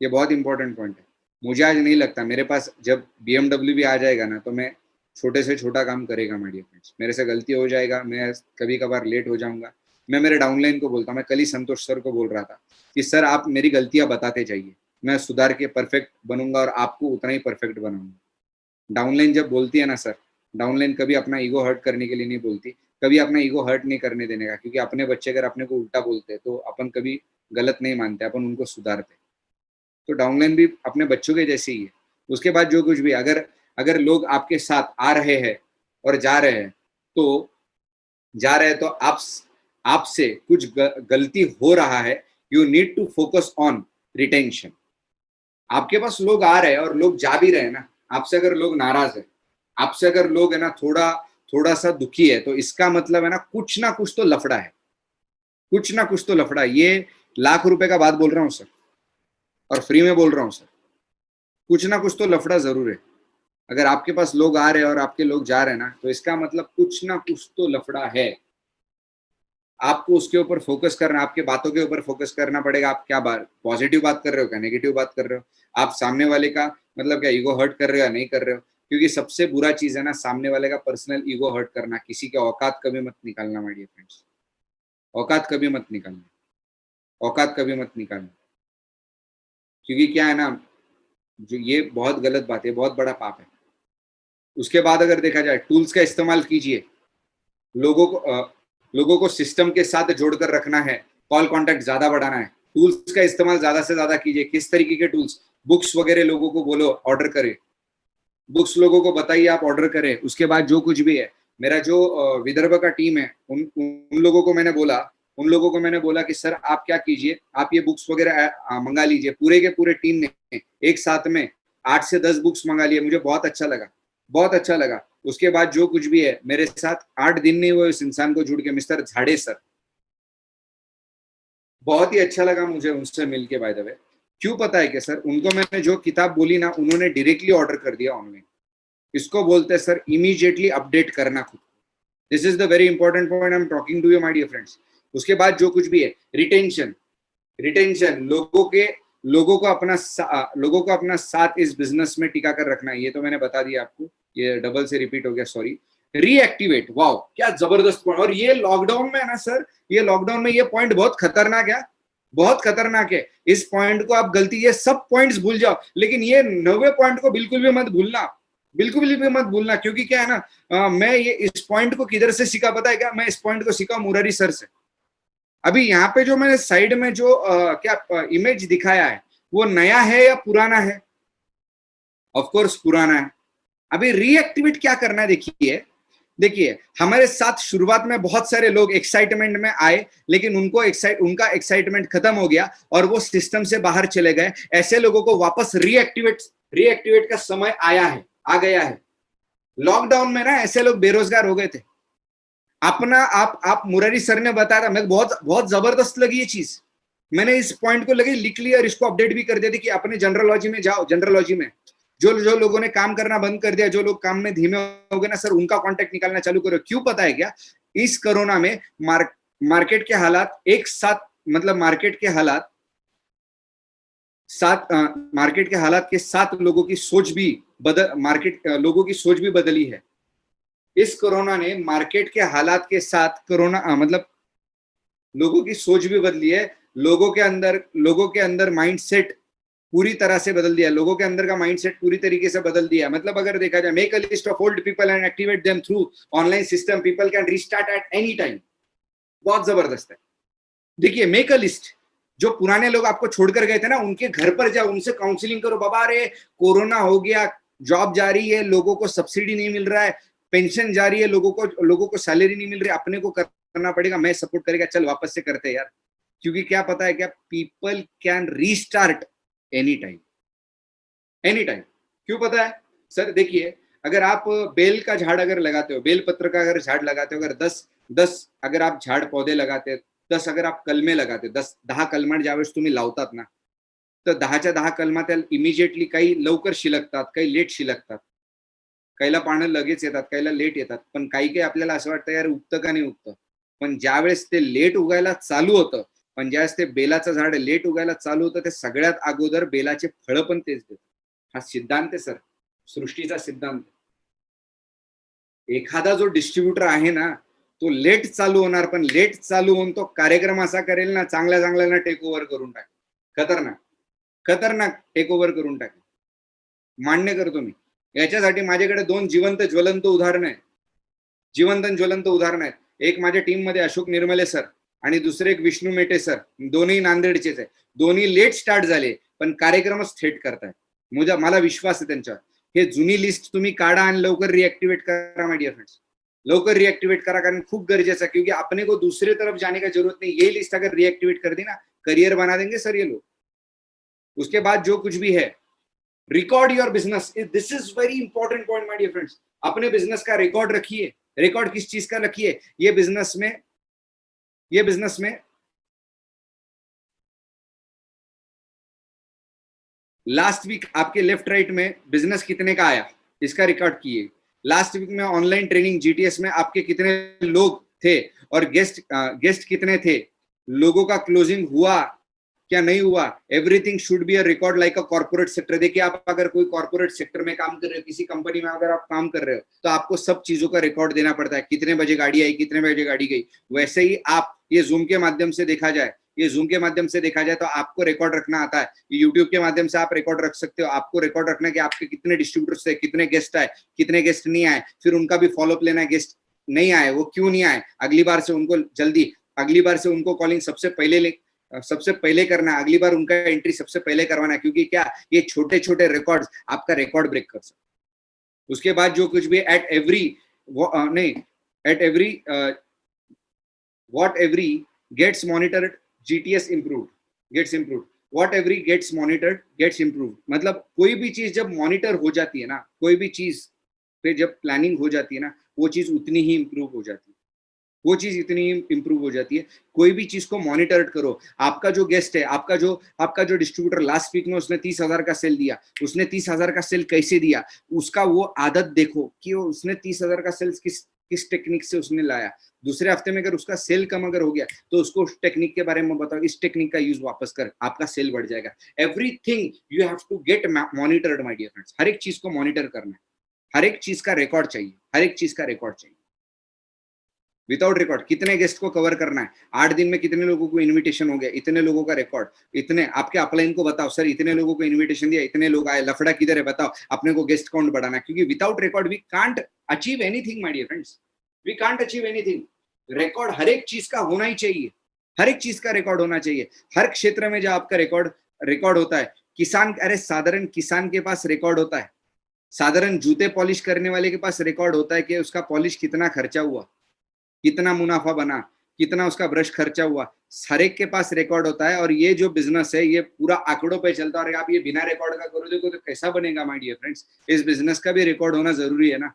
ये बहुत इंपॉर्टेंट पॉइंट है। मुझे आज नहीं लगता, मेरे पास जब BMW भी आ जाएगा ना, तो मैं छोटे से छोटा काम करेगा माय डियर फ्रेंड्स। मेरे से गलती हो जाएगा, मैं कभी कभार लेट हो जाऊंगा, मैं मेरे डाउनलाइन को बोलता हूँ। मैं कल ही संतोष सर को बोल रहा था कि सर आप मेरी गलतियां बताते जाइए, मैं सुधार के परफेक्ट बनूंगा और आपको उतना ही परफेक्ट बनाऊंगा। डाउनलाइन जब बोलती है ना सर, डाउनलाइन कभी अपना ईगो हर्ट करने के लिए नहीं बोलती, कभी अपना ईगो हर्ट नहीं करने देने का, क्योंकि अपने बच्चे अगर अपने को उल्टा बोलते हैं तो अपन कभी गलत नहीं मानते, अपन उनको सुधारते। तो डाउनलाइन भी अपने बच्चों के जैसे ही है। उसके बाद जो कुछ भी, अगर अगर लोग आपके साथ आ रहे हैं और जा रहे हैं, तो जा रहे हैं तो आपसे कुछ गलती हो रहा है, you need to focus on retention. आपके पास लोग आ रहे हैं और लोग जा भी रहे हैं ना, आपसे अगर लोग नाराज है, आपसे अगर लोग है ना थोड़ा सा दुखी है, तो इसका मतलब है ना कुछ तो लफड़ा है, कुछ ना कुछ तो लफड़ा है। ये लाख रुपए का बात बोल रहा हूँ सर, और फ्री में बोल रहा हूँ सर, कुछ ना कुछ तो लफड़ा जरूर है। अगर आपके पास लोग आ रहे हैं और आपके लोग जा रहे हैं ना, तो इसका मतलब कुछ ना कुछ तो लफड़ा है। आपको उसके ऊपर फोकस करना, आपके बातों के ऊपर फोकस करना पड़ेगा। आप क्या बात, पॉजिटिव बात कर रहे हो क्या नेगेटिव बात कर रहे हो, आप सामने वाले का मतलब क्या ईगो हर्ट कर रहे हो या नहीं कर रहे हो। क्योंकि सबसे बुरा चीज है ना सामने वाले का पर्सनल ईगो हर्ट करना। किसी के औकात कभी मत निकालना माय डियर फ्रेंड्स, औकात कभी मत निकालना, औकात कभी मत निकालना। क्योंकि क्या है ना, जो ये बहुत गलत बात है, बहुत बड़ा पाप है। उसके बाद अगर देखा जाए, टूल्स का इस्तेमाल कीजिए। लोगों को सिस्टम के साथ जोड़कर रखना है, कॉल कॉन्टैक्ट ज्यादा बढ़ाना है, टूल्स का इस्तेमाल ज्यादा से ज्यादा कीजिए। किस तरीके के टूल्स, बुक्स वगैरह लोगों को बोलो ऑर्डर करें, बुक्स लोगों को बताइए आप ऑर्डर करें। उसके बाद जो कुछ भी है, मेरा जो विदर्भ का टीम है, उन लोगों को मैंने बोला कि सर आप क्या कीजिए, आप ये बुक्स वगैरह मंगा लीजिए। पूरे के पूरे टीम ने एक साथ में 8 से 10 बुक्स मंगा लिए। मुझे बहुत अच्छा लगा, बहुत अच्छा लगा। उसके बाद जो कुछ भी है, मेरे साथ 8 दिन नहीं हुए इस इंसान को जुड़ के, मिस्टर झाड़े सर, बहुत ही अच्छा लगा मुझे उनसे मिलके बाय द वे। क्यों पता है क्या सर, उनको मैंने जो किताब बोली ना, उन्होंने डायरेक्टली ऑर्डर कर दिया ऑनलाइन। इसको बोलते हैं सर इमीडिएटली अपडेट करना खुद। This is the very important point I am talking to you my dear friends. उसके बाद जो कुछ भी है, रिटेंशन, लोगों को अपना साथ इस बिजनेस में टिका कर रखना है। ये तो मैंने बता दिया आपको, ये डबल से रिपीट हो गया, सॉरी। रीएक्टिवेट, वाओ क्या जबरदस्त पॉइंट। और ये लॉकडाउन में है ना सर, ये लॉकडाउन में ये पॉइंट बहुत खतरनाक है, बहुत खतरनाक है। इस पॉइंट को आप गलती, ये सब पॉइंट्स भूल जाओ, लेकिन ये 90 पॉइंट को बिल्कुल भी मत भूलना, बिल्कुल भी मत भूलना। क्योंकि क्या है ना, मैं ये इस पॉइंट को किधर से सीखा पता है क्या, मैं इस पॉइंट को सीखा मुरारी सर से। अभी यहाँ पे जो मैंने साइड में जो क्या इमेज दिखाया है, वो नया है या पुराना है? ऑफ कोर्स पुराना है। अभी रीएक्टिवेट क्या करना है, देखिए हमारे साथ शुरुआत में बहुत सारे लोग एक्साइटमेंट में आए, लेकिन उनका एक्साइटमेंट खत्म हो गया और वो सिस्टम से बाहर चले गए। ऐसे लोगों को वापस रीएक्टिवेट का समय आ गया है। लॉकडाउन में ना ऐसे लोग बेरोजगार हो गए थे। अपना आप मुरारी सर ने बताया था, मैं बहुत बहुत जबरदस्त लगी ये चीज। मैंने इस पॉइंट को लगी लिख लिया और इसको अपडेट भी कर दिया थी कि अपने जनरलॉजी में जाओ। जनरलॉजी में जो लोगों ने काम करना बंद कर दिया, जो लोग काम में धीमे हो गए ना सर, उनका कांटेक्ट निकालना चालू करो। क्यों पता है क्या, इस कोरोना में मार्केट के हालात एक साथ, मतलब मार्केट के हालात के साथ लोगों की सोच भी लोगों की सोच भी बदली है। इस कोरोना ने मार्केट के हालात के साथ मतलब लोगों की सोच भी बदली है। लोगों के अंदर माइंडसेट पूरी तरह से बदल दिया, लोगों के अंदर का माइंडसेट पूरी तरीके से बदल दिया। मतलब अगर देखा जाए, make a list of old people and activate them through online system, people can restart at any time. बहुत जबरदस्त है। देखिए मेक अ लिस्ट, जो पुराने लोग आपको छोड़कर गए थे ना, उनके घर पर जाओ, उनसे काउंसलिंग करो। बाबा रे कोरोना हो गया, जॉब जा रही है, लोगों को सब्सिडी नहीं मिल रहा है, पेंशन जा रही है, लोगों को सैलरी नहीं मिल रही, अपने को करना पड़ेगा, मैं सपोर्ट करेगा, चल वापस से करते यार। क्योंकि क्या पता है क्या, people can restart any time, any time. क्यों पता है, सर देखिए, अगर आप बेल का झाड़ अगर लगाते हो, बेल पत्र का अगर झाड़ लगाते हो, अगर 10 अगर आप झाड पौधे लगाते, 10 अगर आप कलमे लगाते, 10 कलमां ज्यावेळेस तुम्ही लावतात ना, तर 10च्या 10 कलमा त्या इमिजिएटली काही लवकर शिलकतात, काही लेट शिलकतात, काहीला पानं लगेच येतात, काहीला लेट येतात, पण काही काही आपल्याला असं वाटतं यार उगतं का नाही उगतं, पण ज्यावेळेस ते लेट उगायला चालू होतं, पण ज्यावेळेस ते बेलाचं झाड लेट उगायला चालू होतं, ते सगळ्यात अगोदर बेलाचे फळं पण तेच देतात. हा सिद्धांत आहे सर, सृष्टीचा सिद्धांत. एखादा जो डिस्ट्रीब्युटर आहे ना, तो लेट चालू होणार, पण लेट चालू होऊन तो कार्यक्रम असा करेल ना, चांगल्या चांगल्याना टेक ओव्हर करून टाक, खतरनाक खतरनाक टेक ओव्हर करून टाक. मान्य करतो मी. याच्यासाठी माझ्याकडे 2 जिवंत ज्वलंत उदाहरणं आहेत, जिवंत ज्वलंत उदाहरणं आहेत. एक माझ्या टीम मध्ये अशोक निर्मले सर आणि दुसरे एक विष्णू मेटे सर, दोन्ही नांदेडचेच आहे. दोन्ही लेट स्टार्ट झाले, पण कार्यक्रमच थेट करतायत. मला विश्वास आहे त्यांच्यावर. हे जुनी लिस्ट तुम्ही काढा आणि लवकर रिएक्टिवेट करा माय डियर फ्रेंड्स, लवकर रिएक्टिवेट करा, कारण खूप गरजेचं है, क्योंकि अपने को दूसरे तरफ जाने का जरूरत नहीं. ये लिस्ट अगर रिएक्टिवेट कर दी ना, करियर बना देंगे सर ये लोग. उसके बाद जो कुछ भी है, record your business. This is very important point my dear friends. अपने बिजनेस का रिकॉर्ड रखिए. रिकॉर्ड किस चीज का रखिए? ये बिजनेस में लास्ट वीक आपके लेफ्ट राइट में बिजनेस कितने का आया, इसका रिकॉर्ड किए. लास्ट वीक में ऑनलाइन ट्रेनिंग जीटीएस में आपके कितने लोग थे और गेस्ट कितने थे, लोगों का क्लोजिंग हुआ क्या नहीं हुआ. Everything should be a record like a corporate sector. देखिए, आप अगर कोई कॉर्पोरेट सेक्टर में काम कर रहे हो, किसी कंपनी में अगर आप काम कर रहे हो, तो आपको सब चीजों का रिकॉर्ड देना पड़ता है. कितने बजे गाड़ी आई, कितने बजे गाड़ी गई. वैसे ही आप ये जूम के माध्यम से देखा जाए, तो आपको रिकॉर्ड रखना आता है. यूट्यूब के माध्यम से आप रिकॉर्ड रख सकते हो. आपको रिकॉर्ड रखना है कि आपके कितने डिस्ट्रीब्यूटर्स थे, कितने गेस्ट आए, कितने गेस्ट नहीं आए, फिर उनका भी फॉलोअप लेना है. गेस्ट नहीं आए, वो क्यों नहीं आए, अगली बार से उनको कॉलिंग सबसे पहले करना है. अगली बार उनका एंट्री सबसे पहले करवाना है, क्योंकि क्या, ये छोटे छोटे रिकॉर्ड्स आपका रिकॉर्ड ब्रेक कर सकते. उसके बाद जो कुछ भी at every whatever gets monitored GTS gets improved. Whatever gets monitored gets improved. मतलब कोई भी चीज जब मॉनिटर हो जाती है ना, कोई भी चीज पे जब प्लानिंग हो जाती है ना, वो चीज उतनी ही इम्प्रूव हो जाती है. कोई भी चीज को मॉनिटर करो. आपका जो गेस्ट है, आपका जो डिस्ट्रीब्यूटर लास्ट वीक में उसने 30,000 का सेल दिया, उसने 30,000 का सेल कैसे दिया, उसका वो आदत देखो कि उसने 30,000 का सेल किस टेक्निक से उसने लाया. दूसरे हफ्ते में अगर उसका सेल कम अगर हो गया, तो उसको उस टेक्निक के बारे में बताओ, इस टेक्निक का यूज वापस कर, आपका सेल बढ़ जाएगा. Everything you have to get monitored my dear friends. हर एक चीज को मॉनिटर करना है, हर एक चीज का रिकॉर्ड चाहिए. विदाउट रिकॉर्ड कितने गेस्ट को कवर करना है, 8 दिन में कितने लोगों को इनविटेशन हो गया, इतने लोगों का रिकॉर्ड, इतने आपके अपलाइन को बताओ, सर इतने लोगों को इनविटेशन दिया, इतने लोग आए, लफड़ा किधर है बताओ, अपने को गेस्ट काउंट बढ़ाना है. क्योंकि without record we can't achieve anything my dear friends, we can't achieve anything. Record हर एक चीज का होना ही चाहिए, हर एक चीज का रिकॉर्ड होना चाहिए. हर क्षेत्र में जो आपका रिकॉर्ड होता है. किसान, अरे साधारण किसान के पास रिकॉर्ड होता है, साधारण जूते पॉलिश करने वाले के पास रिकॉर्ड होता है कि उसका पॉलिश कितना खर्चा हुआ, कितना मुनाफा बना, कितना उसका ब्रश खर्चा हुआ, हर एक के पास रिकॉर्ड होता है. और ये जो बिजनेस है ये पूरा आंकड़ों पे चलता है. और आप ये बिना रिकॉर्ड का करो देखो तो कैसा बनेगा माय डियर फ्रेंड्स. इस बिजनेस का भी रिकॉर्ड होना जरूरी है ना.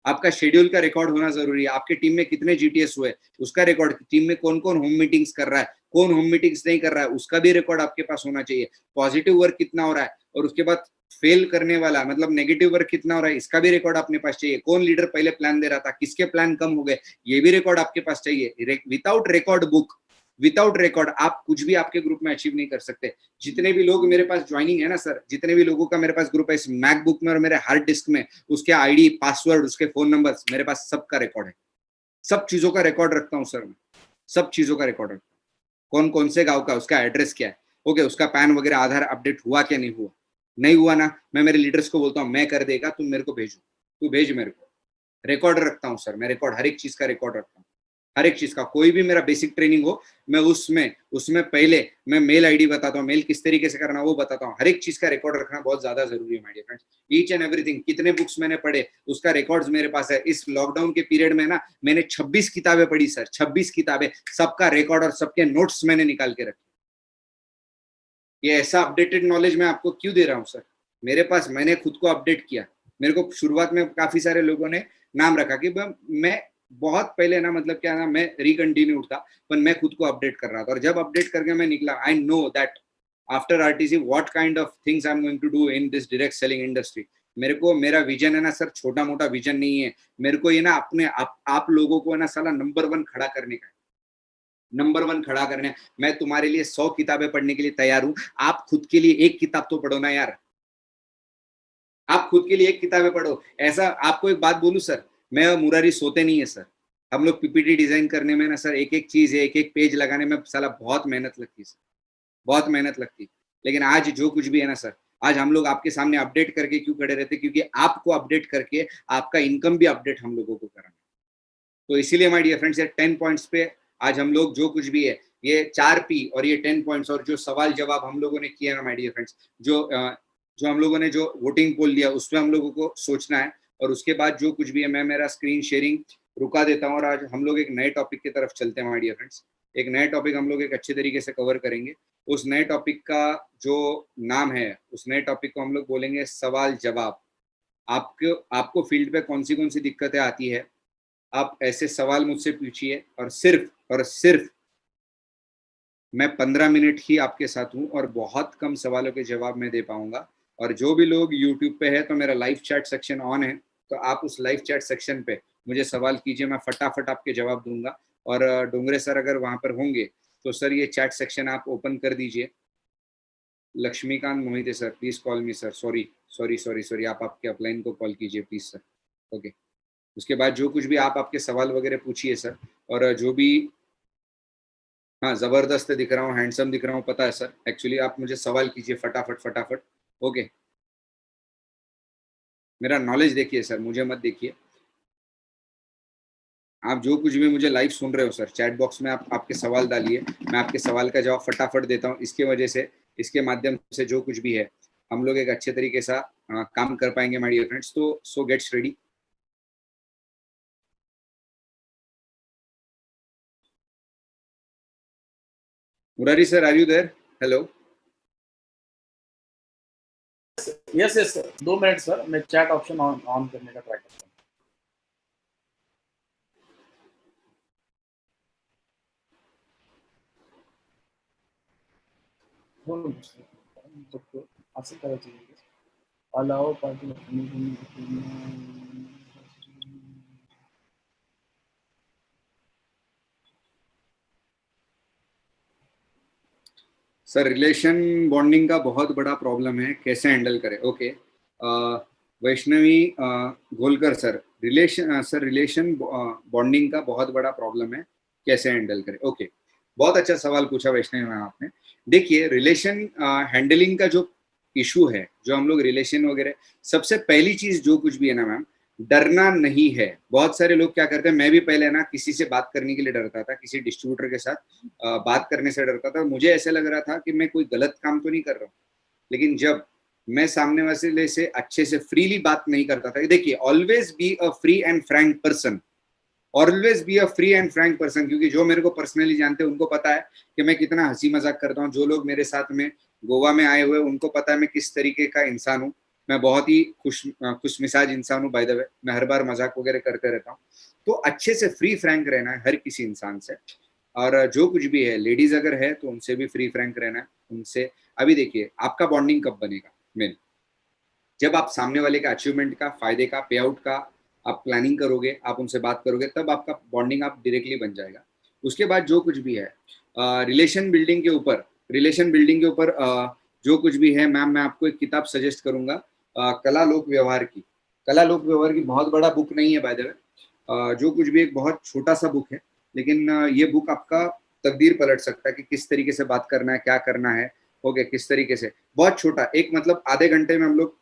आपका शेड्यूल का रिकॉर्ड होना जरूरी है. आपके टीम में कितने जीटीएस हुए उसका रिकॉर्ड, टीम में कौन कौन होम मीटिंग्स कर रहा है, कौन होम मीटिंग्स नहीं कर रहा है, उसका भी रिकॉर्ड आपके पास होना चाहिए. पॉजिटिव वर्क कितना हो रहा है, और उसके बाद फेल करने वाला मतलब नेगेटिव वर्क कितना हो रहा है, इसका भी रिकॉर्ड अपने पास चाहिए. कौन लीडर पहले प्लान दे रहा था, किसके प्लान कम हो गए, ये भी रिकॉर्ड आपके पास चाहिए. Without record book, without record आप कुछ भी आपके ग्रुप में अचीव नहीं कर सकते. जितने भी लोग मेरे पास ज्वाइनिंग है ना सर, जितने भी लोगों का मेरे पास ग्रुप है इस मैकबुक में और मेरे हार्ड डिस्क में, उसके आईडी, पासवर्ड, उसके फोन नंबर मेरे पास सबका रिकॉर्ड है. सब चीजों का रिकॉर्ड रखता हूँ सर मैं, सब चीजों का रिकॉर्ड रखता हूँ. कौन कौन से गाँव का, उसका एड्रेस क्या है, ओके, उसका पैन वगैरह आधार अपडेट हुआ क्या नहीं हुआ ना, मैं मेरे लीडर्स को बोलता हूँ मैं कर देगा, तुम मेरे को भेजो, तू भेज मेरे को. रिकॉर्ड रखता हूँ सर मैं, रिकॉर्ड हर एक चीज का रिकॉर्ड रखता हूँ, हर एक चीज का. कोई भी मेरा बेसिक ट्रेनिंग हो, मैं उसमें पहले मैं मेल आईडी बताता हूँ, मेल किस तरीके से करना वो बताता हूँ. हर एक चीज का रिकॉर्ड रखना बहुत ज्यादा जरूरी है my dear friends. Each and everything, कितने बुक्स मैंने पढ़े उसका रिकॉर्ड्स मेरे पास है. इस लॉकडाउन के पीरियड में ना मैंने 26 किताबें पढ़ी सर, 26 किताबें, सबका रिकॉर्ड और सबके नोट्स मैंने निकाल के रखे. ये ऐसा अपडेटेड नॉलेज मैं आपको क्यों दे रहा हूँ सर, मेरे पास, मैंने खुद को अपडेट किया. मेरे को शुरुआत में काफी सारे लोगों ने नाम रखा कि मैं बहुत पहले ना, मतलब क्या ना, मैं रिकंटिन्यूड था, पर मैं खुद को अपडेट कर रहा था, और जब अपडेट करके मैं निकला, I know that after RTC what kind of things I am going to do in this direct selling industry. मेरे को, मेरा विजन है ना सर, छोटा मोटा विजन नहीं है। मेरे को ये ना अपने आप लोगों को ना साला नंबर 1 खड़ा करने का, नंबर 1 खड़ा करने। मैं तुम्हारे लिए 100 किताबें पढ़ने के लिए तैयार हूं, आप खुद के लिए एक किताब तो पढ़ो ना यार, आप खुद के लिए एक किताबें पढ़ो। ऐसा आपको एक बात बोलूं सर, मैं और मुरारी सोते नहीं है सर, हम लोग पीपीटी डिजाइन करने में ना सर, एक एक चीज है, एक एक पेज लगाने में साला बहुत मेहनत लगती है सर, बहुत मेहनत लगती। लेकिन आज जो कुछ भी है ना सर, आज हम लोग आपके सामने अपडेट करके क्यों खड़े रहते, क्योंकि आपको अपडेट करके आपका इनकम भी अपडेट हम लोगों को कराना। तो इसीलिए माय डियर फ्रेंड्स, ये 10 पॉइंट्स पे आज हम लोग जो कुछ भी है, ये 4P और ये 10 पॉइंट्स और जो सवाल जवाब हम लोगों ने किया ना माय डियर फ्रेंड्स, जो हम लोगों ने जो वोटिंग पोल लिया उस पर हम लोगों को सोचना है। और उसके बाद जो कुछ भी है, मैं मेरा स्क्रीन शेयरिंग रुका देता हूँ और आज हम लोग एक नए टॉपिक की तरफ चलते हैं माय डियर फ्रेंड्स। एक नए टॉपिक हम लोग एक अच्छे तरीके से कवर करेंगे। उस नए टॉपिक का जो नाम है, उस नए टॉपिक को हम लोग बोलेंगे सवाल जवाब। आपको फील्ड पे कौन सी दिक्कतें आती है, आप ऐसे सवाल मुझसे पूछिए, और सिर्फ मैं 15 मिनट ही आपके साथ हूँ और बहुत कम सवालों के जवाब मैं दे पाऊंगा। और जो भी लोग यूट्यूब पे है तो मेरा लाइव चैट सेक्शन ऑन है, तो आप उस लाइव चैट सेक्शन पे मुझे सवाल कीजिए, मैं फटाफट आपके जवाब दूंगा। और डोंगरे सर अगर वहां पर होंगे तो सर ये चैट सेक्शन आप ओपन कर दीजिए। Laxmikant Mohite sir, please call me sir, sorry sorry sorry sorry, आप आपके अपलाइन को कॉल कीजिए प्लीज सर। ओके, उसके बाद जो कुछ भी आप आपके सवाल वगैरह पूछिए सर। और जो भी, हाँ जबरदस्त दिख रहा हूँ, हैंडसम दिख रहा हूँ, पता है सर, एक्चुअली आप मुझे सवाल कीजिए फटाफट फटाफट। ओके, मेरा नॉलेज देखिए सर, मुझे मत देखिए। आप जो कुछ भी मुझे लाइव सुन रहे हो सर, चैट बॉक्स में आप आपके सवाल डालिए, मैं आपके सवाल का जवाब फटाफट देता हूँ। इसके वजह से, इसके माध्यम से जो कुछ भी है हम लोग एक अच्छे तरीके से काम कर पाएंगे माय डियर फ्रेंड्स। तो so gets ready. Murari sir, are you there? Hello. Yes yes sir, 2 minute sir, मैं चैट ऑप्शन ऑन करने का ट्राई करता हूँ। तो असं करायचं अलाव पार्टी सर रिलेशन बॉन्डिंग का बहुत बड़ा प्रॉब्लम है, कैसे हैंडल करें? Okay, Vaishnavi Golkar sir, relation bonding का बहुत बड़ा प्रॉब्लम है, कैसे हैंडल करें? ओके, बहुत अच्छा सवाल पूछा वैष्णवी मैम आपने। देखिए, रिलेशन हैंडलिंग का जो इशू है, जो हम लोग रिलेशन वगैरह, सबसे पहली चीज जो कुछ भी है ना मैम, डरना नहीं है। बहुत सारे लोग क्या करते हैं, मैं भी पहले ना किसी से बात करने के लिए डरता था, किसी डिस्ट्रीब्यूटर के साथ बात करने से डरता था। मुझे ऐसे लग रहा था कि मैं कोई गलत काम तो नहीं कर रहा हूँ। लेकिन जब मैं सामने वाले से अच्छे से फ्रीली बात नहीं करता था, देखिए always be a free and Frank person, always be a free and Frank person, क्योंकि जो मेरे को पर्सनली जानते हैं उनको पता है कि मैं कितना हंसी मजाक करता हूँ। जो लोग मेरे साथ में गोवा में आए हुए उनको पता है मैं किस तरीके का इंसान हूँ। मैं बहुत ही खुश मिजाज इंसान हूँ बाय द वे, मैं हर बार मजाक वगैरह करते रहता हूँ। तो अच्छे से फ्री फ्रैंक रहना है हर किसी इंसान से। और जो कुछ भी है, लेडीज अगर है तो उनसे भी फ्री फ्रैंक रहना है उनसे। अभी देखिए, आपका बॉन्डिंग कब बनेगा मेन, जब आप सामने वाले का अचीवमेंट का, फायदे का, पे आउट का आप प्लानिंग करोगे, आप उनसे बात करोगे, तब आपका बॉन्डिंग आप डायरेक्टली बन जाएगा। उसके बाद जो कुछ भी है रिलेशन बिल्डिंग के ऊपर जो कुछ भी है मैम, मैं आपको एक किताब सजेस्ट करूंगा, कला लोक व्यवहार की। कला लोक व्यवहार की बहुत बड़ा बुक नहीं है बाय द वे, जो कुछ भी एक बहुत छोटा सा बुक है, लेकिन ये बुक आपका तकदीर पलट सकता है कि किस तरीके से बात करना है, क्या करना है। ओके, किस तरीके से, बहुत छोटा, एक मतलब आधे घंटे में हम लोग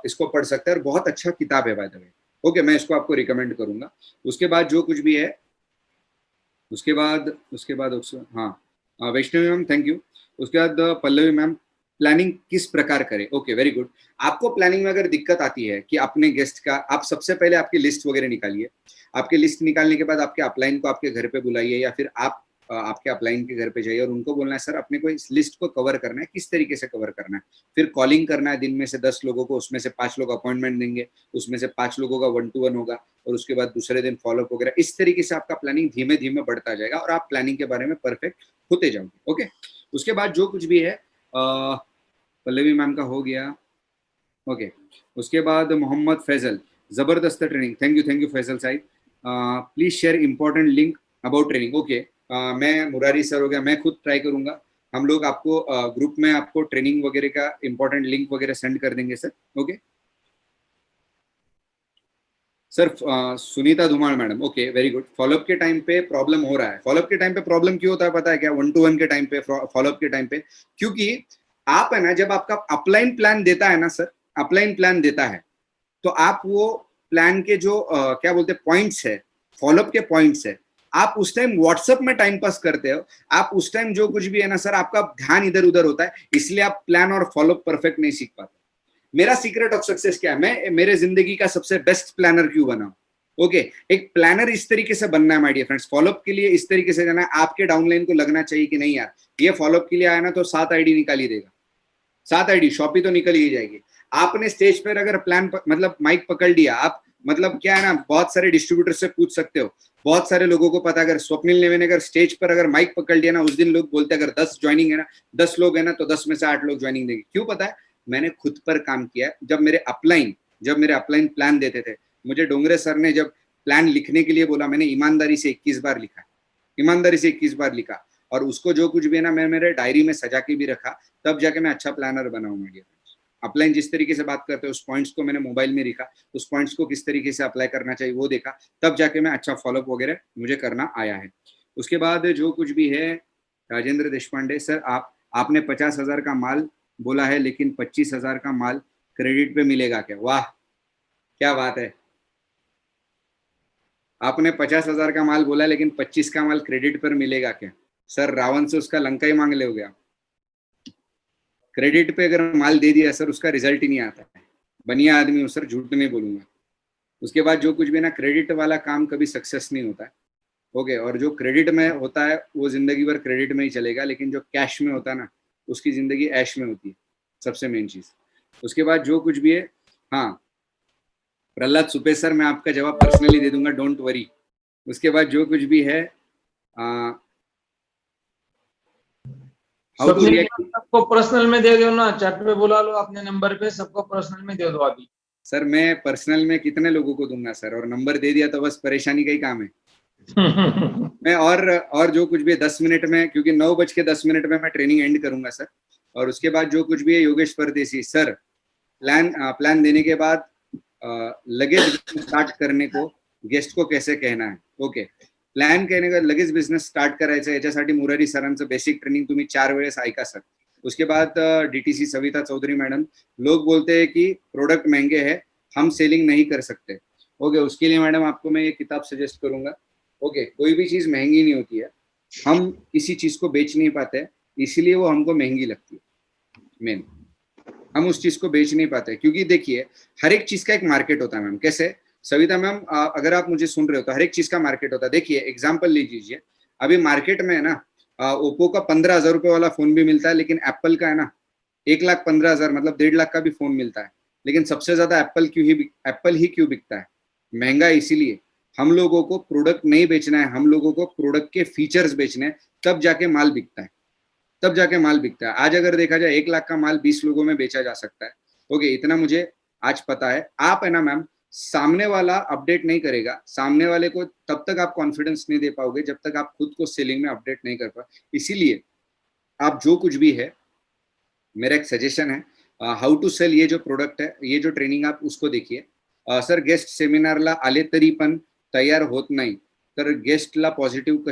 इसको पढ़ सकते हैं, और बहुत अच्छा किताब है बाय द वे। ओके, मैं इसको आपको रिकमेंड करूंगा। उसके बाद जो कुछ भी है, हाँ, वैष्णवी मैम थैंक यू। उसके बाद पल्लवी मैम, प्लानिंग किस प्रकार करें? Okay, very good. आपको प्लानिंग में अगर दिक्कत आती है कि अपने गेस्ट का, आप सबसे पहले आपकी लिस्ट वगैरह निकालिए। आपके लिस्ट निकालने के बाद आपके अपलाइन को आपके घर पे बुलाइए, या फिर आप आपके अपलाइन के घर पे जाइए और उनको बोलना है सर अपने को इस लिस्ट को कवर करना है, किस तरीके से कवर करना है, फिर कॉलिंग करना है दिन में से 10 लोगों को, उसमें से 5 लोग अपॉइंटमेंट देंगे, उसमें से 5 लोगों का 1-to-1 होगा और उसके बाद दूसरे दिन फॉलोअप वगैरह। इस तरीके से आपका प्लानिंग धीमे धीमे बढ़ता जाएगा और आप प्लानिंग के बारे में परफेक्ट होते जाओगे। ओके, उसके बाद जो कुछ भी है पल्लवी मैम का हो गया। ओके, उसके बाद मोहम्मद फैजल, जबरदस्त training, thank you Faizal sahib. Please share important link about training. Okay, मैं मुरारी सर हो गया, मैं खुद ट्राई करूंगा। हम लोग आपको ग्रुप में आपको ट्रेनिंग वगैरह का इंपॉर्टेंट लिंक वगैरह सेंड कर देंगे sir. Okay sir, Sunita Dhumal madam, okay very good. Follow up के टाइम पे प्रॉब्लम हो रहा है। फॉलोअप के टाइम पे प्रॉब्लम क्यों होता है पता है क्या? 1-to-1 के टाइम पे, फॉलोअप के टाइम पे, क्योंकि आप है ना, जब आपका अपलाइन प्लान देता है ना सर, अपलाइन प्लान देता है तो आप वो प्लान के जो क्या बोलते हैं पॉइंट्स है, फॉलोअप के पॉइंट्स है, आप उस टाइम व्हाट्सएप में टाइम पास करते हो। आप उस टाइम जो कुछ भी है ना सर, आपका ध्यान इधर उधर होता है, इसलिए आप प्लान और फॉलोअप परफेक्ट नहीं सीख पाते। मेरा सीक्रेट ऑफ सक्सेस क्या है? मैं मेरे जिंदगी का सबसे बेस्ट प्लानर क्यों बना? ओके, एक प्लानर इस तरीके से बनना है माय डियर फ्रेंड्स। फॉलोअप के लिए इस तरीके से जाना है, आपके डाउनलाइन को लगना चाहिए कि नहीं यार ये फॉलोअप के लिए आया ना तो 7 आईडी निकाल ही देगा, 7 आईडी शॉपी तो निकल ही जाएगी। आपने स्टेज पर अगर प्लान मतलब माइक पकड़ लिया, आप मतलब क्या है ना, बहुत सारे डिस्ट्रीब्यूटर से पूछ सकते हो, बहुत सारे लोगों को पता, अगर स्वप्निल नेवे ने अगर स्टेज पर अगर माइक पकड़ लिया ना, उस दिन लोग बोलते हैं अगर 10 ज्वाइनिंग है ना, 10 लोग है ना तो 10 में से 8 लोग ज्वाइनिंग देंगे। क्यों पता है? मैंने खुद पर काम किया। जब मेरे अपलाइन प्लान देते थे, मुझे डोंगरे सर ने जब प्लान लिखने के लिए बोला, मैंने ईमानदारी से 21 बार लिखा, ईमानदारी से 21 बार लिखा, और उसको जो कुछ भी है ना मैं मेरे डायरी में सजा के भी रखा, तब जाके मैं अच्छा प्लानर बना हूँ। मेडिया अपलाइन जिस तरीके से बात करते हैं उस पॉइंट्स को मैंने मोबाइल में लिखा, उस पॉइंट्स को किस तरीके से अप्लाई करना चाहिए वो देखा, तब जाके मैं अच्छा फॉलोअप वगैरह मुझे करना आया है। उसके बाद जो कुछ भी है, राजेंद्र देशपांडे सर, आपने 50,000 का माल बोला है लेकिन 25,000 का माल क्रेडिट पे मिलेगा क्या? वाह क्या बात है, आपने 50,000 का माल बोला लेकिन 25 का माल क्रेडिट पर मिलेगा क्या? सर रावण से उसका लंका ही मांग ले हो गया। क्रेडिट पे अगर माल दे दिया सर उसका रिजल्ट ही नहीं आता है। बनिया आदमी हूँ सर, झूठ नहीं बोलूंगा। उसके बाद जो कुछ भी ना, क्रेडिट वाला काम कभी सक्सेस नहीं होता है। ओके, और जो क्रेडिट में होता है वो जिंदगी भर क्रेडिट में ही चलेगा, लेकिन जो कैश में होता है ना उसकी जिंदगी ऐश में होती है, सबसे मेन चीज। उसके बाद जो कुछ भी है, हाँ प्रहलाद सुपे सर, मैं आपका जवाब पर्सनली दे दूंगा, डोंट वरी। उसके बाद जो कुछ भी है, हाउ टू रिएक्ट। सबको पर्सनल में दे दो ना, चैट पे बुला लो अपने नंबर पे, सबको पर्सनल में दे दो अभी। सर मैं पर्सनल में कितने लोगों को दूंगा सर, और नंबर दे दिया तो बस परेशानी का ही काम है। मैं और जो कुछ भी है 10 मिनट में, क्योंकि 9:10 में मैं ट्रेनिंग एंड करूंगा सर। और उसके बाद जो कुछ भी है, योगेश परदेसी सर, प्लान देने के बाद लगेज स्टार्ट करने को गेस्ट को कैसे कहना है? ओके, प्लॅन कहने का लगेच बिझनेस स्टार्ट करायचा, याच्यासाठी मुरारी सरांचं बेसिक ट्रेनिंग तुम्ही 4 वेळेस ऐका सर। उसके बाद डीटीसी सविता चौधरी मैडम, लोग बोलते हैं कि प्रोडक्ट महंगे हैं, हम सेलिंग नहीं कर सकते। ओके, उसके लिए मैडम आपको मैं ये किताब सजेस्ट करूंगा। ओके, कोई भी चीज महंगी नहीं होती है, हम किसी चीज को बेच नहीं पाते इसलिए वो हमको महंगी लगती है। मेन हम उस चीज को बेच नहीं पाते, क्योंकि देखिए हर एक चीज का एक मार्केट होता है मैम। कैसे सविता मैम, अगर आप मुझे सुन रहे हो तो हर एक चीज का मार्केट होता है। देखिए एग्जाम्पल लीजिए, अभी मार्केट में है ना ओप्पो का 15,000 रुपए वाला फोन भी मिलता है, लेकिन एप्पल का है ना 1,15,000 मतलब 1.5 लाख का भी फोन मिलता है। लेकिन सबसे ज्यादा एप्पल ही क्यों बिकता है? महंगा इसीलिए, हम लोगों को प्रोडक्ट नहीं बेचना है, हम लोगों को प्रोडक्ट के फीचर्स बेचने हैं, तब जाके माल बिकता है, तब जाके माल बिकता है। आज अगर देखा जाए 1 लाख का माल 20 लोगों में बेचा जा सकता है। ओके, इतना मुझे आज पता है। आप है ना मैम, सामने वाला अपडेट नहीं करेगा, सामने वाले को तब तक आप कॉन्फिडेंस नहीं दे पाओगे जब तक आप खुद को सेलिंग में अपडेट नहीं कर पाओ। इसीलिए आप जो कुछ भी है, मेरा एक सजेशन है, हाउ टू सेल, ये जो प्रोडक्ट है, ये जो ट्रेनिंग आप उसको देखिए। सर गेस्ट सेमिनारला आले तरी पण तयार होत नाही, तर गेस्टला पॉझिटिव्ह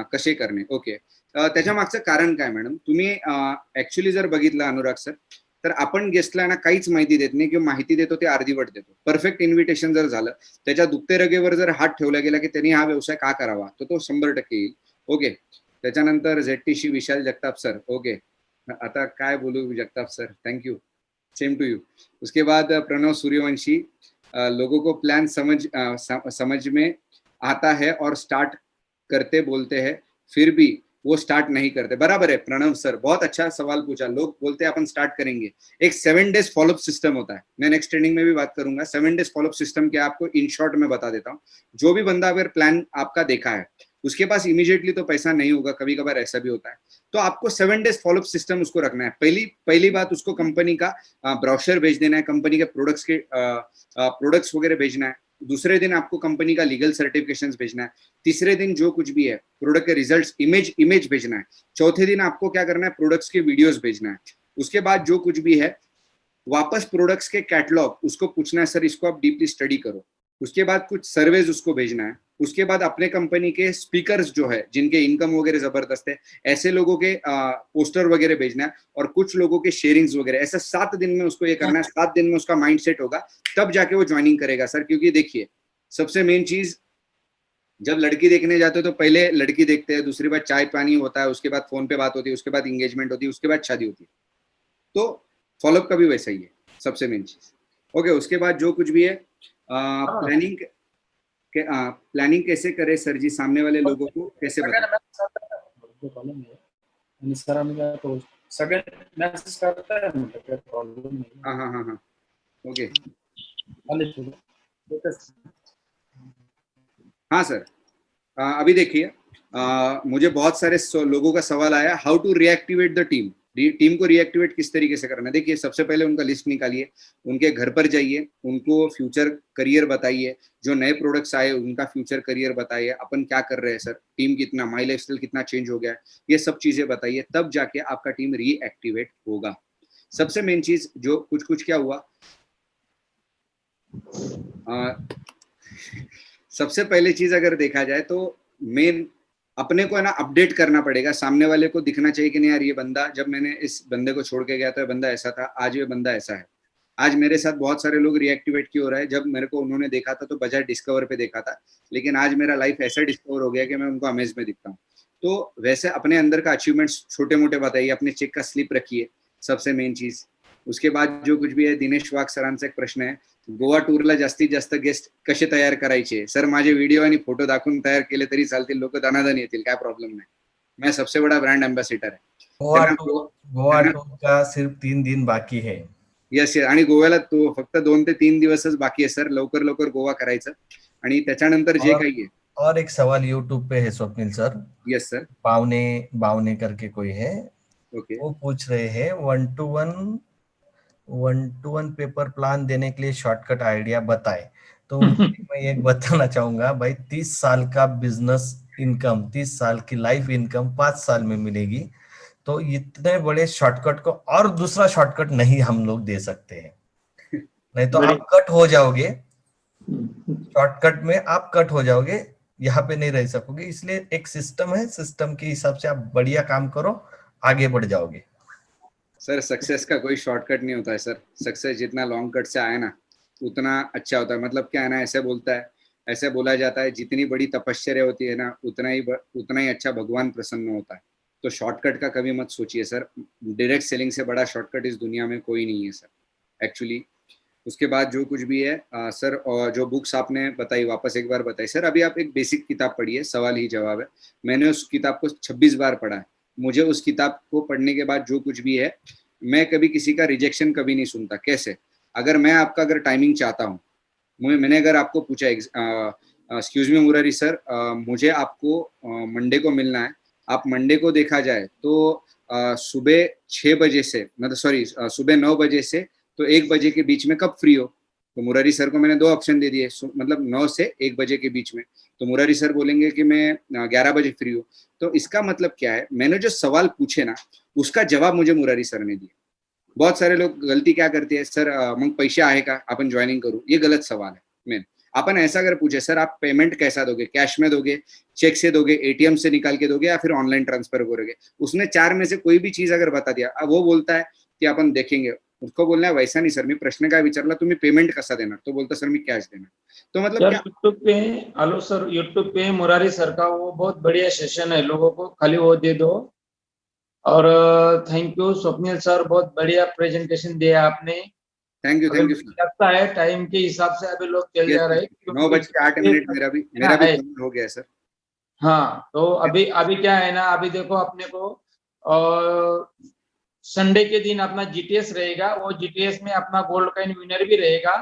कसे करणे? ओके, त्याच्या मागचं कारण काय मॅडम? तुम्ही ऍक्च्युली जर बघितलं अनुराग सर, तर आपण गेस्टला ना काहीच माहिती देत नाही, किंवा माहिती देतो ते अर्धीवट देतो। परफेक्ट इन्व्हिटेशन जर झालं, त्याच्या दुखते रगेवर जर हात ठेवला गेला की त्यांनी हा व्यवसाय का करावा, तो 100% येईल। ओके, त्याच्यानंतर ZTC Vishal Jagtap sir, okay आता काय बोलू Jagtap sir, thank you, same to you. उसके बाद प्रणव सूर्यवंशी, लोगों को प्लान समझ में आता है और स्टार्ट करते बोलते हैं फिर भी वो स्टार्ट नहीं करते। बराबर है प्रणव सर, बहुत अच्छा सवाल पूछा। लोग बोलते हैं अपन स्टार्ट करेंगे, एक 7 डेज फॉलोअप सिस्टम होता है, मैं नेक्स्ट ट्रेनिंग में भी बात करूंगा। 7 डेज फॉलोअप सिस्टम क्या आपको इन शॉर्ट में बता देता हूँ। जो भी बंदा अगर प्लान आपका देखा है उसके पास इमीडिएटली तो पैसा नहीं होगा, कभी कभार ऐसा भी होता है, तो आपको 7 डेज फॉलोअप सिस्टम उसको रखना है। पहली बात उसको कंपनी का ब्रोशर भेज देना है, कंपनी के प्रोडक्ट्स वगैरह भेजना है। दूसरे दिन आपको कंपनी का लीगल सर्टिफिकेशन भेजना है। तीसरे दिन जो कुछ भी है प्रोडक्ट के रिजल्ट्स इमेज भेजना है। चौथे दिन आपको क्या करना है, प्रोडक्ट्स के वीडियोस भेजना है। उसके बाद जो कुछ भी है वापस प्रोडक्ट्स के कैटलॉग उसको पूछना है, सर इसको आप डीपली स्टडी करो। उसके बाद कुछ सर्वेज उसको भेजना है। उसके बाद अपने कंपनी के स्पीकर्स जो है जिनके इनकम वगैरह जबरदस्त है, ऐसे लोगों के पोस्टर वगैरह भेजना है, और कुछ लोगों के शेयरिंग्स वगैरह। ऐसा 7 दिन में उसको ये करना है। 7 दिन में उसका माइंड सेट होगा, तब जाके वो ज्वाइनिंग करेगा सर। क्योंकि देखिए सबसे मेन चीज, जब लड़की देखने जाते हो तो पहले लड़की देखते हैं, दूसरी बात चाय पानी होता है, उसके बाद फोन पे बात होती है, उसके बाद इंगेजमेंट होती है, उसके बाद शादी होती है। तो फॉलोअप का भी वैसा ही है सबसे मेन चीज। ओके, उसके बाद जो कुछ भी है प्लानिंग कैसे करे सर जी, सामने वाले लोगों को कैसे बताएं? हाँ ओके हाँ सर। अभी देखिए मुझे बहुत सारे लोगों का सवाल आया, how to reactivate the team. Team को रिएक्टिवेट किस तरीके से करना है। देखिए सबसे पहले उनका लिस्ट निकालिए, उनके घर पर जाइए, उनको फ्यूचर करियर बताइए, जो नए प्रोडक्ट्स आए उनका फ्यूचर करियर बताइए, अपन क्या कर रहे हैं सर, टीम कितना, माई लाइफस्टाइल कितना चेंज हो गया है, ये सब चीजें बताइए, तब जाके आपका टीम रीएक्टिवेट होगा। सबसे मेन चीज जो कुछ क्या हुआ, सबसे पहले चीज अगर देखा जाए तो मेन अपने को है ना अपडेट करना पड़ेगा। सामने वाले को दिखना चाहिए कि नहीं यार ये बंदा, जब मैंने इस बंदे को छोड़ के गया था बंदा ऐसा था, आज ये बंदा ऐसा है। आज मेरे साथ बहुत सारे लोग रिएक्टिवेट क्यों हो रहा है, जब मेरे को उन्होंने देखा था तो बजाय डिस्कवर पे देखा था, लेकिन आज मेरा लाइफ ऐसा डिस्कवर हो गया कि मैं उनको अमेज में दिखता हूँ। तो वैसे अपने अंदर का अचीवमेंट्स छोटे मोटे बताइए, अपने चेक का स्लिप रखिए, सबसे मेन चीज। उसके बाद जो कुछ भी है, दिनेश वाघ सरांचा एक प्रश्न है, गोवा टूरला जास्तीत जास्त गेस्ट कसे तयार करायचे। सर माझे व्हिडिओ आणि फोटो दाखवून तयार केले तरी चालतील, लोक दनादन येतील, काय प्रॉब्लेम नाही। मैं सबसे बड़ा ब्रांड एम्बेसिडर है। गोवा टूर का सिर्फ 3 दिन बाकी है। यस आणि गोव्याला तो फक्त 2 ते 3 दिवसच बाकी आहे सर, लवकर गोवा करायचं आणि त्याच्यानंतर जे काही आहे। और एक सवाल यूट्यूब पे है Swapnil sir. Yes sir. Bawane करके कोई है, ओके। वो पूछ रहे हैं 1-to-1 पेपर प्लान देने के लिए शॉर्टकट आइडिया बताए। तो मैं एक बताना चाहूंगा भाई, 30 साल का बिजनेस इनकम, 30 साल की लाइफ इनकम 5 साल में मिलेगी। तो इतने बड़े शॉर्टकट को और दूसरा शॉर्टकट नहीं हम लोग दे सकते हैं, नहीं तो आप कट हो जाओगे। शॉर्टकट में आप कट हो जाओगे, यहाँ पे नहीं रह सकोगे। इसलिए एक सिस्टम है, सिस्टम के हिसाब से आप बढ़िया काम करो, आगे बढ़ जाओगे। सर सक्सेस का कोई शॉर्टकट नहीं होता है सर। सक्सेस जितना लॉन्ग कट से आए ना उतना अच्छा होता है। मतलब क्या है ना, ऐसे बोला जाता है जितनी बड़ी तपश्चर्या होती है ना उतना ही अच्छा भगवान प्रसन्न होता है। तो शॉर्टकट का कभी मत सोचिए सर। डायरेक्ट सेलिंग से बड़ा शॉर्टकट इस दुनिया में कोई नहीं है सर एक्चुअली। उसके बाद जो कुछ भी है सर, और जो बुक्स आपने बताई वापस एक बार बताई सर। अभी आप एक बेसिक किताब पढ़िए, सवाल ही जवाब है। मैंने उस किताब को 26 बार पढ़ा है। मुझे उस किताब को पढ़ने के बाद जो कुछ भी है, मैं कभी किसी का रिजेक्शन कभी नहीं सुनता। कैसे, अगर मैं आपका अगर टाइमिंग चाहता हूँ, मैंने अगर आपको पूछा एक्सक्यूज मी मुरारी सर, मुझे आपको मंडे को मिलना है, आप मंडे को देखा जाए तो सुबह 6 बजे से, मतलब सॉरी सुबह 9 बजे से तो 1 बजे के बीच में कब फ्री हो। तो मुरारी सर को मैंने 2 ऑप्शन दे दिए, मतलब 9 से 1 बजे के बीच में। तो मुरारी सर बोलेंगे कि मैं 11 बजे फ्री हूँ। तो इसका मतलब क्या है, मैंने जो सवाल पूछे ना उसका जवाब मुझे मुरारी सर ने दिया। बहुत सारे लोग गलती क्या करते हैं सर, मग पैसे आहे का, अपन ज्वाइनिंग करू, ये गलत सवाल है। मेन अपन ऐसा अगर पूछे सर आप पेमेंट कैसा दोगे, कैश में दोगे, चेक से दोगे, एटीएम से निकाल के दोगे, या फिर ऑनलाइन ट्रांसफर करोगे, उसने 4 में से कोई भी चीज अगर बता दिया, अब वो बोलता है की आपण देखेंगे, उसको बोलना है वैसा नहीं सर, मी प्रश्न काय विचारला, तुम्ही पेमेंट कसा देणार, तो बोलता सर मी कॅश देणार। तो मतलब क्या यूट्यूब पे, हेलो सर, यूट्यूब पे मुरारी सर का वो बहुत बढ़िया सेशन है, लोगों को खाली वो दे दो। और थैंक यू स्वप्निल सर, बहुत बढ़िया प्रेजेंटेशन दिया आपने। थैंक यू लगता है टाइम के हिसाब से अभी लोग चल जा रहे हैं, 9:08 मेरा भी हो गया सर। हाँ, तो अभी अभी क्या है ना, अभी देखो अपने को संडे के दिन अपना जीटीएस रहेगा, वो जीटीएस में अपना गोल्ड कॉइन विनर भी रहेगा,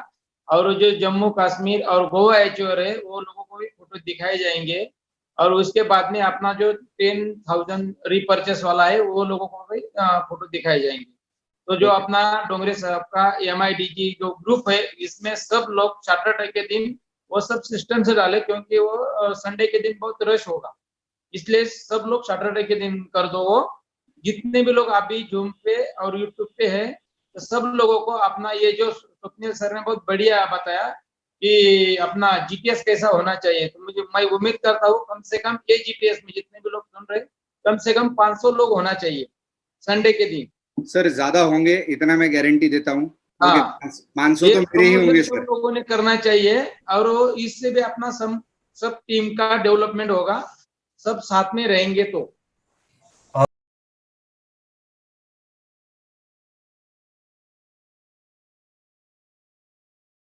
और जो जम्मू कश्मीर और गोवा एचओआर है वो लोगों को भी फोटो दिखाए जाएंगे, और उसके बाद में अपना जो 10,000 रिपर्चेस वाला है वो लोगों को भी फोटो दिखाए जाएंगे। तो जो Okay. अपना डोंगरे साहब का एमआईडीजी जो ग्रुप है, इसमें सब लोग सैटरडे के दिन वो सब सिस्टम से डाले, क्योंकि वो संडे के दिन बहुत रश होगा, इसलिए सब लोग सैटरडे के दिन कर दो। वो जितने भी लोग अभी जूम पे और यूट्यूब पे है, तो सब लोगों को अपना ये जो स्वप्निल सर ने बहुत बढ़िया बताया कि अपना जीटीएस कैसा होना चाहिए, तो मैं उम्मीद करता हूँ कम से कम ये जीटीएस में जितने भी लोग सुन रहे, कम से कम 500 लोग होना चाहिए संडे के दिन। सर ज्यादा होंगे, इतना मैं गारंटी देता हूँ, हाँ, क्योंकि 500 ये तो मेरे ही होंगे सब सर। लोगों ने करना चाहिए, और इससे भी अपना सब टीम का डेवलपमेंट होगा, सब साथ में रहेंगे तो